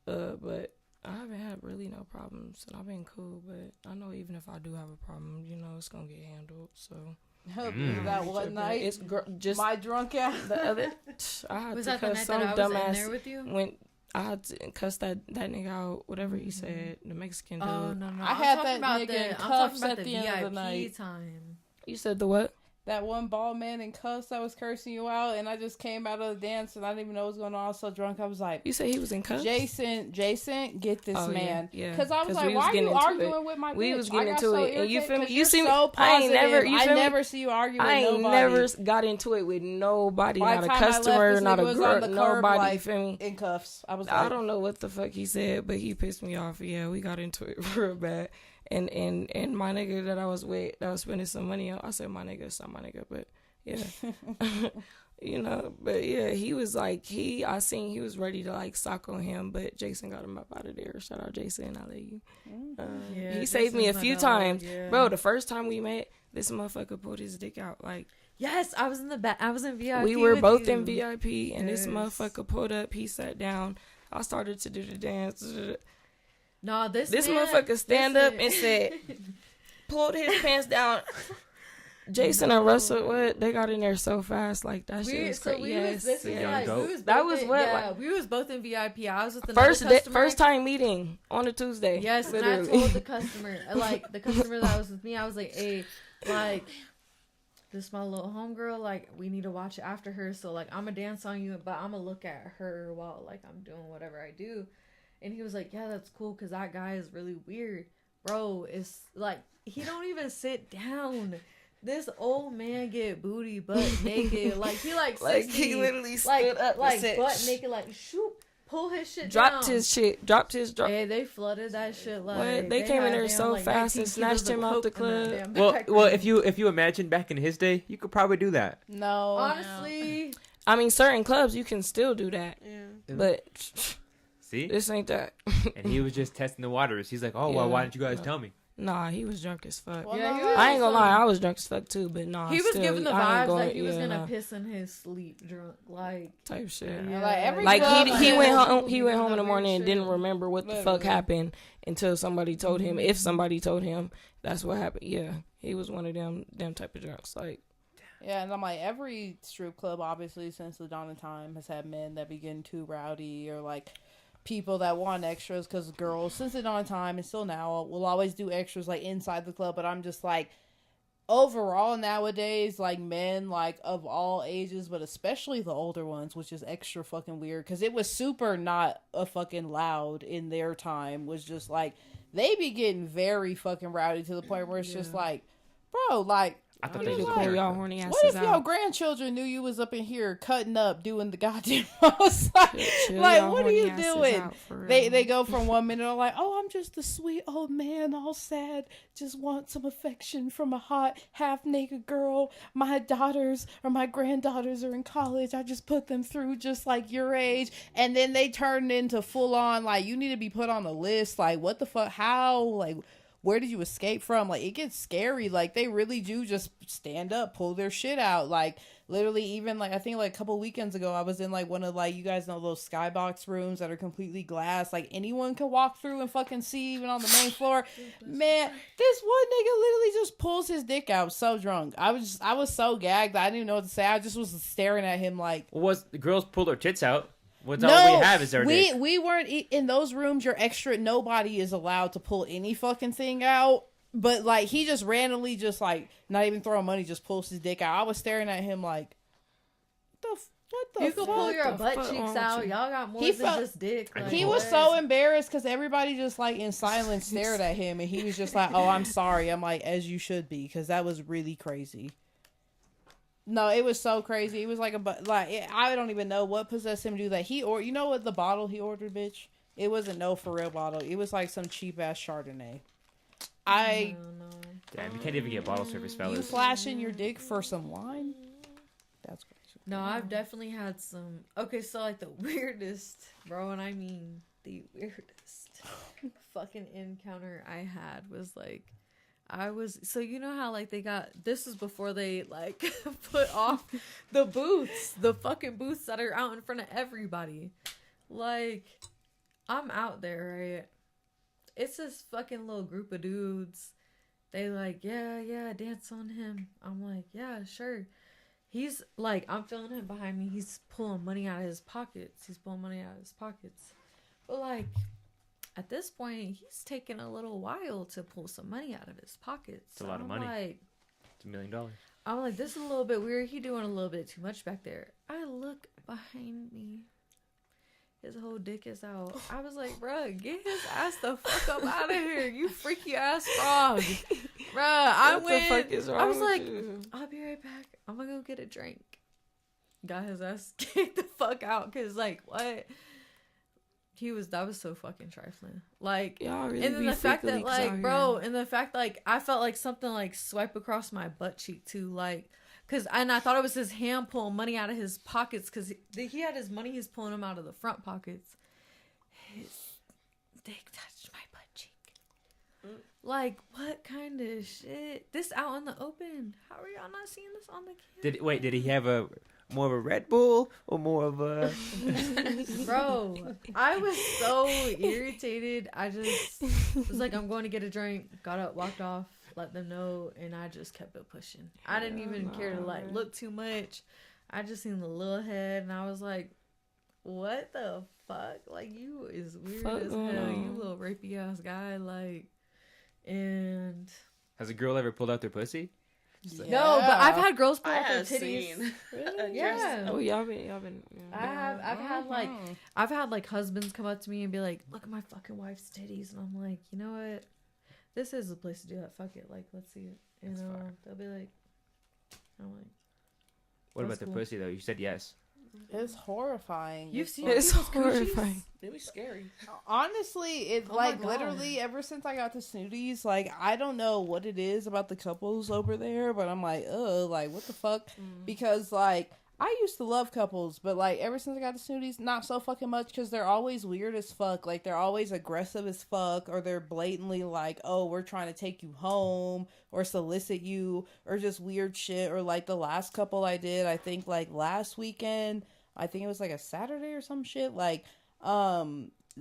but I haven't had really no problems, and I've been cool. But I know even if I do have a problem, it's gonna get handled. So that one night, it's just my drunk ass. The other, I had to cuss some dumbass with you? When I had to cuss that nigga out, whatever he said, the Mexican dude. Oh no, I had that nigga in cuffs at the end of the night. You said the what? That one bald man in cuffs that was cursing you out, and I just came out of the dance and I didn't even know what was going on. I was so drunk. I was like, "You say he was in cuffs?" Jason, get this man. Yeah. Because I was like, "Why are you arguing with my bitch?" We was getting into it, and you feel me? You see me? So positive. I never see you arguing with nobody. I ain't never got into it with nobody. Not a customer, not a girl, nobody. Like, you feel me? In cuffs. I was. I don't know what the fuck he said, but he pissed me off. Yeah, we got into it real bad. And my nigga that I was with, that was spending some money on. I said my nigga, it's not my nigga, but. Yeah, but yeah, he was like, I seen he was ready to like sock on him, but Jason got him up out of there. Shout out Jason, I love you. He saved me a few times, bro. The first time we met, this motherfucker pulled his dick out. Like, yes, I was in the back. I was in VIP. We were both in VIP, and this motherfucker pulled up. He sat down. I started to do the dance. No, this motherfucker stand up and said, pulled his pants down. Jason and Russell, what they got in there so fast, like that shit was crazy. We was both in VIP. I was with the first time meeting on a Tuesday. Yes, literally. And I told the customer, like the customer that was with me, I was like, hey, like this my little homegirl, like we need to watch after her. So like I'm gonna dance on you, but I'm gonna look at her while like I'm doing whatever I do. And he was like, yeah, that's cool, because that guy is really weird, bro. It's like he don't even sit down. This old man get booty butt naked, like he like 60, he literally stood up, like butt naked, like shoot, pull his shit dropped down. his shit, dropped his. Hey, they flooded that shit like what? They came in there so fast and snatched him out the club. Well, if you imagine back in his day, you could probably do that. No, honestly, I mean, certain clubs you can still do that, but see, this ain't that. And he was just testing the waters. He's like, oh, well, why didn't you guys tell me? Nah, he was drunk as fuck. Well, I ain't gonna lie, I was drunk as fuck too, but nah. He was giving the vibes like he was gonna piss in his sleep drunk, like type shit. Yeah. Like he went home. He went home in the morning and didn't remember what the fuck happened until somebody told him. If somebody told him, that's what happened. Yeah, he was one of them type of drunks. Like. Yeah, and I'm like, every strip club, obviously, since the dawn of time, has had men that be getting too rowdy, or like people that want extras, because girls, since the dawn of time and still now, will always do extras like inside the club. But I'm just like, overall nowadays, like men like of all ages, but especially the older ones, which is extra fucking weird, because it was super not a fucking loud in their time, was just like they be getting very fucking rowdy to the point where it's just like, bro, like, I thought they could call y'all horny asses what if out. your grandchildren knew you was up in here cutting up, doing the goddamn most? Like what are you doing? They go from 1 minute like, oh, I'm just a sweet old man, all sad, just want some affection from a hot half naked girl. My daughters or my granddaughters are in college. I just put them through just like your age, and then they turn into full on like, you need to be put on a list. Like what the fuck? How? Like where did you escape from? Like, it gets scary. Like, they really do just stand up, pull their shit out. Like, literally, even, like, I think, like, a couple weekends ago, I was in, like, one of, like, you guys know those skybox rooms that are completely glass. Like, anyone can walk through and fucking see, even on the main floor. Man, this one nigga literally just pulls his dick out so drunk. I was so gagged. I didn't even know what to say. I just was staring at him like... Was the girls pull their tits out? What's all we have is our dick. We weren't... In those rooms, you're extra... Nobody is allowed to pull any fucking thing out. But, like, he just randomly just, like, not even throwing money, just pulls his dick out. I was staring at him like... What the you can pull your butt cheeks out. Y'all got more than just dick. Like, he was so embarrassed because everybody just like in silence stared at him, and he was just like, "Oh, I'm sorry." I'm like, "As you should be," because that was really crazy. No, it was so crazy. It was like I don't even know what possessed him to do that. You know what the bottle he ordered, bitch? It wasn't no for real bottle. It was like some cheap ass Chardonnay. Damn, you can't even get bottle service, fellas. You flashing your dick for some wine? That's crazy. No, I've definitely had some... Okay, so, like, the weirdest, bro, and I mean the weirdest fucking encounter I had was, like, so you know how, like, they got... This is before they, like, put off the booths, the fucking booths that are out in front of everybody. Like, I'm out there, right? It's this fucking little group of dudes. They like, yeah, dance on him. I'm like, yeah, sure. He's like, I'm feeling him behind me. He's pulling money out of his pockets. But like, at this point, he's taking a little while to pull some money out of his pockets. It's a lot of money. Like, it's $1 million. I'm like, this is a little bit weird. He doing a little bit too much back there. I look behind me. His whole dick is out. I was like, bruh, get his ass the fuck up out of here, you freaky ass frog. Bruh, I was like, I'll be right back. I'm gonna go get a drink. Got his ass kicked the fuck out, cause like, what? That was so fucking trifling. Like, y'all really, and then the fact that like, bro, and the fact like, I felt like something like swipe across my butt cheek too, like, and I thought it was his hand pulling money out of his pockets, because he had his money, he's pulling them out of the front pockets. His dick touched my butt cheek. Like, what kind of shit? This out in the open. How are y'all not seeing this on the camera? Did he have more of a Red Bull or more of a... Bro, I was so irritated. I just was like, I'm going to get a drink. Got up, walked off. Let them know, and I just kept it pushing. I didn't even care to like look too much. I just seen the little head, and I was like, "What the fuck? Like, you is weird as hell. You little rapey ass guy." Like, and has a girl ever pulled out their pussy? Like, no, but I've had girls pull out their titties. Really? Yeah. Oh, y'all been. Yeah. I've had like husbands come up to me and be like, "Look at my fucking wife's titties," and I'm like, you know what? This is the place to do that. Fuck it. Like, let's see it. And they'll be like, I'm like, what about the pussy, though? You said yes. It's horrifying. You've seen it's horrifying. It was scary. Honestly, it's literally ever since I got to Snooties, like, I don't know what it is about the couples over there, but I'm like, like, what the fuck? Because, like, I used to love couples, but, like, ever since I got to Snooties, not so fucking much, because they're always weird as fuck. Like, they're always aggressive as fuck, or they're blatantly like, oh, we're trying to take you home, or solicit you, or just weird shit. Or, like, the last couple I did, I think, like, last weekend, I think it was, like, a Saturday or some shit, like,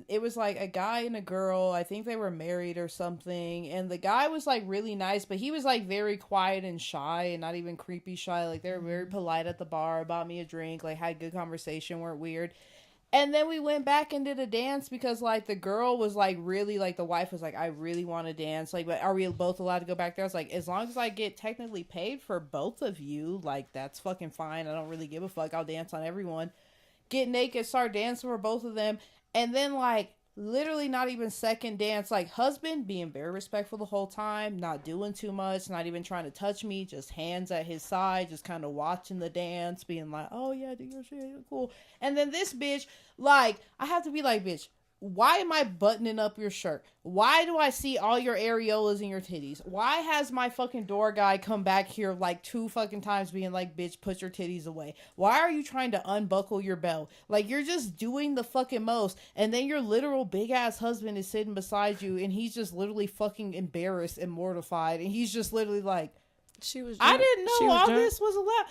it was like a guy and a girl. I think they were married or something. And the guy was like really nice, but he was like very quiet and shy and not even creepy shy. Like, they were very polite at the bar, bought me a drink, like had good conversation, weren't weird. And then we went back and did a dance because like the girl was like really like, the wife was like, I really want to dance. Like, but are we both allowed to go back there? I was like, as long as I get technically paid for both of you, like that's fucking fine. I don't really give a fuck. I'll dance on everyone. Get naked, start dancing for both of them. And then, like, literally not even second dance, like, husband being very respectful the whole time, not doing too much, not even trying to touch me, just hands at his side, just kind of watching the dance, being like, oh, yeah, do your shit, cool. And then this bitch, like, I have to be like, bitch, why am I buttoning up your shirt? Why do I see all your areolas and your titties? Why has my fucking door guy come back here like 2 fucking times being like, bitch, put your titties away? Why are you trying to unbuckle your belt? Like, you're just doing the fucking most. And then your literal big ass husband is sitting beside you and he's just literally fucking embarrassed and mortified. And he's just literally like, I didn't know all this was allowed.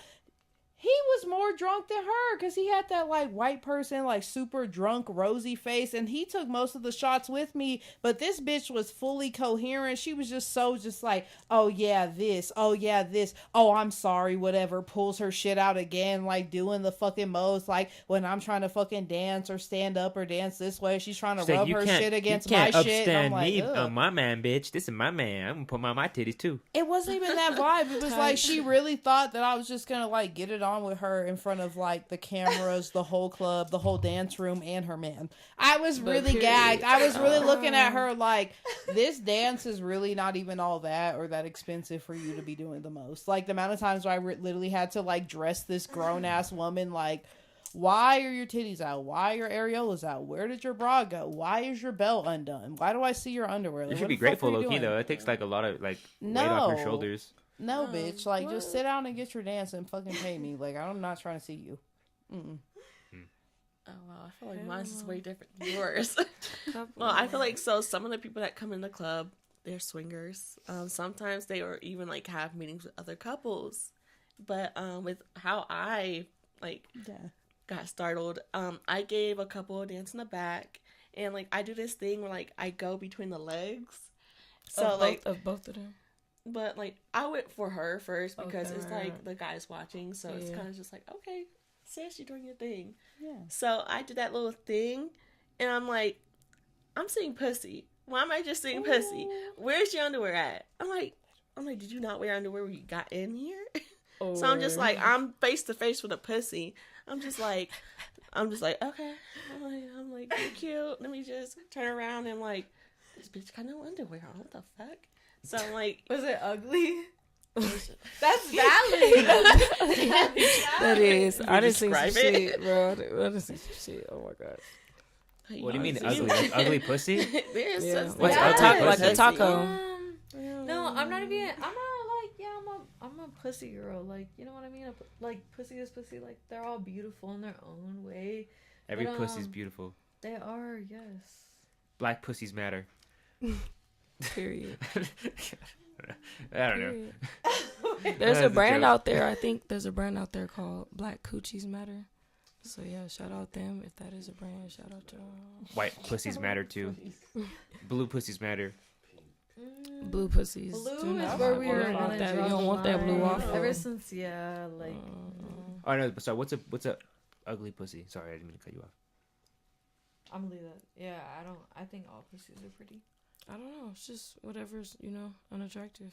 He was more drunk than her because he had that like white person, like super drunk, rosy face. And he took most of the shots with me. But this bitch was fully coherent. She was just like, oh yeah, this. Oh yeah, this. Oh, I'm sorry, whatever. Pulls her shit out again, like doing the fucking most. Like when I'm trying to fucking dance or stand up or dance this way, she's trying to rub her shit against my shit. And I'm like, me, my man, bitch. This is my man. I'm going to put my titties too. It wasn't even that vibe. It was like she really thought that I was just going to like get it on with her in front of like the cameras, the whole club, the whole dance room, and her man. I was really gagged. I was really looking at her like, this dance is really not even all that or that expensive for you to be doing the most. Like the amount of times where I literally had to like dress this grown ass woman, like, why are your titties out? Why are your areolas out? Where did your bra go? Why is your belt undone? Why do I see your underwear? Like, you should be grateful, low-key, though. It takes like a lot of like weight off your shoulders. No, bitch. Like, just sit down and get your dance and fucking pay me. Like, I'm not trying to see you. Mm-mm. Oh, wow. I feel like mine's is way different than yours. Well, I feel like some of the people that come in the club, they're swingers. Sometimes they or even like have meetings with other couples. But with how I got startled, I gave a couple a dance in the back, and like I do this thing where like I go between the legs. So of both of them. But, like, I went for her first because it's, like, the guy's watching. So it's kind of just like, okay, sis, you're doing your thing. Yeah. So I did that little thing. And I'm like, I'm seeing pussy. Why am I just seeing pussy? Where's your underwear at? I'm like, did you not wear underwear when you got in here? So I'm just like, I'm face to face with a pussy. I'm just like, okay. I'm like, you're cute. Let me just turn around and, like, this bitch got no underwear on. What the fuck? So I'm like, was it ugly? That's valid. That is. I didn't see some shit, bro. I didn't see some shit. Oh my god. What do you mean ugly? Like ugly pussy? There's like a taco. No, I'm not even. I'm not like. Yeah, I'm a pussy girl. Like, you know what I mean? Like pussy is pussy. Like, they're all beautiful in their own way. Every pussy's beautiful. They are. Yes. Black pussies matter. Period. I don't know. There's a brand out there. I think there's a brand out there called Black Coochies Matter. So yeah, shout out them if that is a brand. Shout out to white pussies matter too. Blue pussies matter. Blue pussies. Blue is where we were on that. You don't want that blue off. Ever since like. Oh no! Sorry. What's a ugly pussy? Sorry, I didn't mean to cut you off. I'm gonna leave that. Yeah, I think all pussies are pretty. I don't know. It's just whatever's, unattractive.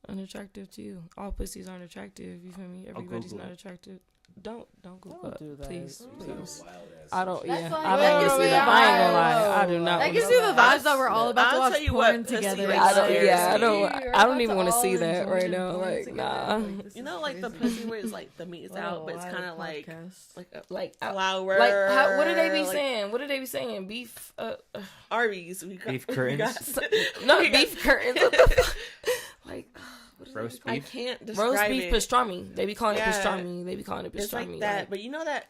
Unattractive to you. All pussies aren't attractive. You feel me? Everybody's not attractive. Don't Google it. Do that. Please. I don't. That's Yeah. like, I don't want to see that. I ain't gonna lie. I do not. That gives you the vibes that we're all about to watch porn together. I don't even want to see that right now. Like, nah. You know, like the pussy where it's like the meat is out, but it's kind of like flour. Like, what do they be saying? What do they be saying? Beef. Arby's. Beef curtains. No, beef curtains. Like. Roast beef. I can't describe roast beef it. pastrami. They be calling it pastrami. It's like that, but you know that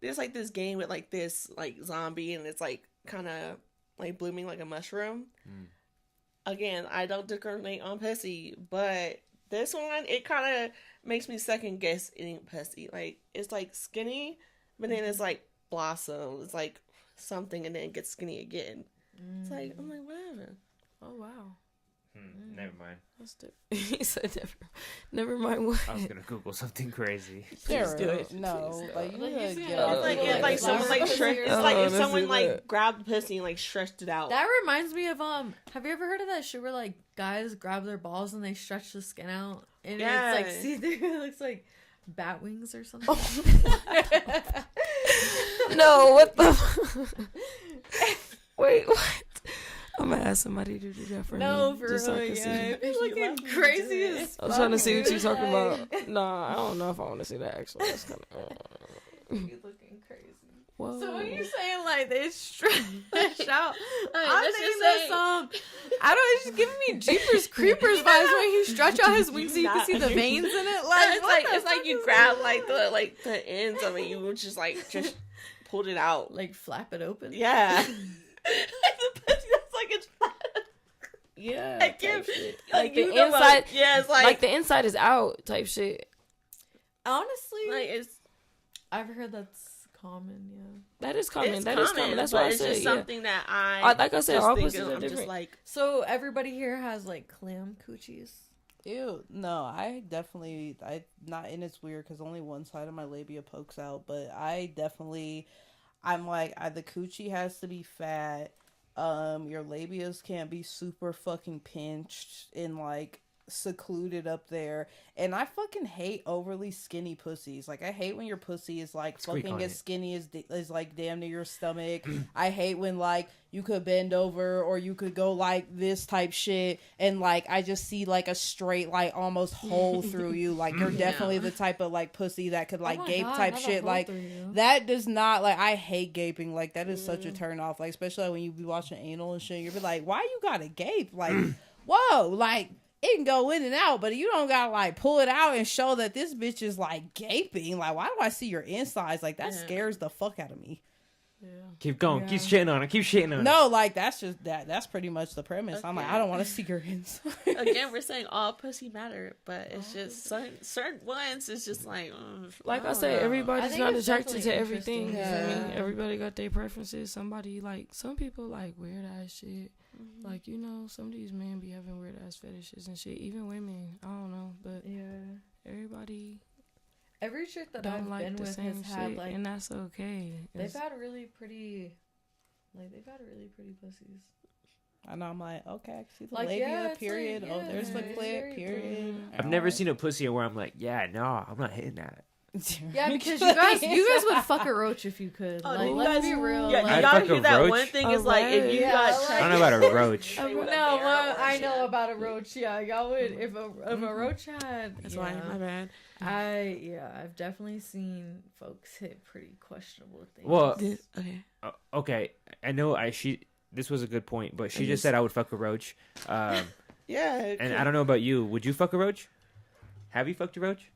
there's like this game with like this like zombie, and it's like kind of like blooming like a mushroom. Again, I don't discriminate on pussy, but this one it kind of makes me second guess eating pussy. Like it's like skinny, but then it's like blossom. It's like something, and then it gets skinny again. It's like I'm like whatever. Oh wow. Never mind. He said never mind what. I was gonna Google something crazy. Please do it. No, like you it's like someone like it's like if someone like grabbed the pussy and like stretched it out. That reminds me of have you ever heard of that shit where like guys grab their balls and they stretch the skin out and it's like see through? It looks like bat wings or something. No, what the? Wait, what? I'm gonna ask somebody to do that for me. No, for real, It's looking crazy as fuck. I'm trying to see what you're talking about. Nah, I don't know if I want to see that actually. That's kind of. You're looking crazy. Whoa. So when you're saying like they stretch out, I'm let's thinking just that say- I don't. It's just giving me Jeepers Creepers vibes when he stretch out his wings so you can see the veins in it. Like It's like you grab like the ends of it. You would just pulled it out. like flap it open. Yeah. The pussy that's like it's flat. Yeah. I can't. Like you the know inside. about- yeah, it's Like the inside is out type shit. Honestly, it's I've heard that's common. Yeah. That is common. it's That is common. That's why I it's said just something that like I said, just all think pussies of. are I'm just different. like So everybody here has like clam coochies. Ew, no, I not, and it's weird because only one side of my labia pokes out, but I'm like, the coochie has to be fat, your labias can't be super fucking pinched and like secluded up there, and I fucking hate overly skinny pussies. Like, I hate when your pussy is like fucking as skinny as like damn near your stomach. I hate when like you could bend over or you could go like this type shit, and like I just see like a straight like almost hole through you. Like, you're definitely the type of like pussy that could like gape type shit. Like, that does not, like, I hate gaping. Like, that is such a turn off. Like, especially like, when you be watching anal and shit, you'll be like, why you gotta gape? Like, whoa, like, it can go in and out, but you don't gotta like pull it out and show that this bitch is like gaping. Like, why do I see your insides? Like, that scares the fuck out of me. yeah. Keep going. Keep shitting on it. Keep shitting on it. No, like, that's just that's pretty much the premise. I'm like, I don't want to see your insides. Again, we're saying all pussy matter, but it's just certain ones. It's just like, Like I said, I everybody's think not it's attracted to definitely everything. interesting. You know what I mean? Yeah. Everybody got their preferences. Somebody like some people like weird ass shit. Like, you know, some of these men be having weird ass fetishes and shit. Even women, I don't know, but Yeah. everybody Every chick that don't I've like been the with same has had shit, like and that's okay. they've had really pretty pussies. I know, I'm like, okay, I can see the Like, labia, yeah, it's period. like, Oh, yeah, there's the it's clit, very period. I've never seen a pussy where I'm like, yeah, no, I'm not hitting that. Yeah, because you guys would fuck a roach if you could. Oh, like, you let's guys- be real. yeah, like, y'all fuck hear a that roach? one thing A is like if you roach? got Yeah, I don't know about a roach. no, well, I know about a roach. Yeah, y'all would if a roach had. That's yeah. why my bad. I've definitely seen folks hit pretty questionable things. Well, Okay. okay, I know this was a good point, but she just said I would fuck a roach. Yeah. And I don't know about you. Would you fuck a roach? Have you fucked a roach?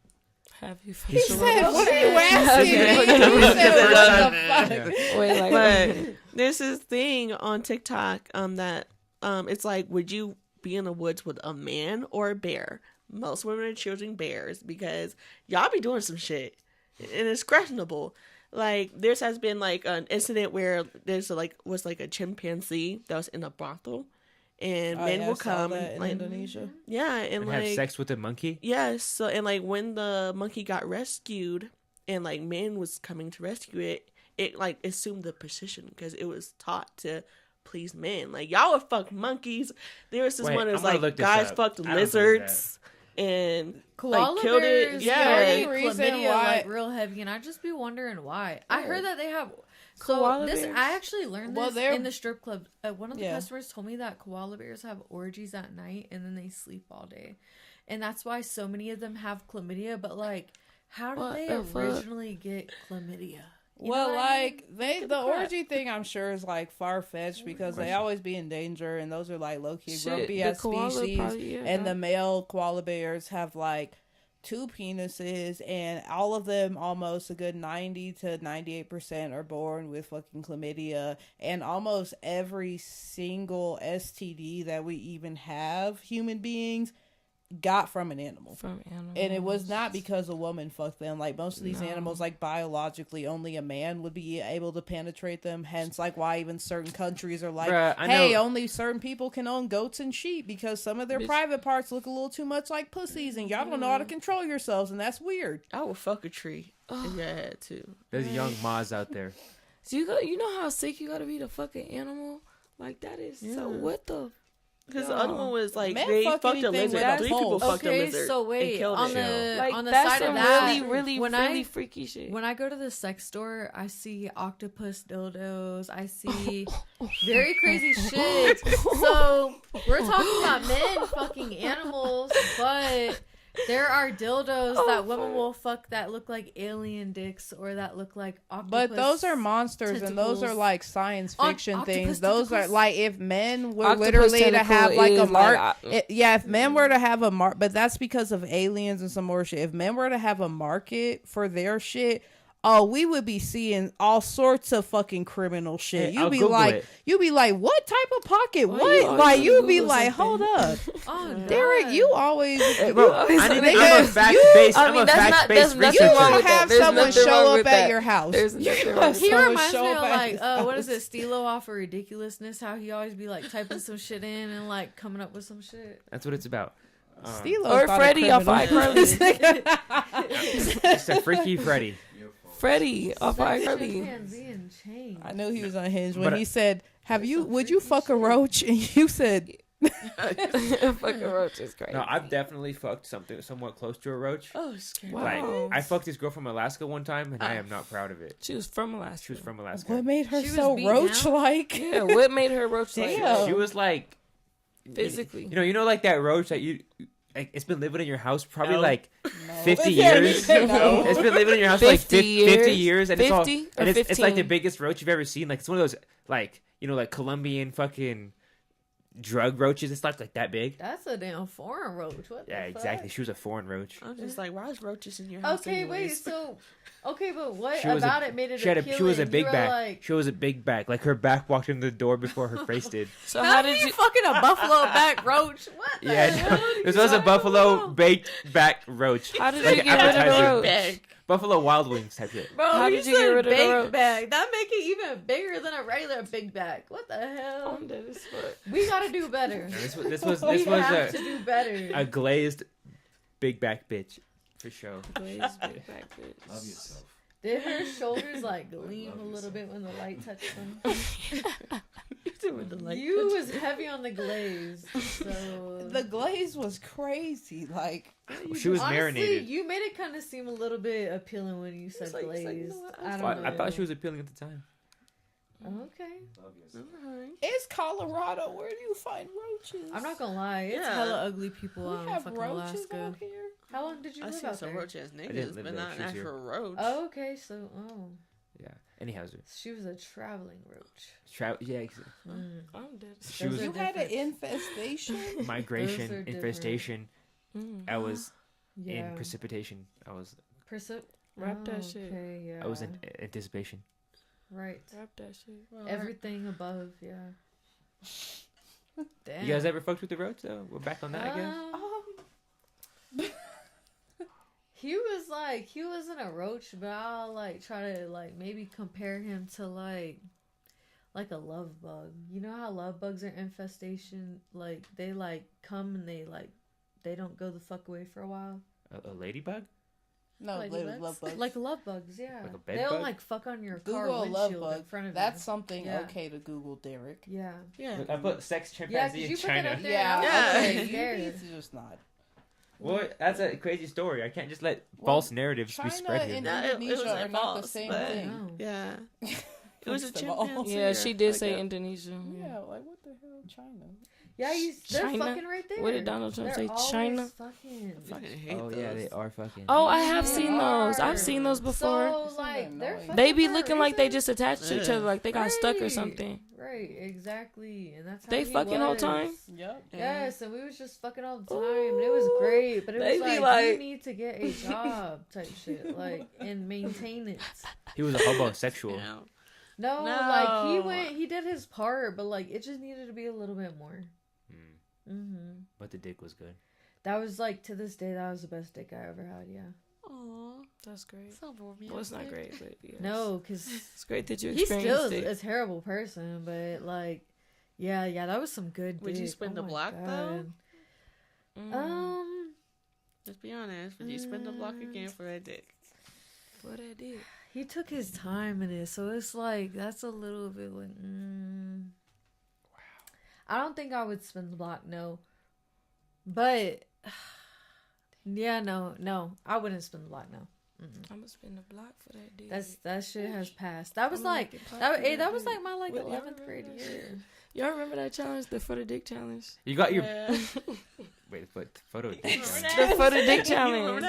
Have you He fucked said, a what are you asking me? He said, what the fuck? Wait, like, But there's this thing on TikTok that it's like, would you be in the woods with a man or a bear? Most women are choosing bears because y'all be doing some shit and it's questionable. Like, there has been like an incident where was a chimpanzee that was in a brothel, and men will come and like Indonesia. yeah, and And like have sex with a monkey? yes, so and like when the monkey got rescued and like men was coming to rescue it, it like assumed the position because it was taught to please men. Like, y'all would fuck monkeys. There was this Wait, one that was I'm gonna like look this guys up. fucked I don't believe lizards and Koala like killed it. bears Yeah. carry The only reason chlamydia why- like real heavy, and I just be wondering why. I heard that they have. So Koala this, bears? I actually learned Well, this they're- in the strip club. One of the Yeah. customers told me that koala bears have orgies at night and then they sleep all day, and that's why so many of them have chlamydia. But like, how did What they the fuck? originally get chlamydia? You know Well, what I mean? like the orgy thing, I'm sure is like far fetched because they always be in danger, and those are like low key Shit, grumpy the ass koala species. probably, yeah, And the that- male koala bears have like 2 penises, and all of them, almost a good 90 to 98% are born with fucking chlamydia, and almost every single STD that we even have, human beings, got from an animal. from animals. And it was not because a woman fucked them. Like, most of these No. animals, like, biologically, only a man would be able to penetrate them. Hence, like, why even certain countries are like, Bruh, I hey, know- only certain people can own goats and sheep because some of their Bitch. private parts look a little too much like pussies, and y'all don't know how to control yourselves, and that's weird. I would fuck a tree if I had to. There's young Ma's out there. So you know how sick you gotta be to fuck an animal? Like, that is so. What the? Because the other one was like Men they fuck fucked a anything lizard. without 3 people holes. fucked a Okay, lizard. so and wait, killed on it. the Like, on the that's side of some that, really when really freaky shit. When I go to the sex store, I see octopus dildos. I see very crazy shit. So we're talking about men fucking animals, but There are dildos that women will fuck that look like alien dicks or that look like octopus. But those are monsters, and those are like science fiction things. Those are like if men were literally to have like a mark. If men were to have a mark, but that's because of aliens and some more shit. If men were to have a market for their shit. Oh, we would be seeing all sorts of fucking criminal shit. You'd be like, what type of pocket? What? Like, you'd be like, hold up. Oh, Deryk, you always. I'm a fact-based researcher. You don't have someone show up at your house. He reminds me of like, what is it, Stilo off of Ridiculousness? How he always be like typing some shit in and like coming up with some shit. That's what it's about. Or Freddie off iCarly. It's a freaky Freddie. Freddie off iCarly. I knew he was unhinged when he said, would you fuck a roach? And you said, fuck a roach is crazy. No, I've definitely fucked something somewhat close to a roach. Oh, scary. Wow. Like, I fucked this girl from Alaska one time, and I am not proud of it. She was from Alaska. What made her so roach-like? Yeah, what made her roach-like? She was like... Physically. You know like that roach that you... Like, it's been living in your house probably 50 years. No. It's been living in your house for like 50 years, and it's like the 15? biggest roach you've ever seen. Like it's one of those like Colombian fucking drug roaches. It's like that big. That's a damn foreign roach. What the fuck? Exactly. She was a foreign roach. I'm just like, why is roaches in your house? Okay, anyways? but what about it made it appealing? She was a big back. She was a big back. Like her back walked in the door before her face did. So how did you fucking a buffalo back roach? What the hell? This was a buffalo baked back roach. How did you get rid of the roach? Buffalo Wild Wings type shit. Bro, how did you get rid of the roach? Bag. That make it even bigger than a regular big bag. What the hell? I'm dead as fuck. We gotta do better. This was to do better. A glazed big back bitch for show. Glazed big back bitch. Love yourself. Did her shoulders like gleam a little bit when the light touched them? You was heavy on the glaze, so the glaze was crazy. Like she was honestly, marinated. You made it kind of seem a little bit appealing when you said glaze. I thought she was appealing at the time. Okay. It's Colorado. Where do you find roaches? I'm not gonna lie. It's hella ugly people out in fucking Alaska. Out here? How long did you live out there? Some roach ass niggas, but not an actual roach. Oh, okay. So, yeah. Anyhow, she was a traveling roach. Yeah. I'm dead. She was. You had an infestation. Migration, infestation. I was in precipitation. I was. Wrap that shit. Okay, yeah. I was in anticipation. Right. Wrap that shit. Well, everything above, yeah. Damn. You guys ever fucked with the roach though? We're back on that again. He wasn't a roach, but I'll like try to like maybe compare him to like a love bug. You know how love bugs are infestation? Like they like come and they don't go the fuck away for a while. A ladybug? No, love bugs. Like love bugs, yeah. Like a bed they don't bug? like fuck on your car Google windshield in front of you. That's something okay to Google, Deryk. Yeah. Look, I put sex chimpanzee in China. Okay. You need to just not. Well, that's a crazy story. I can't just let false narratives be spread here. China and Indonesia are not the same thing. No. Yeah. It was a chimpanzee. Yeah, she did say Indonesia. Yeah, like what the hell, China? Yeah, they're China? fucking right there. What did Donald Trump say? China? Fucking. I fucking hate those. Yeah, they are fucking. Oh, I have seen those. I've seen those before. So, like, they be looking like they just attached to each other, like they got stuck or something. Right, exactly. And that's how they fucking whole time? Yep. Yes, and we was just fucking all the time. And it was great. But it was like, you need to get a job type shit. Like, and maintain it. He was a homosexual. Yeah. No, like, he did his part, but, like, it just needed to be a little bit more. Mm-hmm. But the dick was good. That was, like, to this day, that was the best dick I ever had, yeah. Aww. That's great. So romantic. Well, it's not great, but yes. No, because it's great that you he's experienced still it. a terrible person, but, like, yeah, that was some good dick. Would you spin the block, though? Just be honest. Would you spin the block again for that dick? What I did. He took his time in it, so it's like, that's a little bit like, Wow. I don't think I would spin the block, no. But, yeah, no. I wouldn't spin the block, no. I'm gonna spin the block for that dick. That shit has passed. That was like, that was like my, like, 11th grade year. Y'all remember that challenge, the for the dick challenge? You got your... Wait, photo dick. The photo dick challenge.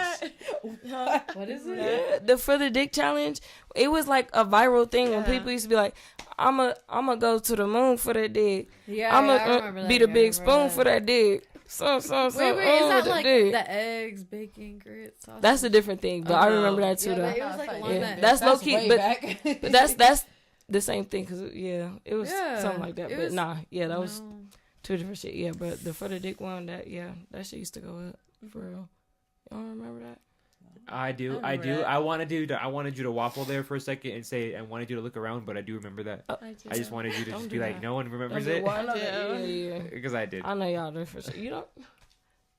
What is it? The for the dick challenge. It was like a viral thing when people used to be like, "I'ma go to the moon for that dick. Yeah, I'ma be the big spoon for that dick." So. Wait, is that like the eggs, bacon, grits? Sausage? That's a different thing, but I remember that too. Though. It was like along that. That's low key, but but that's the same thing. Cause it was something like that. But that was two different shit. Yeah, but the for the dick one, that shit used to go up for real. Y'all remember that? I do. I wanted you to waffle there for a second and say I wanted you to look around, but I do remember that. I just wanted you to just be like, no one remembers it. Yeah. Because I did. I know y'all do for sure. You don't.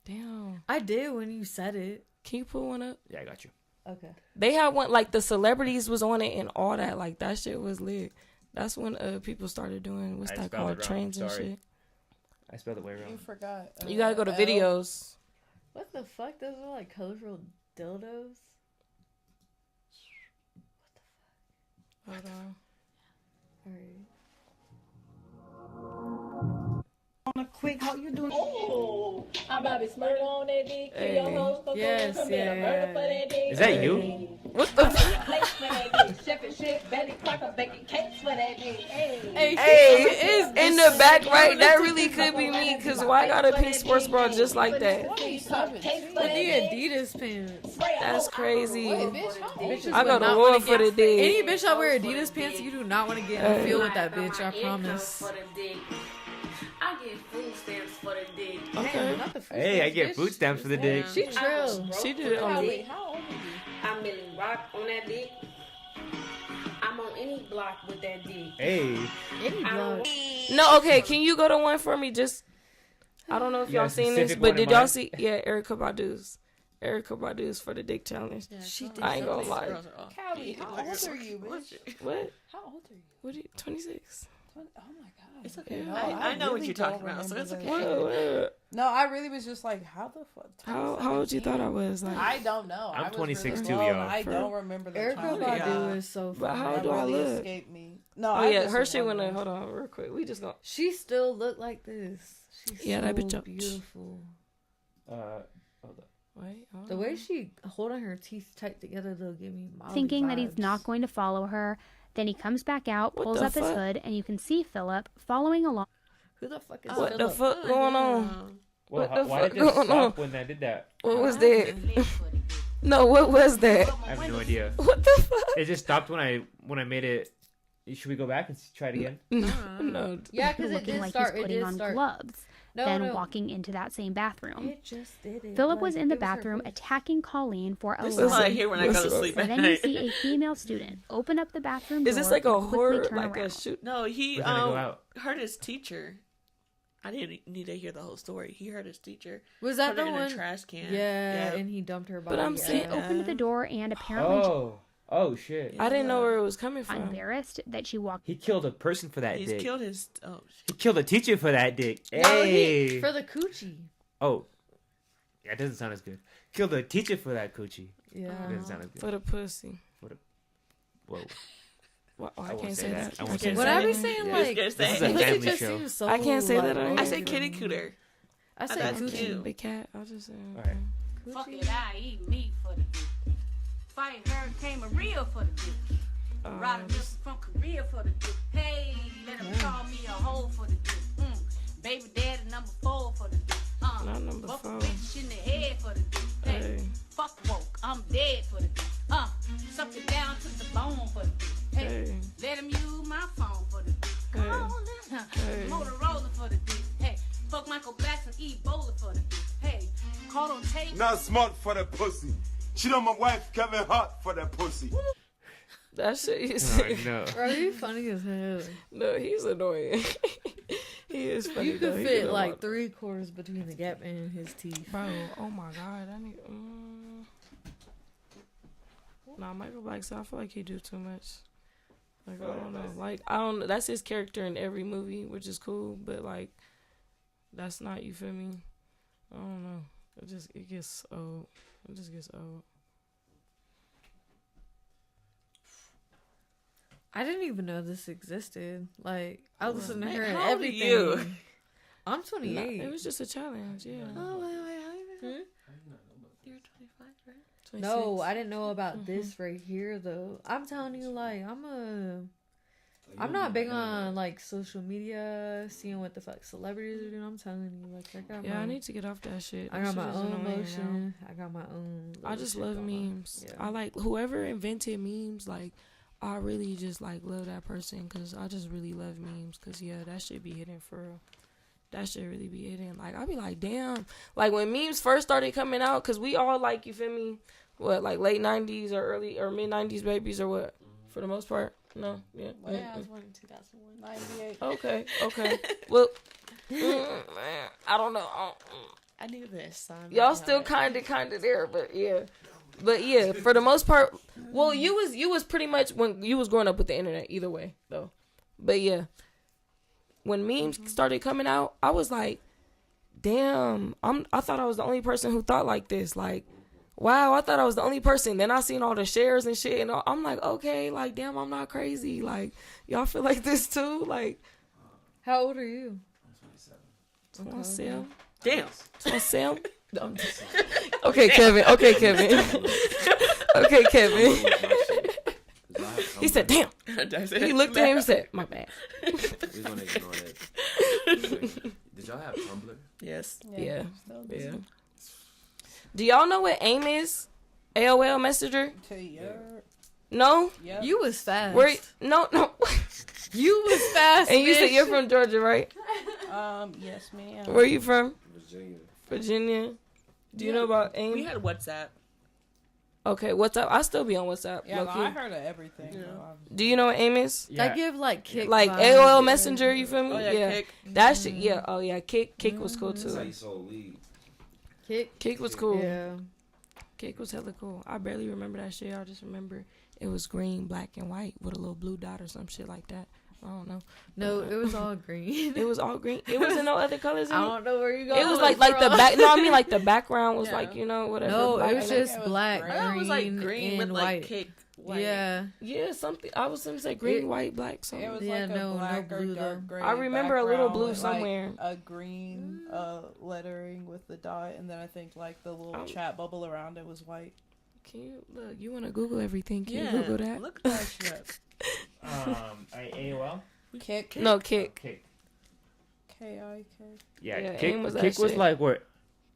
Damn. I did when you said it. Can you pull one up? Yeah, I got you. Okay. They had one like the celebrities was on it and all that. Like that shit was lit. That's when people started doing what's that called, trains and shit. I spelled it way wrong. You forgot. You gotta go to videos. What the fuck? Those are like colorful dildos. Hold on. Alright. On a quick, how you doing? Oh, I'm about to smurder on that dick. Yes, yeah. Is that you? What the fuck? Hey, in the back, right? That really could be me. Cause why I got a pink sports bra just like that? With the Adidas pants. That's crazy. Bitches I go would to not war wanna for get- the dick. Any bitch that wear Adidas pants, you do not want to get in the field with that bitch. I promise. I get food stamps for the dick. Okay. Not the food Hey, I stamps, get bitch. food stamps for the dick. She trill. She did it on the. How old are you? I'm Millie Rock on that dick. I'm on any block with that dick. Hey. Any blood. No, okay. Can you go to one for me? Just, I don't know if You got y'all a seen this, specific but one in did y'all mind? see? Yeah, Erykah Badu's for the dick challenge. She did. I ain't gonna lie. Callie, how old are you, bitch? What? How old are you? What? 26? Oh my god. It's okay. No, I know what really you're talking don't about, so it's okay. remember that. What? No, I really was just like, how the fuck? How old you thought I was? Like, I don't know. I'm I was 26 really too, low, y'all. and I don't remember the Erykah challenge. Badu is so But funny. how That do I really look? escaped me. No, Oh I yeah, just her shit remember. went in. Hold on, real quick. We just gonna. She still looked like this. She's Yeah, so that bitch up. beautiful. Hold up. Wait. hold The on. way she holding her teeth tight together, they'll give me Molly Thinking that he's vibes. not going to follow her. Then he comes back out, What pulls the up his fuck? hood, and you can see Philip following along. Who the fuck is What the Philip? fuck going on? Well, What the why fuck did it just going stop on? when I did that? What was that? No, what was that? I have no idea. What the fuck? It just stopped when I made it. Should we go back and try it again? No. Yeah, because it Looking did like start. he's It putting did on start. gloves. No, then no. walking into that same bathroom. It just did it. Philip Like, was in the it was her bathroom voice. attacking Colleen for a This is look. what I hear when I go to Listen. sleep So at then you night. see a female student open up the bathroom Is this door like a and quickly horror, turn like a around. shoot? No, he We're gonna go out. heard his teacher. I didn't need to hear the whole story. He heard his teacher. Was that Put the it in one? a trash can. Yeah, and he dumped her body. But I'm yeah. saying- Opened the door and apparently Oh shit! I didn't know where it was coming from. embarrassed that she walked. He killed a person for that He's dick. killed his. Oh, He killed a teacher for that dick. No, Hey. for the coochie. Oh, yeah, it doesn't sound as good. Killed a teacher for that coochie. Yeah. It doesn't sound as good. For the pussy. Whoa. Well, I I won't can't say say that. that. I won't can't say When that. I be saying Yeah. like, This is a pussy family just show. seems so, I can't say that like, on I here. said kitty cooter. I said That's coochie. cute. Big cat. I'll just say. All right. Fuck it, I eat meat for the dick. Fight Hurricane Maria for the dick. Ride a nigga from Korea for the dick. Hey, let him call me a hoe for the dick. Baby daddy number 4 for the dick. Not number Fuck 4. a bitch in the head for the dick. Hey, Hey. fuck woke, I'm dead for the dick. Suck it down to the bone for the dick. Hey, Hey. let him use my phone for the dick. Hey. Call it, Hey. Motorola for the dick. Hey, fuck Michael Blackson, eat Ebola for the dick. Hey, caught on tape. Not smart for the pussy. Cheat on my wife, Kevin Hart for that pussy. That shit you Oh, say. no. Bro, you funny as hell. No, he's annoying. He is funny. You could though. He fit do like want- 3/4 between the gap and his teeth. Bro, oh my god, I need. Nah, Michael Blackson, I feel like he do too much. Like I don't know, like I don't. That's his character in every movie, which is cool. But like, that's not. You feel me? I don't know. It gets old. It just gets old. I didn't even know this existed. Like, I listened to her and how old are everything. you? I'm 28. It was just a challenge. Yeah. Oh, wait. You're 25, right? 26. No, I didn't know about this right here though. I'm telling you, like, I'm not big on like social media, seeing what the fuck celebrities are doing. I'm telling you, like, I need to get off that shit. I got my own motion. I got my own. I just love memes. Yeah. I like whoever invented memes. Like, I really just like love that person because I just really love memes. Because that shit be hitting for real. That shit really be hitting. Like, I be like, damn. Like, when memes first started coming out, because we all, like, you feel me? What, like, late 90s or early or mid 90s babies or what? For the most part? No? Yeah. I was born in 2001. 98. Okay. Well, I don't know. I knew this. So y'all still kind of there, but yeah. But yeah, for the most part, well, you was pretty much when you was growing up with the internet either way, though. But yeah, when memes started coming out, I was like, damn, I thought I was the only person who thought like this. Like, wow, I thought I was the only person. Then I seen all the shares and shit, and I'm like, okay, like, damn, I'm not crazy. Like, y'all feel like this too? Like, how old are you? 27. Damn. 27? Okay, Kevin. He said, damn. He looked at him and said, my bad. We're going to ignore that. Did y'all have Tumblr? Yes. Yeah. Do y'all know what AIM is? AOL Messenger? No? Yep. You was fast. No. You was fast. And you said you're from Georgia, right? Yes, ma'am. Where are you from? Virginia. Do you know about AIM? We had WhatsApp. Okay, WhatsApp. I still be on WhatsApp. Yeah, no, I heard of everything. Yeah. Do you know what AIM is? Yeah. I give like Kick. Like AOL Messenger, you feel me? Oh, yeah. Kick. That shit, yeah. Oh, yeah. Kick was cool, too. That's how you sold weed. Kick was cool. Yeah. Kick was hella cool. I barely remember that shit. I just remember it was green, black, and white with a little blue dot or some shit like that. I don't know. No, it was all green. It was all green. It wasn't no other colors in it. I don't know where you going. It was like the back. No, I mean like the background was like, you know, whatever. No, black it was just black, green, it was like green with and like white. cake. White. Yeah, something. I was gonna say green, white, black. Something. It was like a black no or blue, dark gray. I remember a little blue with, somewhere. Like, a green lettering with the dot, and then I think like the little chat bubble around it was white. Can you look? You want to Google everything? Can you Google that? Look that shit. AOL. Kick. No, Kick. K-I-K. Yeah, AIM was Kick was like where.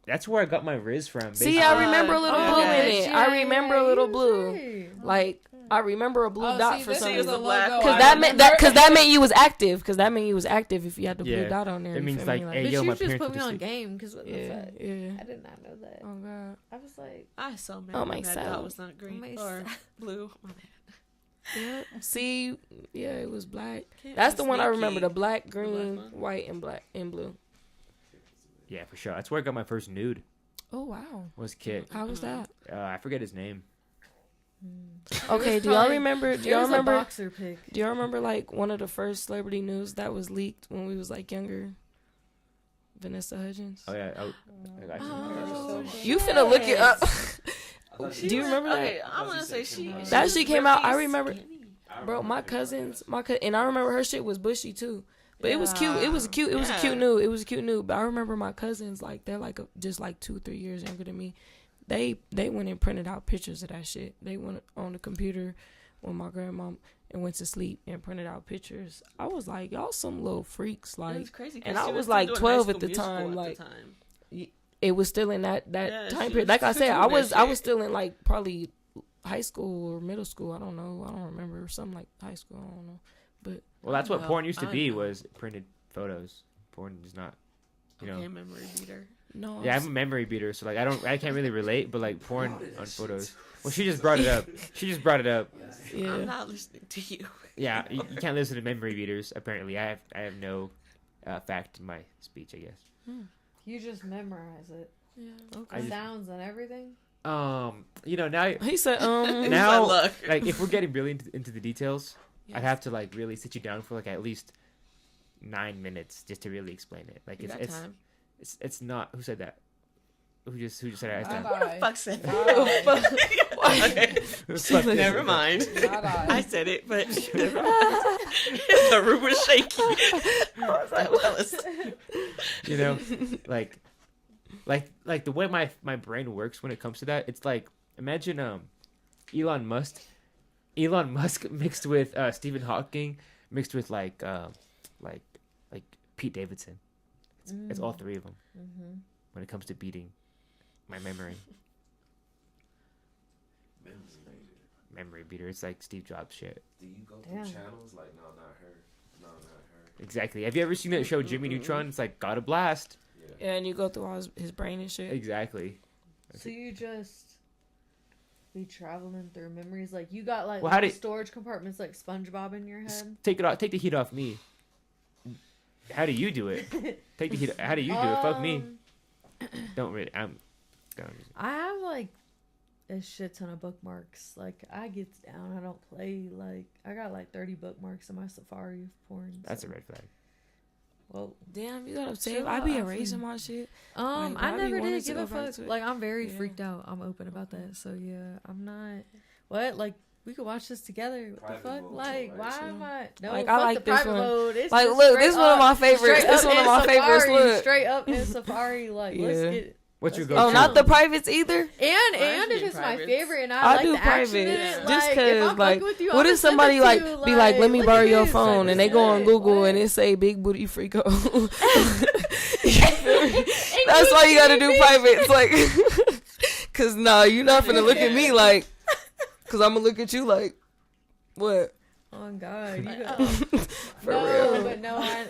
That's where I got my Riz from. Basically. See, I remember a little blue in it. I remember a little blue. Like, I remember a blue dot for some reason. Because that meant you was active. Because that meant you was active if you had the blue dot on there. It means like, hey, but yo, you my just parents put me on game. Because what the fuck? Yeah. I did not know that. Oh, God. I was like, I so mad. Oh, my that dot was not green or blue. My bad. Yeah. See, it was black. That's the one I remember. The black, green, white, and black and blue. Yeah, for sure. That's where I got my first nude. Oh, wow. Was Kick. How was that? I forget his name. Okay, do y'all remember? Do y'all remember? Boxer pic. Do y'all remember like one of the first celebrity news that was leaked when we was like younger? Vanessa Hudgens. Oh yeah. You finna look it up. Do you remember that? Okay, I want to say she came out. I remember, bro. My cousins, and I remember her shit was bushy too. But it was cute. It was cute. It was a cute nude. It was a cute nude. But I remember my cousins, like they're like just like 2-3 years younger than me. They went and printed out pictures of that shit. They went on the computer with my grandma and went to sleep and printed out pictures. I was like, y'all some little freaks, like. It's crazy. And I was like 12 at the time, like. It was still in that time period. Like I said, I was still in like probably high school or middle school. I don't know. I don't remember. Something like high school. I don't know. But that's what porn used to be, was printed photos. Porn is not, memory beater. No. Yeah, I'm a memory beater, so like I can't really relate, but like porn on photos. Well, she just brought it up. Yeah. I'm not listening to you. Yeah, you can't listen to memory beaters. Apparently, I have no fact in my speech, I guess. You just memorize it. Yeah. Okay. Sounds and everything. Now he said now like if we're getting really into the details, I'd have to like really sit you down for like at least 9 minutes just to really explain it. Like it's not. Who said that? Who just said it? What the fuck said that? Okay. Never mind. I said it, but never mind. The room was shaky. I was like, like like the way my brain works when it comes to that, it's like imagine Elon Musk mixed with Stephen Hawking mixed with like Pete Davidson. It's all three of them when it comes to beating my memory. Memory beater. It's like Steve Jobs shit. Do you go through channels like no, not her, no, not her? Exactly. Have you ever seen that show Jimmy Neutron? It's like got a blast. Yeah, and you go through all his brain and shit. Exactly. So you just be traveling through memories. Like you got like storage compartments like SpongeBob in your head. Take it off. Take the heat off me. How do you do it? Take the heat. How do you do it? Fuck me. Don't really. I have like a shit ton of bookmarks. Like I get down. I don't play. Like I got like 30 bookmarks in my Safari porn. That's a red flag. Well, damn, you gotta save. I be erasing my shit. I never did give a fuck. Like I'm very freaked out. I'm open about that. So yeah, I'm not. What like. We could watch this together. What the fuck? Like, why am I? No, like, fuck I like the this private one. mode. It's like, look, this is one of my favorites. This is one of my favorites. Look, straight up in Safari. Like, let's get. What's your go-to? Oh, not the privates either. And if it's my favorite, and I like do the action in privates it, just like, because. Like, you, what if somebody like be like, "Let me borrow your phone," like, and they go on Google and it say "big booty freako." That's why you gotta do privates, like, cause you're not finna look at me like, cause I'm gonna look at you like, what? Oh God, for real. But no, like,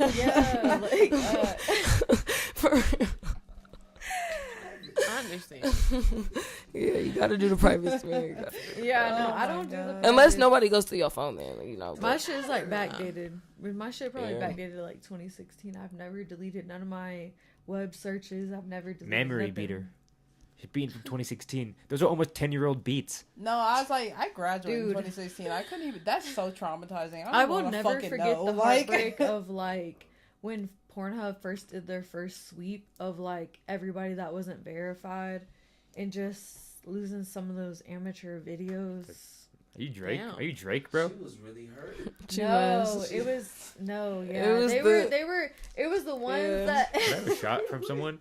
for real. I understand. Yeah, you gotta do the privates, man. I don't do the privates. Unless nobody goes through your phone, then you know. My shit is like backdated. My shit probably backdated like 2016. I've never deleted none of my web searches. I've never deleted memory nothing. beater. Beating from 2016. Those are almost 10-year-old beats. No, I was like, I graduated in 2016. I couldn't even. That's so traumatizing. I will never forget the heartbreak of like when Pornhub first did their first sweep of like everybody that wasn't verified, and just losing some of those amateur videos. Are you Drake? Damn. Are you Drake, bro? She was really hurt. It was the ones that. Did I have a shot from someone?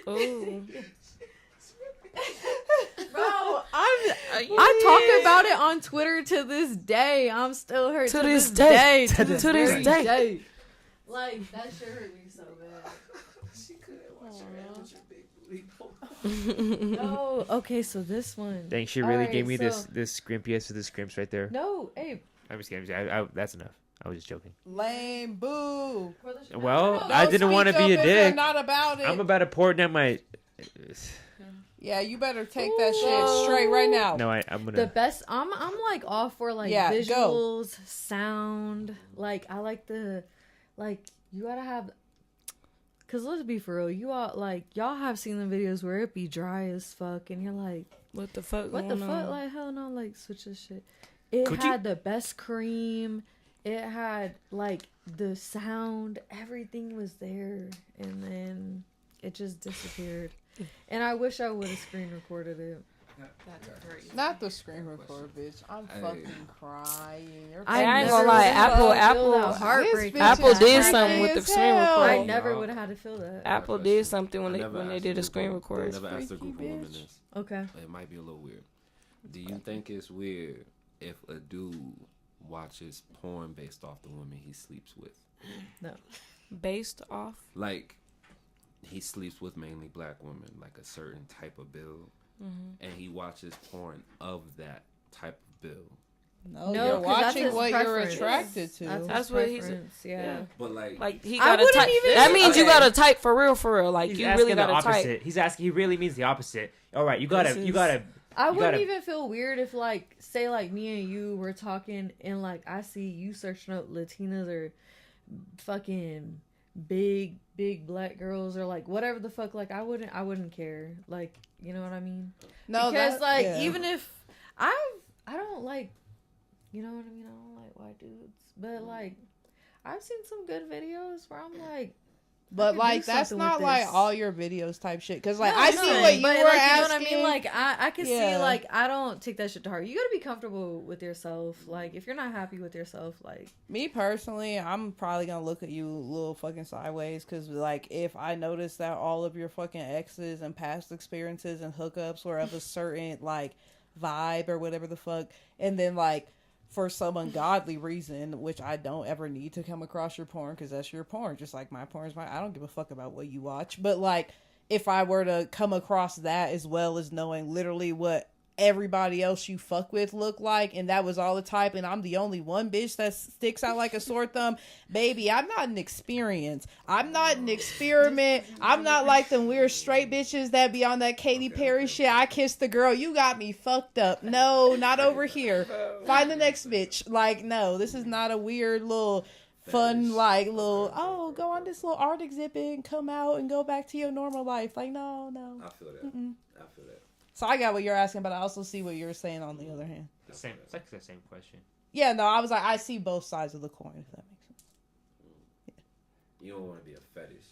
Ooh. Bro, I talk about it on Twitter to this day. I'm still hurt to this day. To this day. Like that shit hurt me so bad. She couldn't watch your big booty. No, okay, so this one. Dang, she really gave me this scrimp. Yes, this scrimps right there. No, hey. I'm just kidding. That's enough. I was just joking. Lame boo. Well, I didn't want to be a dick. Not about it. I'm about to pour down my. Yeah, you better take that shit straight right now. No, I'm gonna. The best. I'm like all for like visuals, sound. Like I like the, like you gotta have. Cause let's be for real, y'all have seen the videos where it be dry as fuck, and you're like, what the fuck? What the fuck? Like hell no, like switch this shit. It had the best cream. It had like the sound. Everything was there, and then it just disappeared. And I wish I would have screen recorded it. That's crazy. Not the screen record, bitch. I'm fucking crying. I ain't gonna lie. Apple did something with the screen record. I never would have had to feel that. Apple did something when they did a screen record. I never asked a group of women this. Okay. It might be a little weird. Do you think it's weird if a dude watches porn based off the woman he sleeps with? No. Based off? Like, he sleeps with mainly black women, like a certain type of build, and he watches porn of that type of build. No, you're watching what you're attracted to. That's what he's. Yeah. But like he got a type. That means you got a type for real. Like, you really got a type. He's asking. He really means the opposite. All right, you gotta. I wouldn't even feel weird if, like, say, like, me and you were talking and, like, I see you searching up Latinas or fucking big black girls or, like, whatever the fuck. Like, I wouldn't care. Like, you know what I mean? No, because, even if I don't like, you know what I mean? I don't like white dudes. But, like, I've seen some good videos where I'm like, But like that's not like all your videos type shit. Because like I see what you were asking. You know what I mean? Like I can see like I don't take that shit to heart. You gotta be comfortable with yourself. Like if you're not happy with yourself, like me personally, I'm probably gonna look at you a little fucking sideways. Because like if I notice that all of your fucking exes and past experiences and hookups were of a certain like vibe or whatever the fuck, and then like for some ungodly reason, which I don't ever need to come across your porn because that's your porn, just like my porn is I don't give a fuck about what you watch. But like if I were to come across that as well as knowing literally what everybody else you fuck with look like, and that was all the type, and I'm the only one bitch that sticks out like a sore thumb, baby, I'm not an experience. I'm not an experiment. I'm not like them weird straight bitches that be on that Katy Perry shit. I kissed the girl, you got me fucked up. No, not over here. Find the next bitch. Like, no, this is not a weird little fun, like little, oh, go on this little art exhibit and come out and go back to your normal life. Like, no. I feel that. I feel that. So I got what you're asking, but I also see what you're saying on the other hand. It's like the same question. Yeah, no, I was like, I see both sides of the coin, if that makes sense. Yeah. You don't want to be a fetish.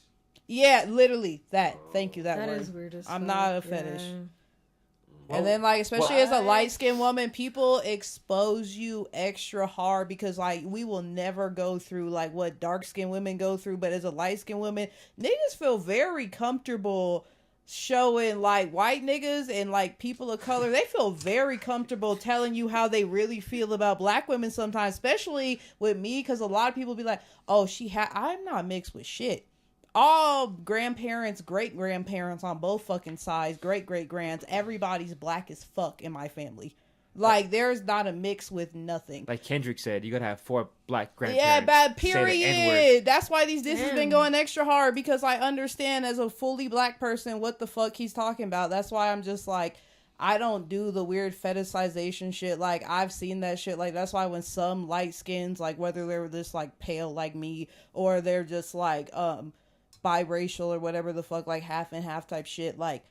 Yeah, literally that. Thank you, that word. That is weird as I'm fuck. not a fetish. Well, and then, like, especially as a light-skinned woman, people expose you extra hard because, like, we will never go through, like, what dark-skinned women go through. But as a light-skinned woman, niggas feel very comfortable showing like white niggas and like people of color, they feel very comfortable telling you how they really feel about black women sometimes, especially with me, because a lot of people be like, oh, I'm not mixed with shit. All grandparents, great grandparents on both fucking sides, great grands, everybody's black as fuck in my family. Like, there's not a mix with nothing. Like Kendrick said, you gotta have 4 black grandparents. Yeah, bad period. That's why these disses been going extra hard, because I understand as a fully black person what the fuck he's talking about. That's why I'm just like, I don't do the weird fetishization shit. Like, I've seen that shit. Like, that's why when some light skins, like, whether they're just, like, pale like me, or they're just, like, biracial or whatever the fuck, like, half and half type shit, like,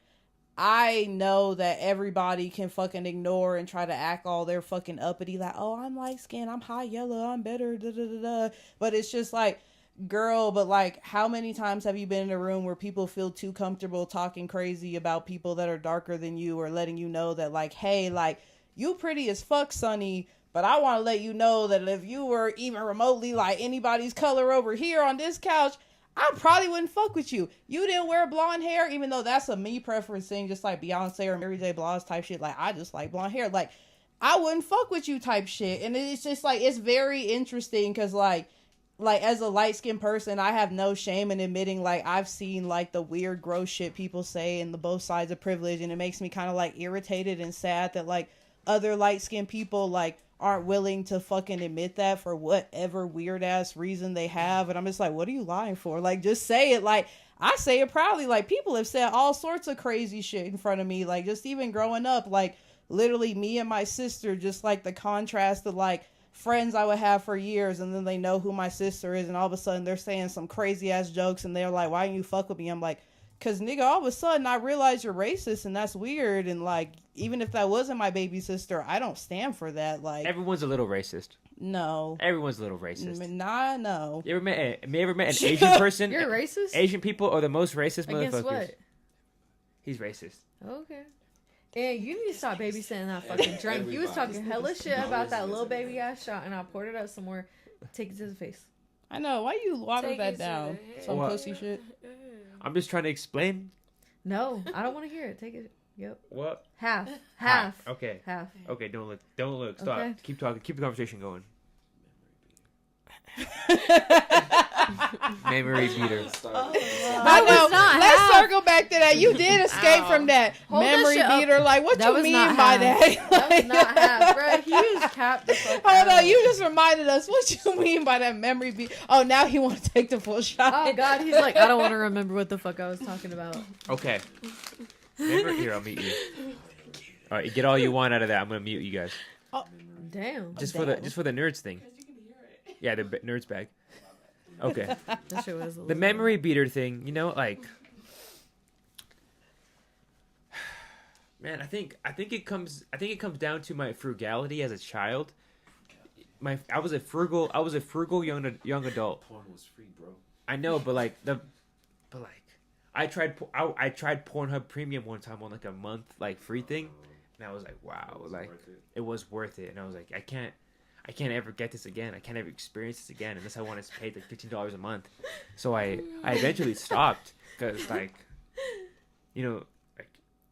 I know that everybody can fucking ignore and try to act all their fucking uppity, like, oh, I'm light skinned, I'm high yellow, I'm better, da da da da. But it's just like, girl, but like, how many times have you been in a room where people feel too comfortable talking crazy about people that are darker than you, or letting you know that, like, hey, like, you pretty as fuck, Sonny, but I want to let you know that if you were even remotely like anybody's color over here on this couch, I probably wouldn't fuck with you. You didn't wear blonde hair, even though that's a me preference thing, just like Beyonce or Mary J. Blige type shit. Like, I just like blonde hair. Like, I wouldn't fuck with you type shit. And it's just like, it's very interesting because like as a light-skinned person, I have no shame in admitting, like, I've seen like the weird, gross shit people say and the both sides of privilege. And it makes me kind of like irritated and sad that like other light-skinned people like aren't willing to fucking admit that for whatever weird ass reason they have. And I'm just like, what are you lying for? Like, just say it. Like, I say it proudly. Like, people have said all sorts of crazy shit in front of me. Like, just even growing up, like, literally me and my sister, just like the contrast of like friends I would have for years, and then they know who my sister is, and all of a sudden they're saying some crazy ass jokes, and they're like, why didn't you fuck with me? I'm like, cause nigga, all of a sudden I realize you're racist, and that's weird. And like, even if that wasn't my baby sister, I don't stand for that. Like, everyone's a little racist. No, everyone's a little racist. Nah, no. You ever met an Asian person? You're racist. Asian people are the most racist Against motherfuckers. What? He's racist. Okay. And you need to stop babysitting that fucking drink. You was talking hella shit about that little baby ass shot, and I poured it up some more. Take it to the face. I know. Why you water that down? Some pussy shit. I'm just trying to explain. No, I don't want to hear it. Take it. Yep. What? Half. Okay. Half. Okay, don't look. Stop. Okay. Keep talking. Keep the conversation going. Memory beater. I know. Let's circle back to that. You did escape from that memory beater. Like, what you mean by that? That was not half, bro. He was capped the fuck out. Hold on, you just reminded us. What you mean by that memory beater? Oh, now he want to take the full shot. Oh God, he's like, I don't want to remember what the fuck I was talking about. Okay. Here, I'll mute you. All right, get all you want out of that. I'm gonna mute you guys. Oh, damn. Just for the nerds thing. Yeah, the nerds bag. Okay. That shit was the memory beater thing, you know, like, man, I think it comes down to my frugality as a child. I was a frugal young adult. Porn was free, bro. I know, but like But like, I tried Pornhub Premium one time on like a month like free thing, and I was like, wow, like it was worth it. And I was like, I can't ever get this again. I can't ever experience this again unless I want to pay like $15 a month. So I eventually stopped because like, you know.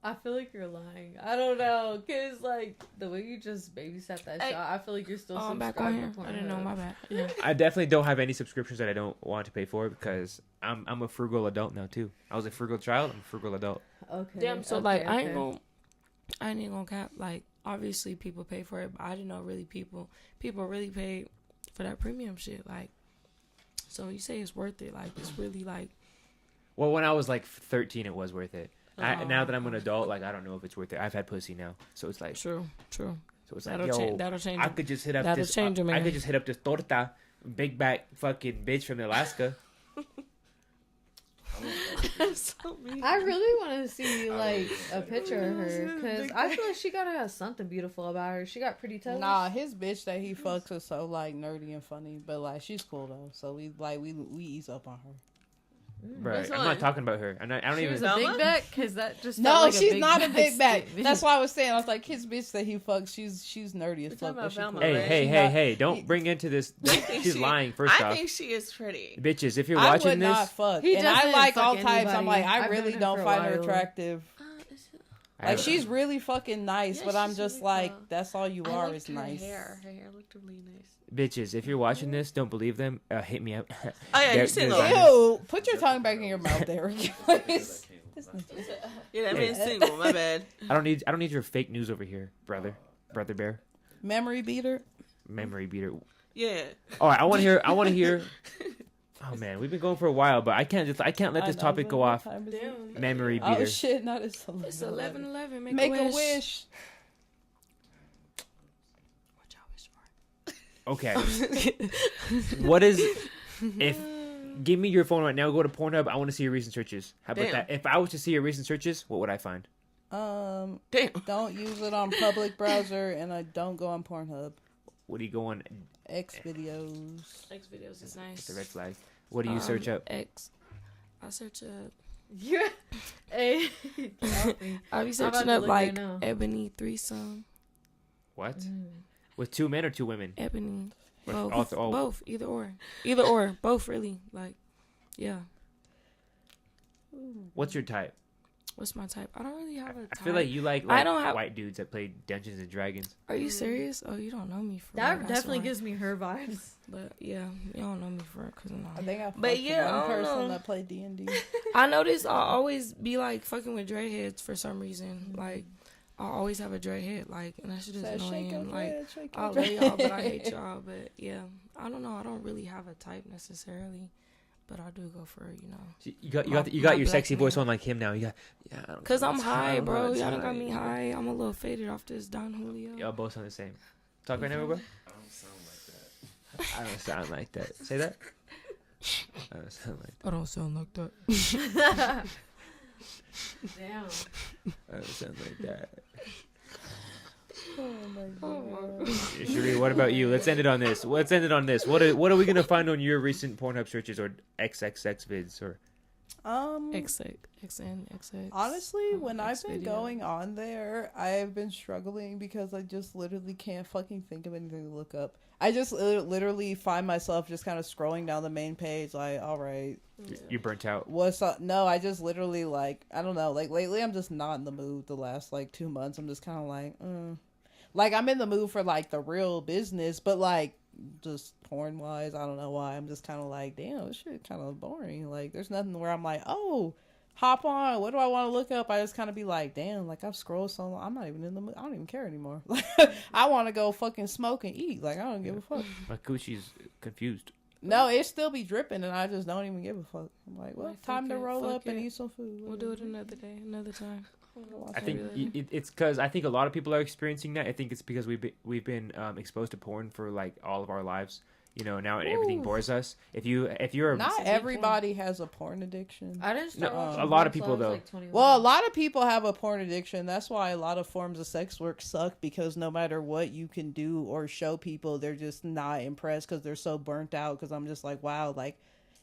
I feel like you're lying. I don't know, cause like the way you just babysat that shot, I feel like you're still I'm subscribed back on here. to Pornhub. I didn't know, my bad. Yeah. I definitely don't have any subscriptions that I don't want to pay for because I'm a frugal adult now too. I was a frugal child. I'm a frugal adult. Okay. Damn. So like, I ain't gonna cap. Like, obviously people pay for it, but I didn't know really people really paid for that premium shit. Like, so you say it's worth it? Like, it's really like. Well, when I was like 13, it was worth it. Now that I'm an adult, like I don't know if it's worth it. I've had pussy now, so it's like true. So it's like, yo, that'll change. I could just hit up that'll this. Change I could just hit up this torta, big back fucking bitch from Alaska. I really want to see like a picture of her because I feel like she gotta have something beautiful about her. She got pretty toes. Nah, his bitch that he fucks is so like nerdy and funny, but like she's cool though. So we ease up on her. Right, I'm not talking about her. I don't even. Was a big back because that just no, like she's not a big back. Statement. That's why I was saying I was like his bitch that he fucks. She's nerdy as fuck. But Velma, cool. Hey! Don't bring into this. She's lying. First off, I think she is pretty. Bitches, if you're watching I would this, not fuck. He And I like all fuck types. I'm like I I've really known her don't for a find her while. attractive. Like she's really fucking nice, Yeah, but I'm she's just really like cool. that's all you I are liked is her nice. Her hair looked really nice. bitches, if you're watching this, don't believe them. Hit me up. Oh yeah, you single. Ew! Put your tongue back in your mouth, Deryk. Yeah, that man's single. My bad. I don't need your fake news over here, brother bear. Memory beater. Memory beater. Yeah. All right, I want to hear. Oh man, we've been going for a while, but I can't let this topic go off. Damn. Memory beater. Oh shit! Not it's 11. It's 11:11. Make a wish. What y'all wish for? Okay. What is if? Give me your phone right now. Go to Pornhub. I want to see your recent searches. How about that? If I was to see your recent searches, what would I find? Damn. Don't use it on public browser, and I don't go on Pornhub. What do you go on? X videos. X videos is nice. That's a red flag. What do you search up? X. I search up. Yeah. Hey. I be searching up like Ebony threesome. What? With 2 men or 2 women? Ebony. With Both. Both. Either or. Both really. Like, yeah. What's your type? What's my type? I don't really have a type. I feel like you like I don't have... white dudes that play Dungeons and Dragons. Are you serious? Oh, you don't know me for that. That's Definitely why. gives me her vibes. But yeah, you don't know me for it because I think I but yeah, one I don't person know. that played D&D. I notice I always be like fucking with dreadheads for some reason. Like I always have a dreadhead. Like, and that shit is annoying. Like I love y'all, but I hate y'all. But yeah, I don't know. I don't really have a type necessarily. But I do go for, you know. You got your sexy voice on like him now. You got. Cause I'm high, bro. Y'all done got me high. I'm a little faded off this Don Julio. Y'all both sound the same. Talk right now, bro. I don't sound like that. Say that. I don't sound like that. I don't sound like that. Damn. I don't sound like that. Oh my god. Sherri, what about you? Let's end it on this. What are we gonna find on your recent Pornhub searches or XXX vids or? XX. Honestly, when I've been going on there, I've been struggling because I just literally can't fucking think of anything to look up. I just literally find myself just kind of scrolling down the main page, like, all right. You burnt out. What's up? No, I just literally like, I don't know. Like lately, I'm just not in the mood. The last like 2 months, I'm just kind of like I'm in the mood for like the real business, but like just porn wise, I don't know why. I'm just kind of like, damn, this shit kind of boring. Like there's nothing where I'm like, oh, hop on. What do I want to look up? I just kind of be like, damn, like I've scrolled so long. I'm not even in the mood. I don't even care anymore. Like I want to go fucking smoke and eat. Like I don't give a fuck. My coochie's confused. No, it still be dripping, and I just don't even give a fuck. I'm like, well, time to roll up and eat some food. We'll do it another day, another time. I think it's because I think a lot of people are experiencing that. I think it's because we've been exposed to porn for like all of our lives. You know, now everything bores us. If you're not everybody has a porn addiction. I didn't start a lot of people though. Well, a lot of people have a porn addiction. That's why a lot of forms of sex work suck, because no matter what you can do or show people, they're just not impressed because they're so burnt out. Because I'm just like, wow, like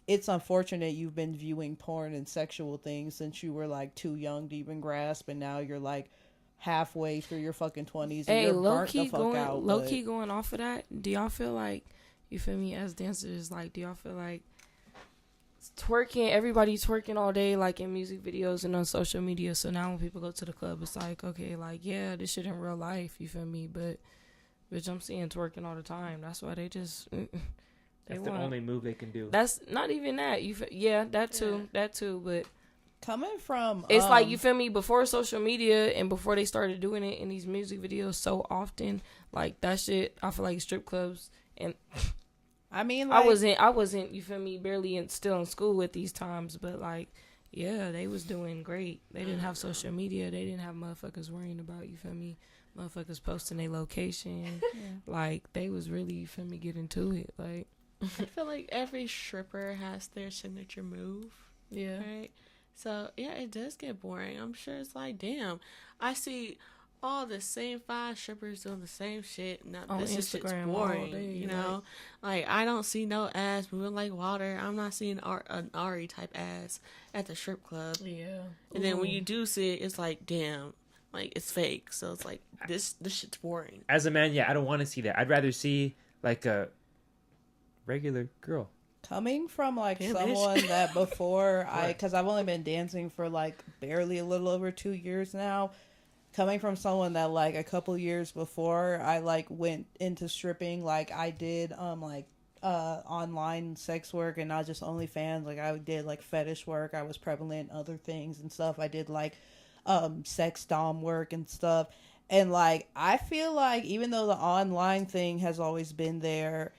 it's unfortunate you've been viewing porn and sexual things since you were like too young to even grasp, and now you're like halfway through your fucking 20s and hey, you're low burnt key the fuck going, out. Low key going off of that, do y'all feel like, you feel me, as dancers, like, do y'all feel like twerking, everybody's twerking all day, like in music videos and on social media, so now when people go to the club, it's like, okay, like, yeah, this shit in real life, you feel me, but bitch, I'm seeing twerking all the time. That's why they just that's the only move they can do. That's not even that. That too. But coming from, it's like, you feel me, before social media and before they started doing it in these music videos so often, like that shit, I feel like strip clubs, and I mean, like, I wasn't, you feel me, barely still in school at these times, but like, yeah, they was doing great. They didn't have social media. They didn't have motherfuckers worrying about, you feel me, motherfuckers posting their location. Like, they was really, you feel me, getting to it. Like, I feel like every stripper has their signature move. Yeah. Right? So, yeah, it does get boring. I'm sure it's like, damn, I see all the same 5 strippers doing the same shit. Now, on this shit's Instagram boring, all day, you know? Like, I don't see no ass moving like water. I'm not seeing an Ari type ass at the strip club. Yeah. And then when you do see it, it's like, damn, like, it's fake. So it's like, this shit's boring. As a man, yeah, I don't want to see that. I'd rather see like a regular girl. Coming from like someone that before because I've only been dancing for like barely a little over 2 years now. Coming from someone that like a couple years before I like went into stripping, like I did online sex work and not just OnlyFans. Like I did like fetish work. I was prevalent in other things and stuff. I did like sex dom work and stuff. And like I feel like even though the online thing has always been there,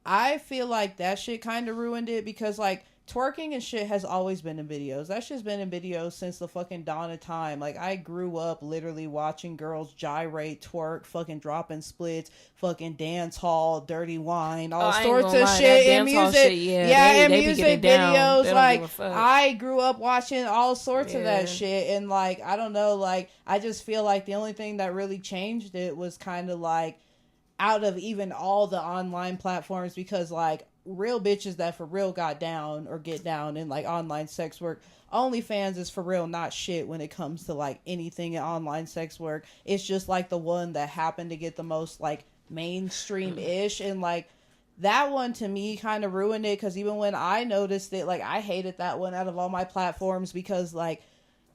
I feel like that shit kind of ruined it, because like twerking and shit has always been in videos. That shit's been in videos since the fucking dawn of time. Like, I grew up literally watching girls gyrate, twerk, fucking dropping splits, fucking dance hall, dirty wine, all sorts of shit in music. Shit, in music videos. Like, I grew up watching all sorts of that shit. And, like, I don't know, like, I just feel like the only thing that really changed it was kind of like out of even all the online platforms, because, like, real bitches that for real got down or get down in like online sex work, OnlyFans is for real not shit when it comes to like anything in online sex work. It's just like the one that happened to get the most like mainstream ish, and like that one to me kind of ruined it, because even when I noticed it, like I hated that one out of all my platforms, because like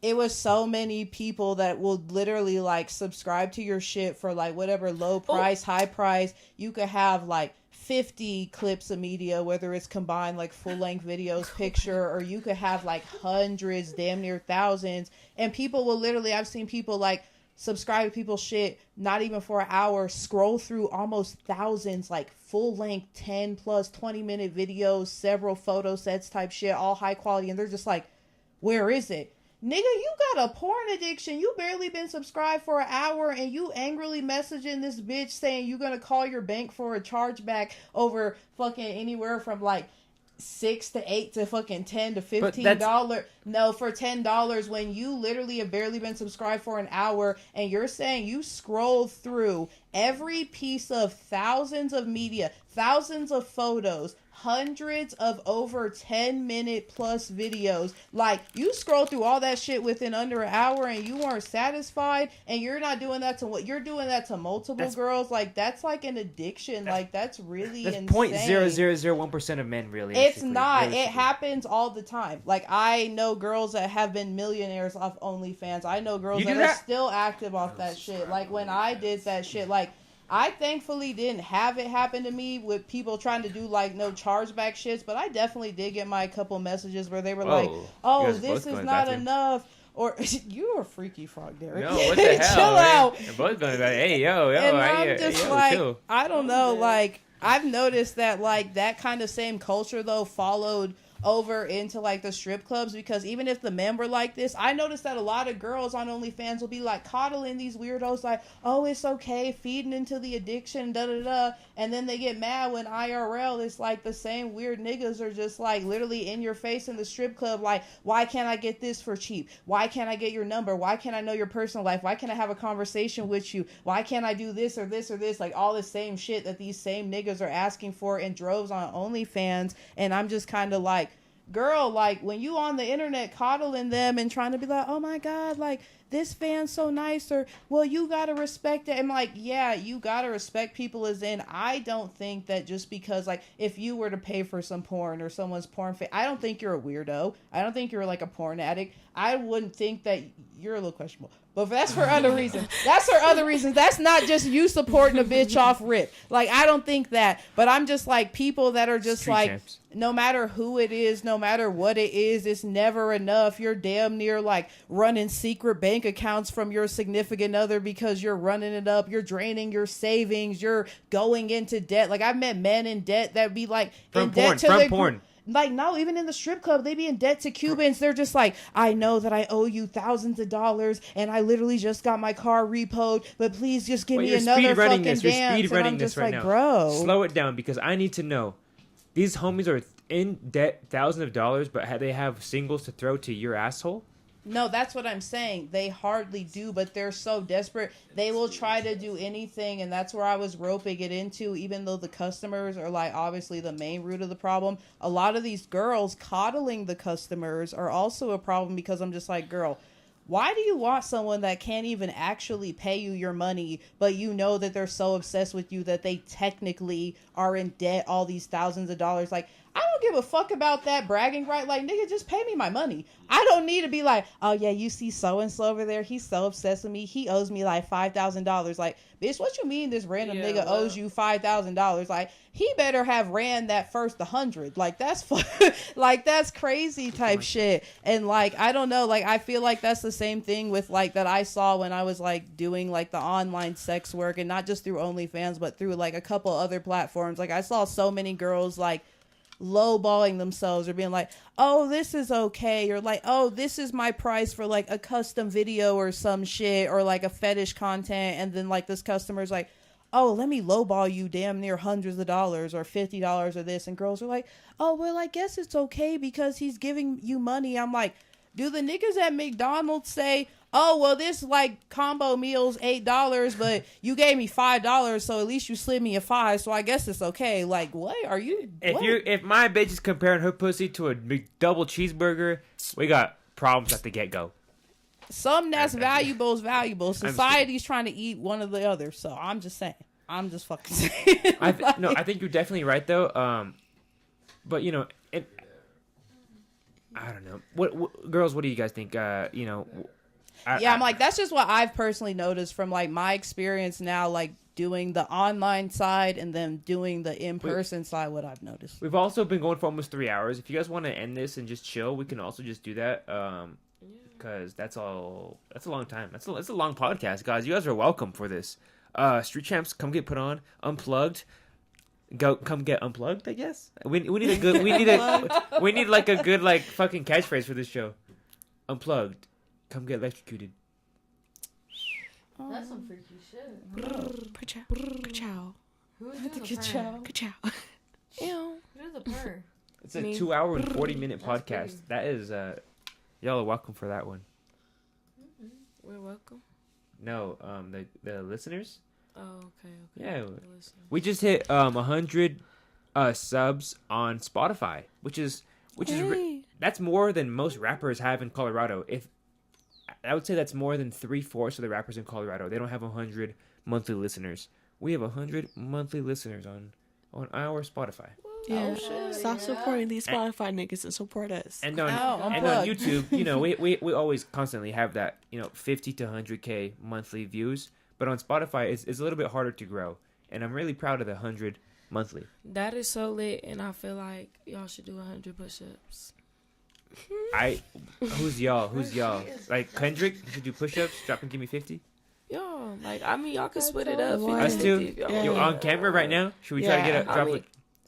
it was so many people that will literally like subscribe to your shit for like whatever low price, high price. You could have like 50 clips of media, whether it's combined like full-length videos, picture, or you could have like hundreds, damn near thousands, and people will literally, I've seen people like subscribe to people's shit not even for an hour, scroll through almost thousands, like full-length 10 plus 20-minute videos, several photo sets type shit, all high quality, and they're just like, where is it? Nigga, you got a porn addiction. You barely been subscribed for an hour, and you angrily messaging this bitch saying you gonna call your bank for a chargeback over fucking anywhere from like $6 to $8 to fucking $10 to $15. No, for $10 when you literally have barely been subscribed for an hour, and you're saying you scrolled through every piece of thousands of media, thousands of photos, hundreds of over 10-minute plus videos. Like, you scroll through all that shit within under an hour and you weren't satisfied, and you're not doing that to what you're doing that to multiple girls. Like, that's like an addiction. Like, that's really insane. 0.0001% of men, really. It's not. It happens all the time. Like, I know girls that have been millionaires off OnlyFans. I know girls that are still active off that shit. Like, when I did that shit, like, I thankfully didn't have it happen to me with people trying to do like no chargeback shits, but I definitely did get my couple messages where they were like, "Oh, this is not enough," or "You're a freaky frog, Deryk." No, what the hell? Chill out. They're both going like, "Hey, yo," and I'm just like, chill. I don't know. Like, I've noticed that like that kind of same culture though followed over into like the strip clubs, because even if the men were like this, I noticed that a lot of girls on OnlyFans will be like coddling these weirdos like, oh, it's okay, feeding into the addiction, da da da, and then they get mad when IRL it's like the same weird niggas are just like literally in your face in the strip club like, why can't I get this for cheap? Why can't I get your number? Why can't I know your personal life? Why can't I have a conversation with you? Why can't I do this or this or this? Like all the same shit that these same niggas are asking for in droves on OnlyFans. And I'm just kind of like, girl, like when you on the internet coddling them and trying to be like, oh my god, like this fan's so nice, or well, you gotta respect it. I'm like, yeah, you gotta respect people, as in I don't think that just because like if you were to pay for some porn or someone's porn I don't think you're a weirdo. I don't think you're like a porn addict. I wouldn't think that you're a little questionable. But that's for other reasons. That's for other reasons. That's not just you supporting a bitch off rip. Like, I don't think that. But I'm just like, people that are just like, no matter who it is, no matter what it is, it's never enough. You're damn near like running secret bank accounts from your significant other because you're running it up. You're draining your savings. You're going into debt. Like, I've met men in debt that be like, in debt to their porn. Like, no, even in the strip club, they be in debt to Cubans. They're just like, I know that I owe you thousands of dollars, and I literally just got my car repoed, but please just give me another fucking dance. You're speed running this right now. Bro, slow it down, because I need to know. These homies are in debt thousands of dollars, but they have singles to throw to your asshole? No, that's what I'm saying. They hardly do, but they're so desperate. They will try to do anything, and that's where I was roping it into, even though the customers are, like, obviously the main root of the problem. A lot of these girls coddling the customers are also a problem, because I'm just like, girl, why do you want someone that can't even actually pay you your money, but you know that they're so obsessed with you that they technically are in debt all these thousands of dollars? Like, I don't give a fuck about that bragging right. Like, nigga, just pay me my money. I don't need to be like, oh yeah, you see so-and-so over there, he's so obsessed with me, he owes me like $5,000. Like, bitch, what you mean this random nigga owes you $5,000? Like, he better have ran that first 100. Like, that's like, that's crazy type shit. And like, I don't know, like, I feel like that's the same thing with like that I saw when I was like doing like the online sex work, and not just through OnlyFans, but through like a couple other platforms. Like, I saw so many girls like lowballing themselves or being like, oh, this is okay, or like, oh, this is my price for like a custom video or some shit, or like a fetish content, and then like this customer's like, oh, let me lowball you damn near hundreds of dollars or $50 or this, and girls are like, oh, well, I guess it's okay because he's giving you money. I'm like, do the niggas at McDonald's say, oh, well, this like combo meal's $8, but you gave me $5, so at least you slid me a $5, so I guess it's okay? Like, what are you? If my bitch is comparing her pussy to a double cheeseburger, we got problems at the get go. Something that's valuable is valuable. Society's trying to eat one or the other, so I'm just saying. I'm just fucking saying. I think you're definitely right though. But you know, I don't know. What girls? What do you guys think? You know. I'm like, that's just what I've personally noticed from like my experience now, like doing the online side and then doing the in-person side. What I've noticed. We've also been going for almost 3 hours. If you guys want to end this and just chill, we can also just do that. Because that's a long time. That's a long podcast, guys. You guys are welcome for this. Street Champs, come get put on. Unplugged. Come get unplugged, I guess. We need a good we need like a good like fucking catchphrase for this show. Unplugged. Come get electrocuted. That's some freaky shit. Ka-chow. Who's doing the purr? Ka-chow. Ew. Who's the purr? It's a 2 hour and 40-minute podcast. Crazy. That is y'all are welcome for that one. We're welcome. No, the listeners. Oh, okay. Yeah, we just hit 100 subs on Spotify, which is that's more than most rappers have in Colorado. If I would say that's more than 3/4 of the rappers in Colorado. They don't have 100 monthly listeners. We have 100 monthly listeners on our Spotify. Yeah, stop supporting these Spotify niggas and support us. And on YouTube, you know, we always constantly have that, you know, 50 to 100K monthly views. But on Spotify, it's a little bit harder to grow. And I'm really proud of the 100 monthly. That is so lit, and I feel like y'all should do 100 push-ups. Who's y'all? Like Kendrick should do push-ups, drop and give me 50? Yo, like, I mean, y'all can split it up. Us too? You're on camera right now? Should we try to get a drop?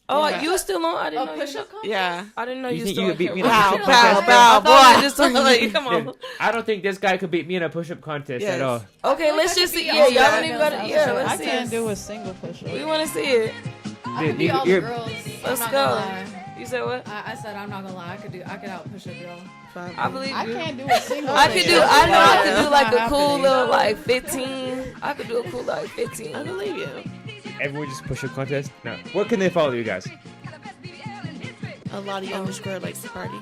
Oh, you still on? I didn't know push-up contest? Yeah. I didn't know You you think still you on could beat me in a camera. push-up Bow, contest? bow, bow, Just like, come on. Dude, I don't think this guy could beat me in a push-up contest Yes. at all. Okay, let's just see. Yeah, y'all don't even gotta. Yeah, I let's see can't it. do a single push-up. We want to see it. I could beat all the girls. Let's I'm not go. gonna lie. You said what? I said I'm not gonna lie. I could out push up y'all. I believe I you. can't do a single. I could do. push-up. I know I could It's do like not a cool happening. little like 15. I could do a cool like 15. I believe you. Everyone just push-up contest? No. Where can they follow you guys? A Lottie underscore likes to party.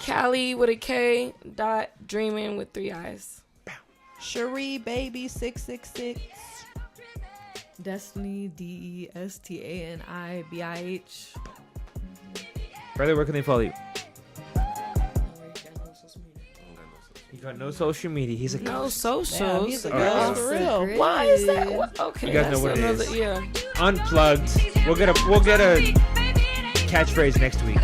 Callie with a K dot dreaming with 3 eyes. Sherri baby 666. Destiny DESTANIBIH. Brother, where can they follow you? You got no social media. He's a No Damn, socials. he's a Oh, ghost oh. for real. Why is that? What? Okay, You guys that's know what it another. is. Yeah. Unplugged. We'll get a catchphrase next week.